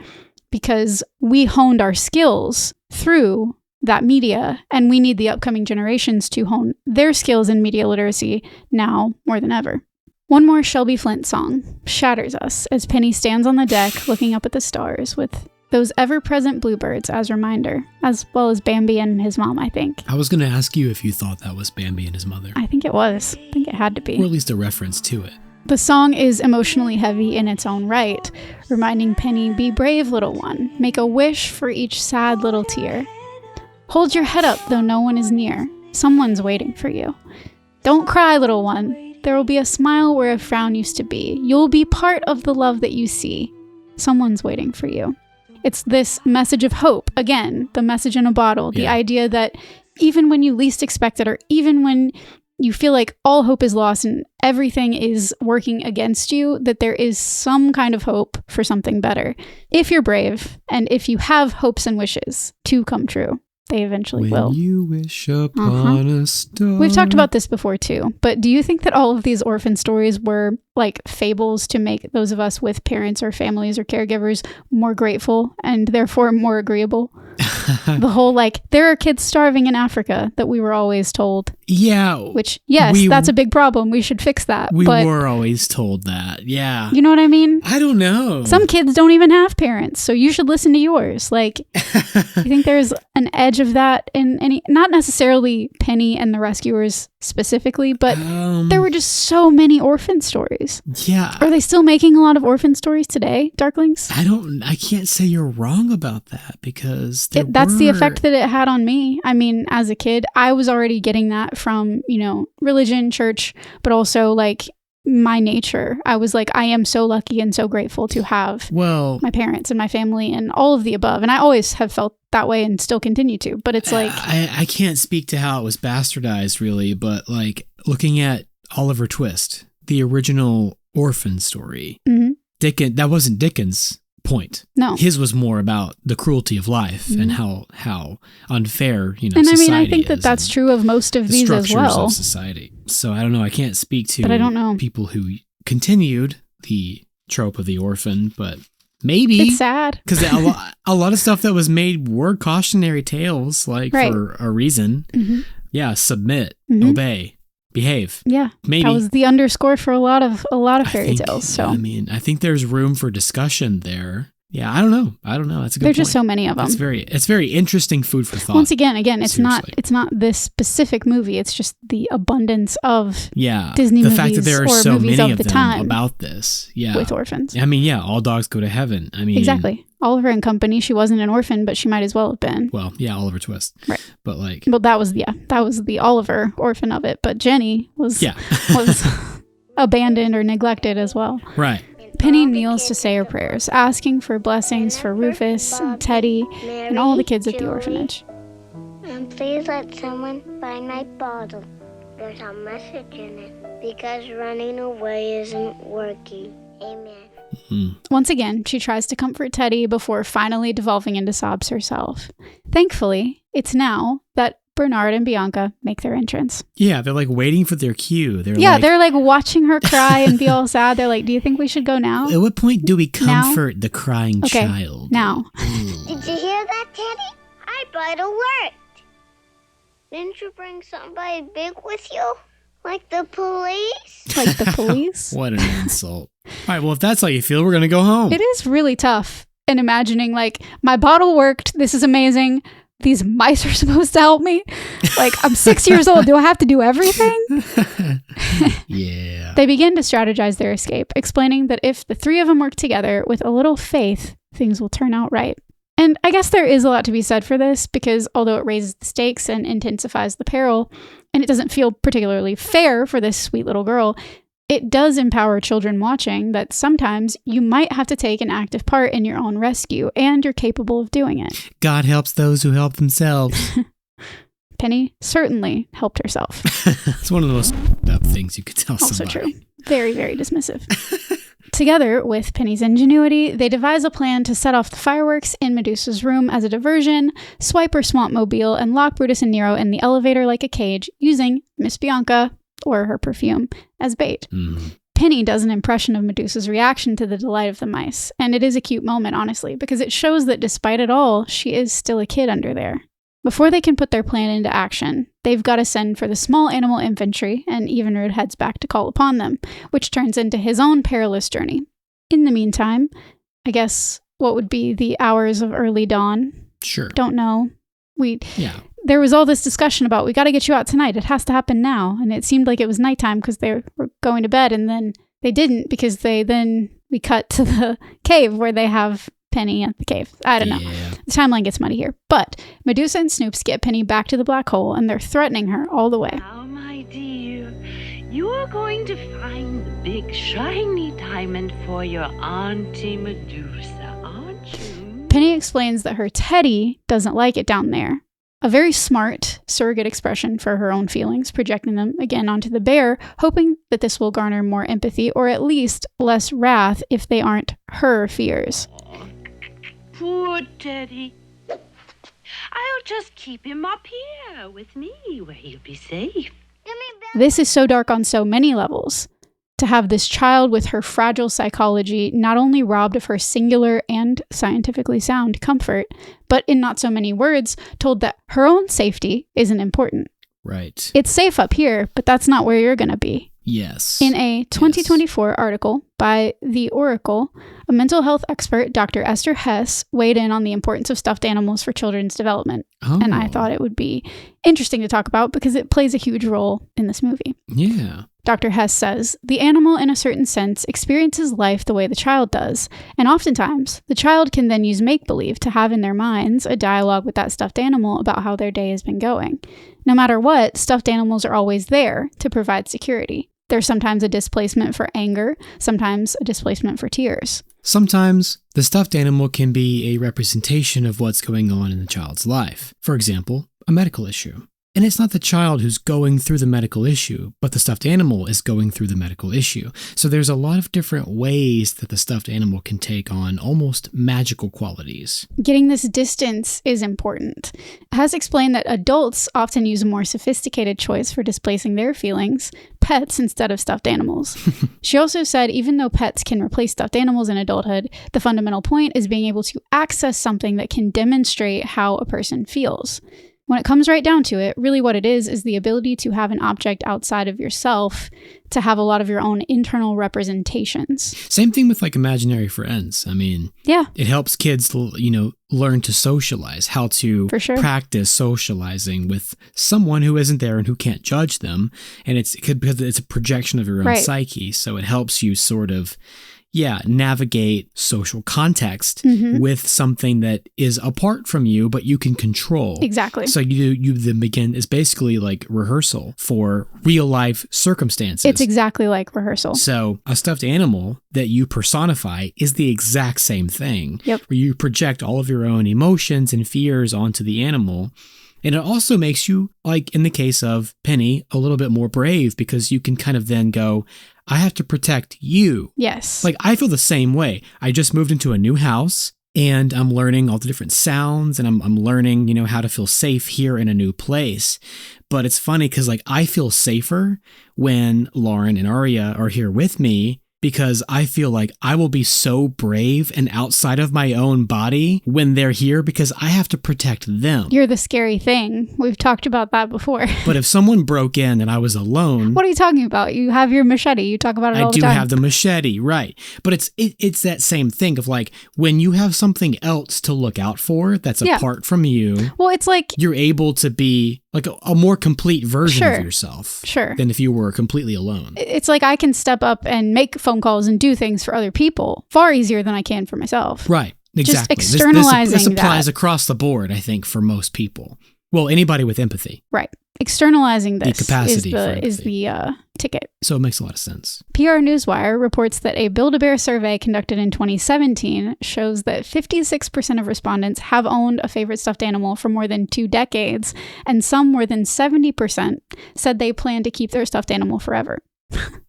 A: because we honed our skills through that media, and we need the upcoming generations to hone their skills in media literacy now more than ever. One more Shelby Flint song shatters us as Penny stands on the deck looking up at the stars with those ever-present bluebirds as reminder, as well as Bambi and his mom, I think.
B: I was going to ask you if you thought that was Bambi and his mother.
A: I think it was. I think it had to be.
B: Or at least a reference to it.
A: The song is emotionally heavy in its own right, reminding Penny, be brave, little one. Make a wish for each sad little tear. Hold your head up, though no one is near. Someone's waiting for you. Don't cry, little one. There will be a smile where a frown used to be. You'll be part of the love that you see. Someone's waiting for you. It's this message of hope. Again, the message in a bottle. The idea that even when you least expect it, or even when you feel like all hope is lost and everything is working against you, that there is some kind of hope for something better. If you're brave, and if you have hopes and wishes to come true. They eventually will.
B: When you wish upon a star.
A: We've talked about this before too, but do you think that all of these orphan stories were like fables to make those of us with parents or families or caregivers more grateful and therefore more agreeable? The whole like, there are kids starving in Africa that we were always told.
B: Yeah.
A: Which, yes, that's a big problem. We should fix that.
B: We were always told that. Yeah.
A: You know what I mean?
B: I don't know.
A: Some kids don't even have parents, so you should listen to yours. Like, I think there's an edge of that in any, not necessarily Penny and the Rescuers specifically, but there were just so many orphan stories.
B: Yeah.
A: Are they still making a lot of orphan stories today, Darklings?
B: I can't say you're wrong about that, because
A: that's the effect that it had on me. I mean, as a kid, I was already getting that from, religion, church, but also like my nature. I was like, I am so lucky and so grateful to have my parents and my family and all of the above. And I always have felt that way and still continue to. But it's like,
B: I can't speak to how it was bastardized really, but like looking at Oliver Twist, the original orphan story, Dickens, that wasn't Dickens' point.
A: No.
B: His was more about the cruelty of life and how unfair,
A: and
B: society
A: I mean, I think that that's true of most of these as well.
B: Structures of society. So I don't know. I can't speak to
A: but I don't know.
B: people who continued the trope of the orphan, but maybe
A: it's sad
B: because a lot of stuff that was made were cautionary tales, like for a reason. Yeah, submit, obey. behave.
A: Yeah.
B: Maybe.
A: That was the underscore for a lot of fairy tales. So
B: I mean, I think there's room for discussion there. Yeah, I don't know. That's a good
A: There's
B: point.
A: just so many of them.
B: It's very interesting food for thought.
A: Once again, it's
B: Seriously.
A: not this specific movie. It's just the abundance of
B: the
A: Disney movies
B: fact that there are
A: or
B: so
A: movies
B: many
A: of
B: of
A: the
B: them
A: time
B: about this. Yeah.
A: with orphans.
B: I mean, yeah, all dogs go to heaven. I mean,
A: Exactly. Oliver and Company. She wasn't an orphan, but she might as well have been.
B: Well, yeah, Oliver Twist.
A: Right.
B: But like,
A: Well, that was the Oliver orphan of it. But Jenny was abandoned or neglected as well.
B: right.
E: Penny
A: Penny kneels to say her prayers, asking for blessings for Rufus and Teddy and all the kids at the orphanage.
E: And please let someone find my bottle. There's a message in it. Because running away isn't working. Amen.
A: Once again, she tries to comfort Teddy before finally devolving into sobs herself. Thankfully, it's now that Bernard and Bianca make their entrance.
B: Yeah, they're like waiting for their cue.
A: They're like watching her cry and be all sad. They're like, do you think we should go now?
B: At what point do we comfort the crying child?
A: Now.
E: Did you hear that, Teddy? I thought it worked. Didn't you bring somebody big with you? Like the police?
A: Like the police?
B: What an insult. All right, well, if that's how you feel, we're going to go home.
A: It is really tough. And imagining, like, my bottle worked. This is amazing. These mice are supposed to help me. Like, I'm 6 years old. Do I have to do everything?
B: Yeah.
A: They begin to strategize their escape, explaining that if the three of them work together with a little faith, things will turn out right. And I guess there is a lot to be said for this, because although it raises the stakes and intensifies the peril, and it doesn't feel particularly fair for this sweet little girl, it does empower children watching that sometimes you might have to take an active part in your own rescue, and you're capable of doing it.
B: God helps those who help themselves.
A: Penny certainly helped herself.
B: It's one of the most up things you could tell
A: Also
B: somebody.
A: true. Very, very dismissive. Together with Penny's ingenuity, they devise a plan to set off the fireworks in Medusa's room as a diversion, swipe her swamp mobile, and lock Brutus and Nero in the elevator like a cage, using Miss Bianca, or her perfume, as bait. Penny does an impression of Medusa's reaction to the delight of the mice, and it is a cute moment, honestly, because it shows that despite it all, she is still a kid under there. Before they can put their plan into action, they've got to send for the small animal infantry, and Evenrude heads back to call upon them, which turns into his own perilous journey. In the meantime, I guess what would be the hours of early dawn?
B: Sure.
A: Don't know. There was all this discussion about, we got to get you out tonight. It has to happen now. And it seemed like it was nighttime because they were going to bed, and then they didn't, because we cut to the cave where they have Penny at the cave. I don't know. The timeline gets muddy here. But Medusa and Snoops get Penny back to the black hole, and they're threatening her all the way.
J: Now, my dear, you are going to find the big shiny diamond for your Auntie Medusa, aren't you?
A: Penny explains that her Teddy doesn't like it down there. A very smart surrogate expression for her own feelings, projecting them again onto the bear, hoping that this will garner more empathy, or at least less wrath if they aren't her fears.
J: Poor Teddy. I'll just keep him up here with me where he'll be safe.
A: This is so dark on so many levels. To have this child with her fragile psychology not only robbed of her singular and scientifically sound comfort, but in not so many words, told that her own safety isn't important.
B: Right.
A: It's safe up here, but that's not where you're going to be.
B: Yes.
A: In a 2024 article by The Oracle, a mental health expert, Dr. Esther Hess, weighed in on the importance of stuffed animals for children's development.
B: Oh.
A: And I thought it would be interesting to talk about because it plays a huge role in this movie.
B: Yeah.
A: Dr. Hess says, the animal, in a certain sense, experiences life the way the child does, and oftentimes, the child can then use make-believe to have in their minds a dialogue with that stuffed animal about how their day has been going. No matter what, stuffed animals are always there to provide security. There's sometimes a displacement for anger, sometimes a displacement for tears.
B: Sometimes, the stuffed animal can be a representation of what's going on in the child's life. For example, a medical issue. And it's not the child who's going through the medical issue, but the stuffed animal is going through the medical issue. So there's a lot of different ways that the stuffed animal can take on almost magical qualities.
A: Getting this distance is important. Hess explained that adults often use a more sophisticated choice for displacing their feelings, pets instead of stuffed animals. She also said even though pets can replace stuffed animals in adulthood, the fundamental point is being able to access something that can demonstrate how a person feels. When it comes right down to it, really what it is the ability to have an object outside of yourself to have a lot of your own internal representations.
B: Same thing with like imaginary friends. I mean,
A: yeah,
B: it helps kids, learn to socialize, how to practice socializing with someone who isn't there and who can't judge them. And because it's a projection of your own psyche. So it helps you sort of, navigate social context with something that is apart from you, but you can control.
A: Exactly.
B: So you then begin, it's basically like rehearsal for real life circumstances.
A: It's exactly like rehearsal.
B: So a stuffed animal that you personify is the exact same thing.
A: Yep.
B: Where you project all of your own emotions and fears onto the animal. And it also makes you, like in the case of Penny, a little bit more brave because you can kind of then go, I have to protect you.
A: Yes.
B: Like I feel the same way. I just moved into a new house and I'm learning all the different sounds and I'm learning, how to feel safe here in a new place. But it's funny because like I feel safer when Lauren and Aria are here with me, because I feel like I will be so brave and outside of my own body when they're here because I have to protect them.
A: You're the scary thing. We've talked about that before.
B: But if someone broke in and I was alone...
A: What are you talking about? You have your machete. You talk about it all the time.
B: I do have the machete, right. But it's that same thing of like, when you have something else to look out for that's apart from you...
A: Well, it's like...
B: You're able to be like a more complete version of yourself.
A: Sure.
B: Than if you were completely alone.
A: It's like I can step up and make phone calls and do things for other people far easier than I can for myself.
B: Right. Exactly.
A: Just externalizing
B: this applies
A: that.
B: Across the board, I think, for most people. Well, anybody with empathy.
A: Right. Externalizing this
B: the capacity
A: is the ticket.
B: So it makes a lot of sense.
A: PR Newswire reports that a Build-A-Bear survey conducted in 2017 shows that 56% of respondents have owned a favorite stuffed animal for more than 2 decades, and some more than 70% said they plan to keep their stuffed animal forever.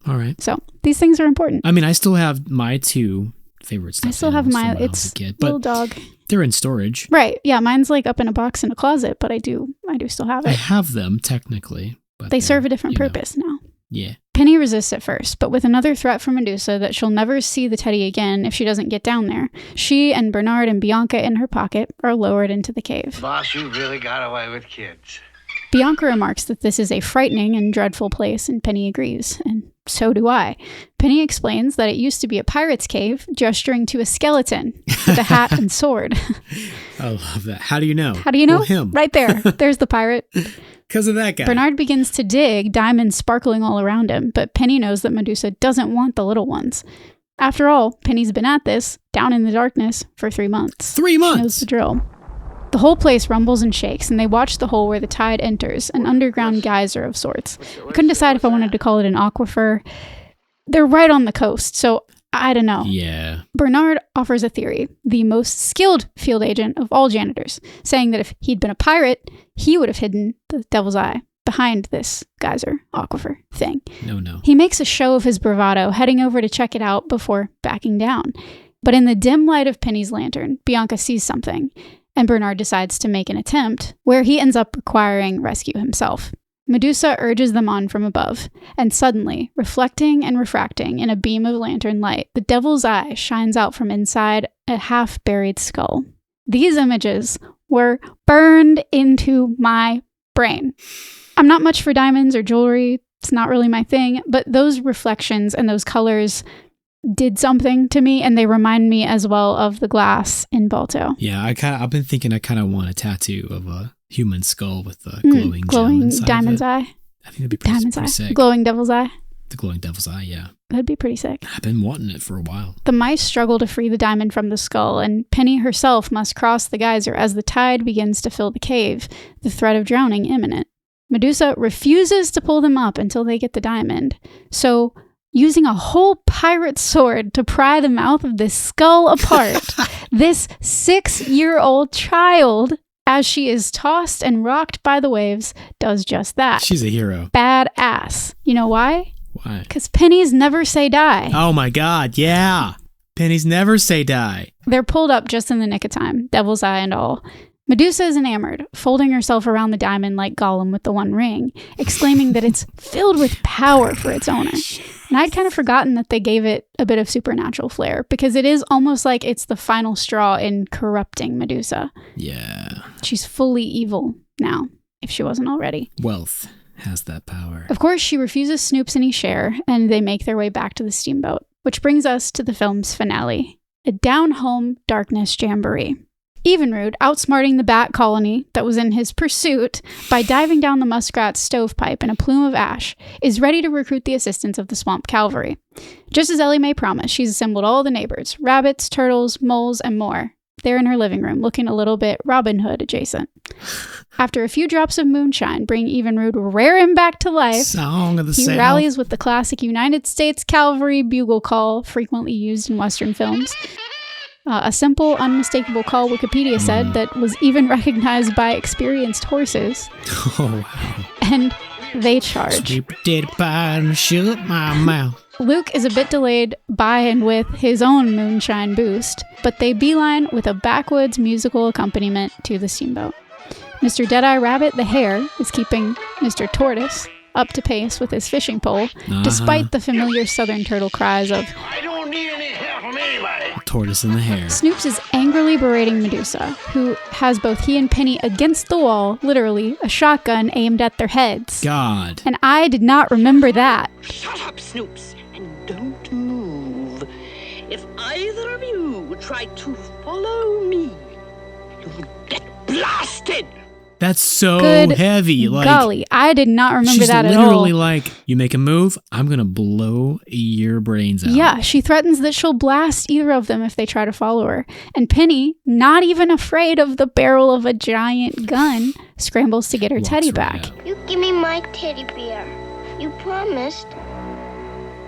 B: All right.
A: So these things are important.
B: I mean, I still have my 2 favorite stuffed
A: I still have
B: animals
A: my, it's
B: a kid,
A: little dog.
B: They're in storage.
A: Right. Yeah, mine's like up in a box in a closet, but I do still have it.
B: I have them technically, but
A: they serve a different purpose now.
B: Yeah.
A: Penny resists at first, but with another threat from Medusa that she'll never see the teddy again if she doesn't get down there, she and Bernard and Bianca in her pocket are lowered into the cave.
G: Boss, you really got away with kids.
A: Bianca remarks that this is a frightening and dreadful place, and Penny agrees, and so do I. Penny explains that it used to be a pirate's cave, gesturing to a skeleton with a hat and sword.
B: I love that. How do you know?
A: How do you know?
B: Well, him.
A: Right there. There's the pirate.
B: Because of that guy.
A: Bernard begins to dig, diamonds sparkling all around him, but Penny knows that Medusa doesn't want the little ones. After all, Penny's been at this, down in the darkness, for 3 months.
B: 3 months?
A: She knows the drill. The whole place rumbles and shakes, and they watch the hole where the tide enters, an underground geyser of sorts. I couldn't decide if I wanted to call it an aquifer. They're right on the coast, so I don't know.
B: Yeah.
A: Bernard offers a theory, the most skilled field agent of all janitors, saying that if he'd been a pirate, he would have hidden the devil's eye behind this geyser aquifer thing.
B: No.
A: He makes a show of his bravado, heading over to check it out before backing down. But in the dim light of Penny's lantern, Bianca sees something, and Bernard decides to make an attempt, where he ends up requiring rescue himself. Medusa urges them on from above, and suddenly, reflecting and refracting in a beam of lantern light, the devil's eye shines out from inside a half-buried skull. These images were burned into my brain. I'm not much for diamonds or jewelry. It's not really my thing, but those reflections and those colors did something to me, and they remind me as well of the glass in Balto.
B: Yeah, I've been thinking I kind of want a tattoo of a human skull with a glowing
A: diamond's eye.
B: I think that'd be pretty sick.
A: Glowing devil's eye.
B: The glowing devil's eye, yeah.
A: That'd be pretty sick.
B: I've been wanting it for a while.
A: The mice struggle to free the diamond from the skull, and Penny herself must cross the geyser as the tide begins to fill the cave, the threat of drowning imminent. Medusa refuses to pull them up until they get the diamond. So, using a whole pirate sword to pry the mouth of this skull apart, this 6-year-old child, as she is tossed and rocked by the waves, does just that.
B: She's a hero.
A: Badass. You know why?
B: Why?
A: Because pennies never say die.
B: Oh my god, yeah. Pennies never say die.
A: They're pulled up just in the nick of time, devil's eye and all. Medusa is enamored, folding herself around the diamond like Gollum with the One Ring, exclaiming that it's filled with power for its owner. And I'd kind of forgotten that they gave it a bit of supernatural flair, because it is almost like it's the final straw in corrupting Medusa.
B: Yeah.
A: She's fully evil. now, if she wasn't already.
B: Wealth has that power.
A: Of course, she refuses Snoop's any share, and they make their way back to the steamboat. Which brings us to the film's finale, a down-home darkness jamboree. Evenrude, outsmarting the bat colony that was in his pursuit by diving down the muskrat's stovepipe in a plume of ash, is ready to recruit the assistance of the swamp cavalry. Just as Ellie Mae promised, she's assembled all the neighbors, rabbits, turtles, moles, and more. They're in her living room, looking a little bit Robin Hood adjacent. After a few drops of moonshine bring Evenrude raring back to life,
B: Song of the
A: he
B: South.
A: rallies with the classic United States cavalry bugle call frequently used in Western films. A simple, unmistakable call, Wikipedia said, that was even recognized by experienced horses.
B: Oh, wow.
A: And they charge.
B: Sweet potato pie and shut my mouth.
A: Luke is a bit delayed by and with his own moonshine boost, but they beeline with a backwoods musical accompaniment to the steamboat. Mr. Deadeye Rabbit the hare is keeping Mr. Tortoise up to pace with his fishing pole, despite the familiar southern turtle cries of,
C: I don't need any help from anybody.
B: Tortoise and the hare.
A: Snoops is angrily berating Medusa, who has both he and Penny against the wall, literally, a shotgun aimed at their heads.
B: God.
A: And I did not remember that.
J: Shut up, Snoops, and don't move. If either of you try to follow me, you'll get blasted.
B: That's so
A: Good
B: heavy. Like,
A: golly, I did not remember
B: she's
A: that at all.
B: literally like, you make a move, I'm going to blow your brains out.
A: Yeah, she threatens that she'll blast either of them if they try to follow her. And Penny, not even afraid of the barrel of a giant gun, scrambles to get her
B: Walks
A: teddy
B: right
A: back.
B: out.
E: You give me my teddy bear. You promised.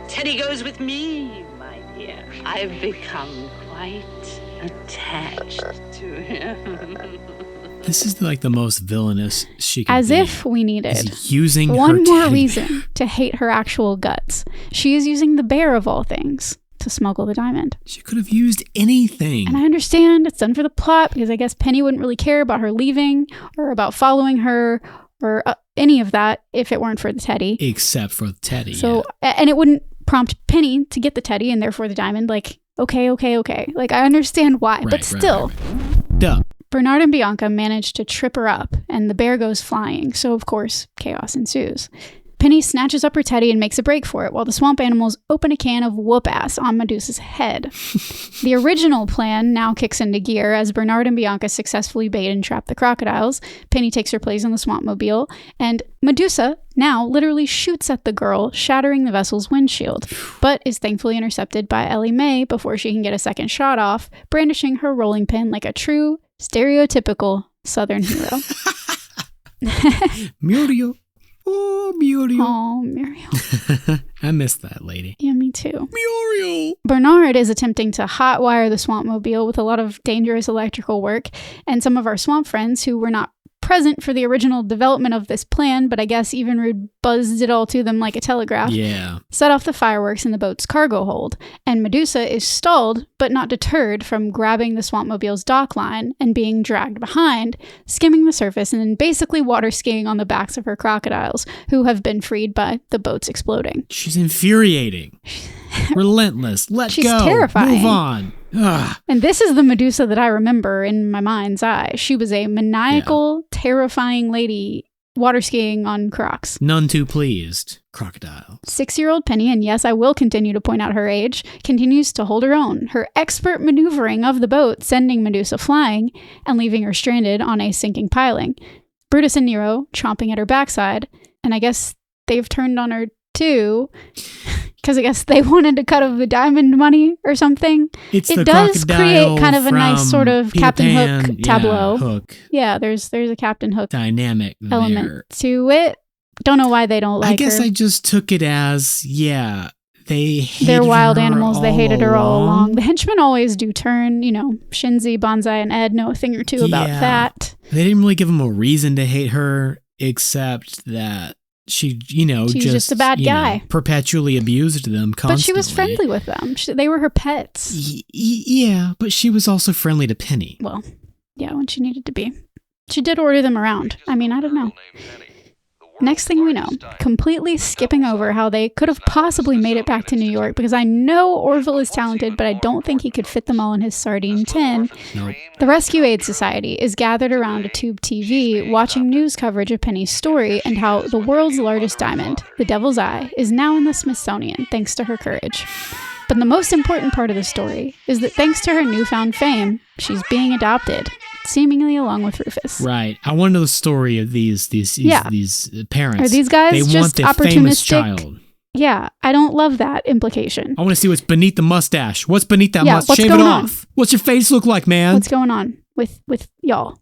J: Teddy goes with me, my dear. I've become quite attached to him.
B: This is like the most villainous she can
A: As
B: be.
A: if we needed
B: Is using
A: one
B: her
A: more
B: teddy
A: reason
B: bear.
A: to hate her actual guts. She is using the bear of all things to smuggle the diamond.
B: She could have used anything.
A: And I understand it's done for the plot because I guess Penny wouldn't really care about her leaving or about following her or any of that if it weren't for the teddy.
B: Except for the teddy.
A: So, and it wouldn't prompt Penny to get the teddy and therefore the diamond. Like, okay. Like, I understand why, but still.
B: Right. Duh.
A: Bernard and Bianca manage to trip her up, and the bear goes flying, so of course, chaos ensues. Penny snatches up her teddy and makes a break for it, while the swamp animals open a can of whoop-ass on Medusa's head. The original plan now kicks into gear as Bernard and Bianca successfully bait and trap the crocodiles. Penny takes her place in the swamp-mobile, and Medusa now literally shoots at the girl, shattering the vessel's windshield, but is thankfully intercepted by Ellie Mae before she can get a second shot off, brandishing her rolling pin like a true, stereotypical Southern hero.
B: Muriel. Oh, Muriel.
A: Oh, Muriel.
B: I missed that lady.
A: Yeah, me too.
B: Muriel.
A: Bernard is attempting to hotwire the swampmobile with a lot of dangerous electrical work, and some of our swamp friends who were not present for the original development of this plan, but I guess Evenrude buzzed it all to them like a telegraph, set off the fireworks in the boat's cargo hold, and Medusa is stalled, but not deterred from grabbing the swampmobile's dock line and being dragged behind, skimming the surface and then basically water skiing on the backs of her crocodiles, who have been freed by the boat's exploding.
B: She's infuriating. Relentless. Let go.
A: She's terrifying.
B: Move on. Ugh.
A: And this is the Medusa that I remember in my mind's eye. She was a maniacal, terrifying lady water skiing on crocs.
B: None too pleased. Crocodile.
A: 6-year-old Penny, and yes, I will continue to point out her age, continues to hold her own. Her expert maneuvering of the boat sending Medusa flying and leaving her stranded on a sinking piling. Brutus and Nero chomping at her backside, and I guess they've turned on her too, because I guess they wanted to cut of the diamond money or something. It does create kind of a nice sort of
B: Peter
A: Captain
B: Pan,
A: Hook tableau.
B: Hook.
A: Yeah, there's a Captain Hook
B: Dynamic
A: element
B: there.
A: to it. Don't know why they don't like her.
B: I guess I just took it as, they hated
A: They're wild
B: her
A: animals. They hated her all
B: along.
A: along. The henchmen always do turn. Shinzi, Bonsai, and Ed know a thing or two about that.
B: They didn't really give them a reason to hate her, except that she,
A: She's just a bad guy.
B: Perpetually abused them constantly.
A: But she was friendly with them. They were her pets.
B: Yeah, but she was also friendly to Penny.
A: Well, yeah, when she needed to be. She did order them around. I mean, I don't know.
K: The
A: Next thing we know, completely skipping over how they could have possibly made it back to New York, because I know Orville is talented, but I don't think he could fit them all in his sardine tin.
B: Nope.
A: The Rescue Aid Society is gathered around a tube TV watching news coverage of Penny's story and how the world's largest diamond, the Devil's Eye, is now in the Smithsonian thanks to her courage. But the most important part of the story is that thanks to her newfound fame, she's being adopted, seemingly along with Rufus.
B: Right. I want to know the story of these parents.
A: Are these guys
B: they
A: just
B: want the famous
A: opportunistic?
B: child.
A: Yeah, I don't love that implication.
B: I want to see what's beneath the mustache. What's beneath that mustache?
A: What's
B: Shave it
A: going
B: off. What's your face look like, man?
A: What's going on with y'all?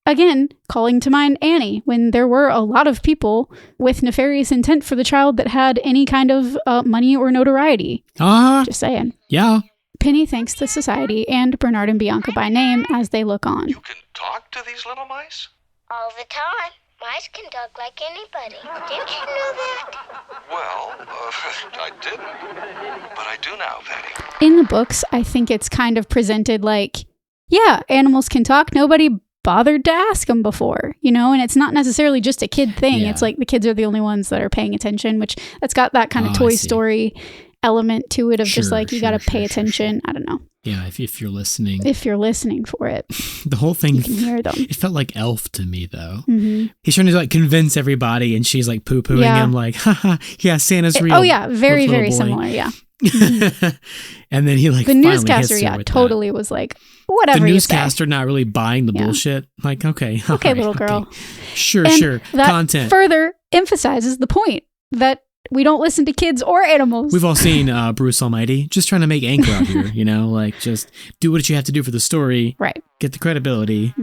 A: Again, calling to mind Annie, when there were a lot of people with nefarious intent for the child that had any kind of money or notoriety. Just saying.
B: Yeah.
A: Penny thanks the society and Bernard and Bianca by name as they look on.
K: You can talk to these little mice?
E: All the time. Mice can talk like anybody. Didn't you know that?
K: Well, I didn't. But I do now, Patty.
A: In the books, I think it's kind of presented like, yeah, animals can talk. Nobody bothered to ask them before, you know? And it's not necessarily just a kid thing.
B: Yeah.
A: It's like the kids are the only ones that are paying attention, which that's got that kind of Toy Story element to it of just like, you got to pay attention. I don't know.
B: Yeah, if you're listening.
A: If you're listening for it.
B: The whole thing.
A: You can hear them.
B: It felt like Elf to me, though.
A: Mm-hmm.
B: He's trying to like convince everybody, and she's like poo-pooing him, like, haha, yeah, Santa's real.
A: Oh, yeah, very, very
B: boy.
A: similar, yeah. Mm-hmm.
B: And then he like
A: the newscaster, totally was like, whatever.
B: The newscaster not really buying the bullshit. Like, okay,
A: right, little girl.
B: Okay. Sure,
A: and
B: sure.
A: That
B: Content
A: further emphasizes the point that we don't listen to kids or animals.
B: We've all seen Bruce Almighty, just trying to make Anchor out here, you know, like just do what you have to do for the story,
A: right?
B: Get the credibility,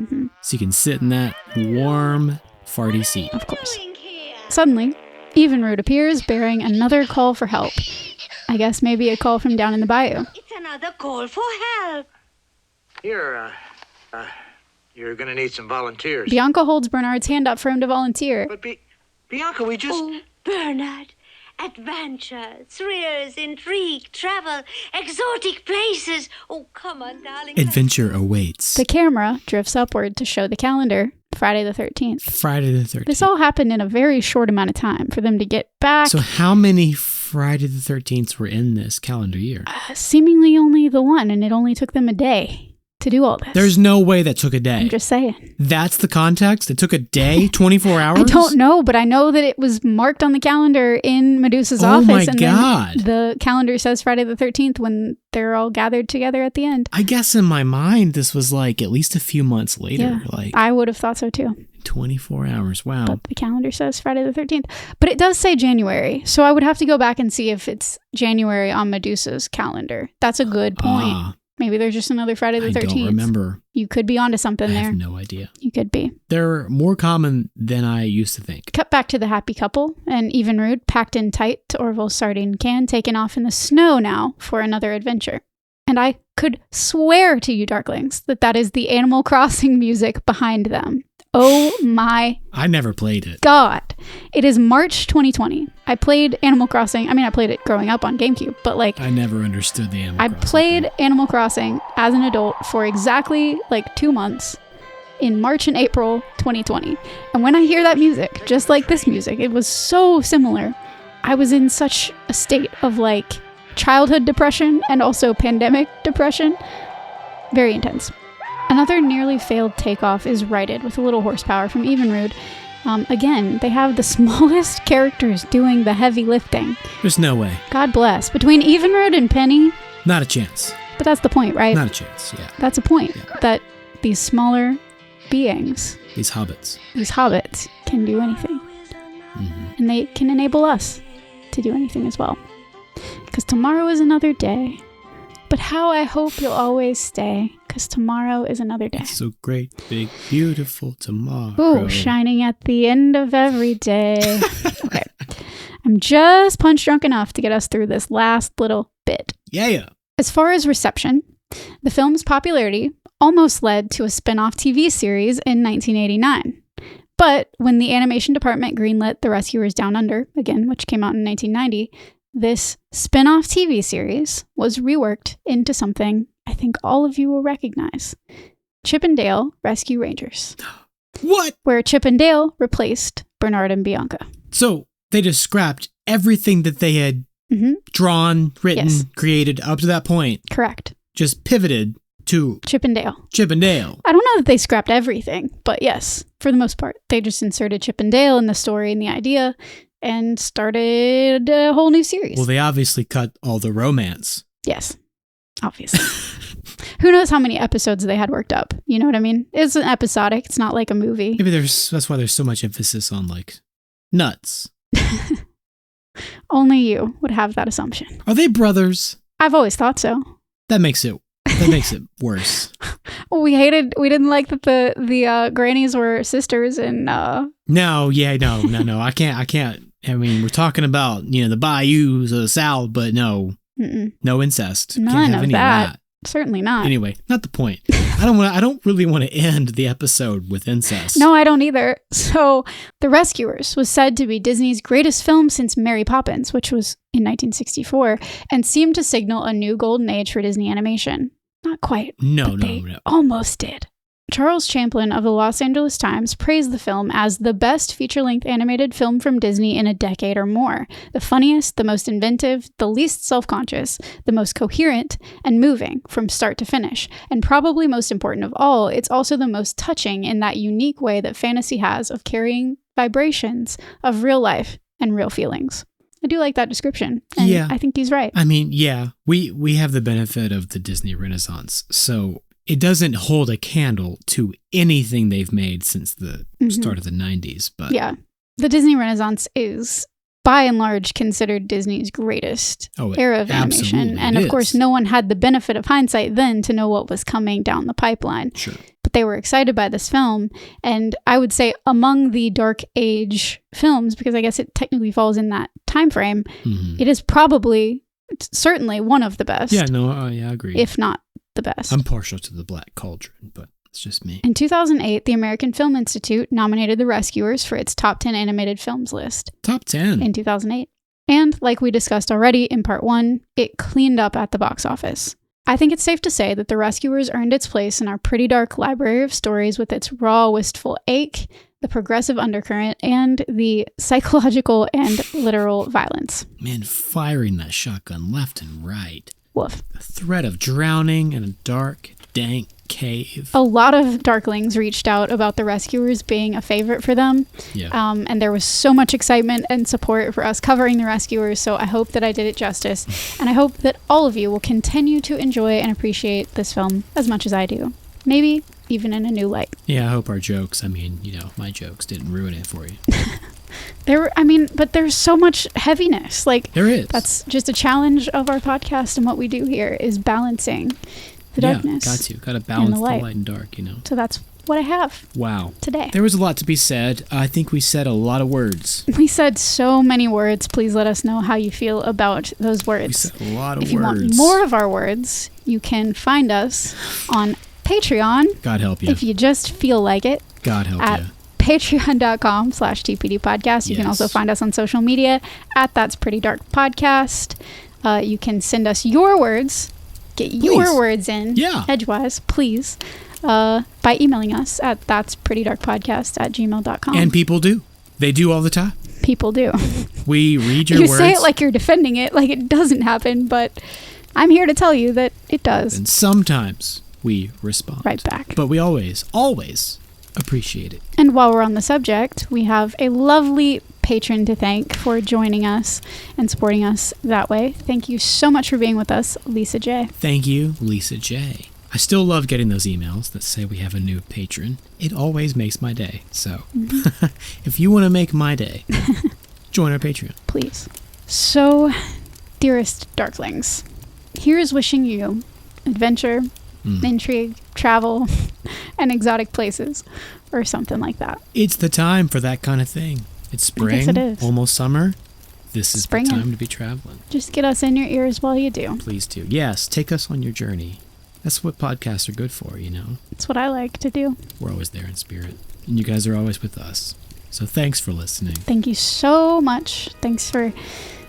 B: so you can sit in that warm, farty seat.
A: Of course. Suddenly, Evinrude appears bearing another call for help. I guess maybe a call from down in the bayou.
H: It's another call for help.
G: You're gonna need some volunteers.
A: Bianca holds Bernard's hand up for him to volunteer.
G: But Bianca, we just...
H: Oh, Bernard. Adventure, thrills, intrigue, travel, exotic places. Oh, come on, darling.
B: Adventure awaits.
A: The camera drifts upward to show the calendar. Friday the 13th.
B: Friday the 13th.
A: This all happened in a very short amount of time for them to get back.
B: So how many Friday the 13th were in this calendar year?
A: Seemingly only the one, and it only took them a day to do all this.
B: There's no way that took a day.
A: I'm just saying.
B: That's the context? It took a day, 24 hours?
A: I don't know, but I know that it was marked on the calendar in Medusa's office.
B: Oh my
A: and
B: God.
A: Then the calendar says Friday the 13th when they're all gathered together at the end.
B: I guess in my mind, this was like at least a few months later.
A: Yeah,
B: like
A: I would have thought so too.
B: 24 hours. Wow.
A: But the calendar says Friday the 13th. But it does say January. So I would have to go back and see if it's January on Medusa's calendar. That's a good point. Maybe there's just another Friday the 13th.
B: I don't remember.
A: You could be onto something there.
B: I have no idea.
A: You could be.
B: They're more common than I used to think.
A: Cut back to the happy couple, and Evinrude, packed in tight to Orville's sardine can, taken off in the snow now for another adventure. And I could swear to you, Darklings, that is the Animal Crossing music behind them. Oh my
B: I never played it.
A: God. It is March 2020. I played Animal Crossing. I mean, I played it growing up on GameCube, but like...
B: I never understood the Animal Crossing.
A: I played Animal Crossing as an adult for exactly like 2 months in March and April 2020. And when I hear that music, just like this music, it was so similar. I was in such a state of like childhood depression and also pandemic depression. Very intense. Another nearly failed takeoff is righted with a little horsepower from Evinrude. Again, they have the smallest characters doing the heavy lifting.
B: There's no way.
A: God bless. Between Evinrude and Penny...
B: Not a chance.
A: But that's the point, right?
B: Not a chance, yeah.
A: That's a point. Yeah. That these smaller beings...
B: These hobbits,
A: can do anything. Mm-hmm. And they can enable us to do anything as well. Because tomorrow is another day. But how I hope you'll always stay, because tomorrow is another day.
B: It's so great, big, beautiful tomorrow.
A: Ooh, shining at the end of every day. Okay. I'm just punch drunk enough to get us through this last little bit.
B: Yeah.
A: As far as reception, the film's popularity almost led to a spin-off TV series in 1989. But when the animation department greenlit The Rescuers Down Under, again, which came out in 1990, this spin-off TV series was reworked into something I think all of you will recognize. Chip and Dale Rescue Rangers.
B: What?
A: Where Chip and Dale replaced Bernard and Bianca.
B: So they just scrapped everything that they had drawn, written, created up to that point.
A: Correct.
B: Just pivoted to
A: Chip and Dale.
B: I
A: don't know that they scrapped everything, but yes, for the most part. They just inserted Chip and Dale in the story and the idea and started a whole new series.
B: Well, they obviously cut all the romance.
A: Yes, obviously. Who knows how many episodes they had worked up? You know what I mean? It's an episodic. It's not like a movie.
B: Maybe that's why there's so much emphasis on like nuts.
A: Only you would have that assumption.
B: Are they brothers?
A: I've always thought so.
B: That makes it worse.
A: Well, we didn't like that the grannies were sisters and
B: No. I can't. I mean, we're talking about, the bayous of the South, but no incest.
A: None
B: Can't have
A: of
B: any
A: that.
B: of that.
A: Certainly not.
B: Anyway, not the point. I don't really want to end the episode with incest.
A: No, I don't either. So, The Rescuers was said to be Disney's greatest film since Mary Poppins, which was in 1964, and seemed to signal a new golden age for Disney animation. Not quite.
B: No.
A: Almost did. Charles Champlin of the Los Angeles Times praised the film as the best feature-length animated film from Disney in a decade or more. The funniest, the most inventive, the least self-conscious, the most coherent, and moving from start to finish. And probably most important of all, it's also the most touching in that unique way that fantasy has of carrying vibrations of real life and real feelings. I do like that description. And
B: yeah.
A: I think he's right.
B: I mean, yeah, we have the benefit of the Disney Renaissance, so it doesn't hold a candle to anything they've made since the start of the 90s. But
A: yeah, the Disney Renaissance is by and large considered Disney's greatest era of animation. And of course, no one had the benefit of hindsight then to know what was coming down the pipeline.
B: Sure.
A: But they were excited by this film. And I would say among the Dark Age films, because I guess it technically falls in that time frame, it is certainly one of the best.
B: Yeah, no, I agree.
A: If not the best.
B: I'm partial to the Black Cauldron, but it's just me.
A: In 2008, the American Film Institute nominated The Rescuers for its top 10 animated films list.
B: Top 10?
A: In 2008. And like we discussed already in part 1, it cleaned up at the box office. I think it's safe to say that The Rescuers earned its place in our pretty dark library of stories with its raw, wistful ache, the progressive undercurrent, and the psychological and literal violence.
B: Man, firing that shotgun left and right.
A: Woof.
B: The threat of drowning in a dark, dank cave.
A: A lot of Darklings reached out about The Rescuers being a favorite for them.
B: Yeah.
A: And there was so much excitement and support for us covering The Rescuers, so I hope that I did it justice. And I hope that all of you will continue to enjoy and appreciate this film as much as I do. Maybe even in a new light.
B: Yeah, I hope our jokes, my jokes didn't ruin it for you.
A: But there's so much heaviness.
B: There is.
A: That's just a challenge of our podcast, and what we do here is balancing the darkness.
B: Got to balance the light and dark,
A: So that's what I have.
B: Wow.
A: Today.
B: There was a lot to be said. I think we said a lot of words.
A: We said so many words. Please let us know how you feel about those words.
B: We said a lot of words.
A: If you want more of our words, you can find us on Patreon.
B: God help you.
A: If you just feel like it.
B: God help you.
A: Patreon.com/TPD podcast. You can also find us on social media at That's Pretty Dark Podcast. You can send us your words. Get your words in edgewise, please, by emailing us at that'sprettydarkpodcast@gmail.com.
B: And people do. They do all the time.
A: People do.
B: We read your words.
A: You say it like you're defending it, like it doesn't happen, but I'm here to tell you that it does.
B: And sometimes we respond.
A: Right back.
B: But we always appreciate it.
A: And while we're on the subject, we have a lovely patron to thank for joining us and supporting us that way. Thank you so much for being with us, Lisa J.
B: Thank you, Lisa J. I still love getting those emails that say we have a new patron. It always makes my day. So if you want to make my day, join our Patreon.
A: Please. So, dearest Darklings, here's wishing you adventure, intrigue, travel, and exotic places, or something like that.
B: It's the time for that kind of thing. It's spring,
A: I guess it is.
B: Almost summer. This is
A: Spring
B: the time to be traveling.
A: Just get us in your ears while you do.
B: Please do. Yes, take us on your journey. That's what podcasts are good for,
A: That's what I like to do.
B: We're always there in spirit, and you guys are always with us. So thanks for listening.
A: Thank you so much. Thanks for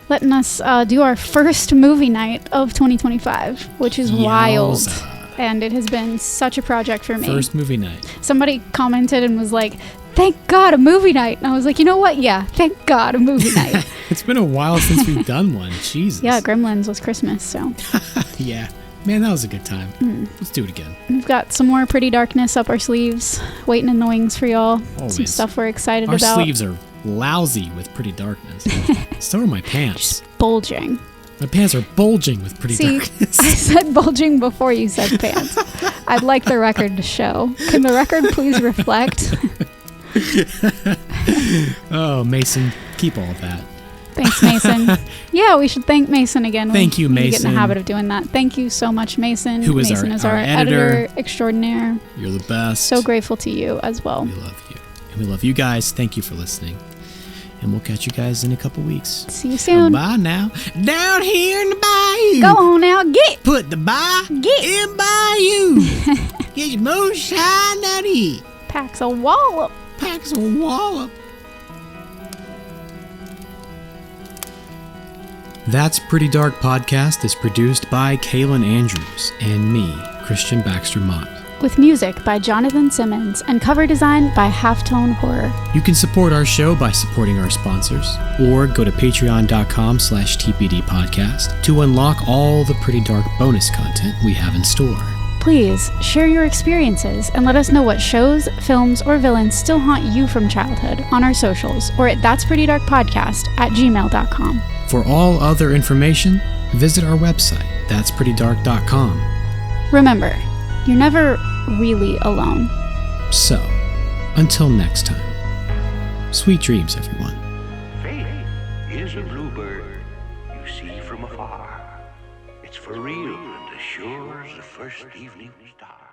A: letting us do our first movie night of 2025, which is wild. And it has been such a project for me.
B: First movie night.
A: Somebody commented and was like, thank God, a movie night. And I was like, you know what? Yeah, thank God, a movie night.
B: It's been a while since we've done one. Jesus.
A: Yeah, Gremlins was Christmas, so.
B: Yeah. Man, that was a good time. Let's do it again.
A: We've got some more Pretty Darkness up our sleeves, waiting in the wings for y'all.
B: Always.
A: Some stuff we're excited
B: Our
A: about.
B: sleeves are lousy with Pretty Darkness. So are my pants.
A: Bulging.
B: My pants are bulging with Pretty Darkness.
A: I said bulging before you said pants. I'd like the record to show. Can the record please reflect?
B: Oh, Mason, keep all of that.
A: Thanks, Mason. Yeah, we should thank Mason again.
B: Thank you,
A: we need to get in
B: Mason.
A: the habit of doing that. Thank you so much, Mason.
B: Who is
A: Mason
B: our
A: is our editor extraordinaire.
B: You're the best.
A: So grateful to you as well.
B: We love you. And we love you guys. Thank you for listening. And we'll catch you guys in a couple weeks.
A: See you soon.
B: Bye now. Down here in the bayou.
A: Go on now, get.
B: Put the bar
A: Get.
B: in bayou. Get your moonshine out here.
A: Packs a wallop.
B: Packs a wallop. That's Pretty Dark Podcast is produced by Kaylin Andrews and me, Christian Baxter Mott.
A: With music by Jonathan Simmons and cover design by Halftone Horror.
B: You can support our show by supporting our sponsors, or go to patreon.com/TPD podcast to unlock all the Pretty Dark bonus content we have in store.
A: Please share your experiences and let us know what shows, films, or villains still haunt you from childhood on our socials or at that'sprettydarkpodcast@gmail.com.
B: For all other information, visit our website, that'sprettydark.com.
A: Remember, you're never really alone.
B: So, until next time, sweet dreams, everyone.
C: Faith is a bluebird you see from afar. It's for real and as sure as the first evening star.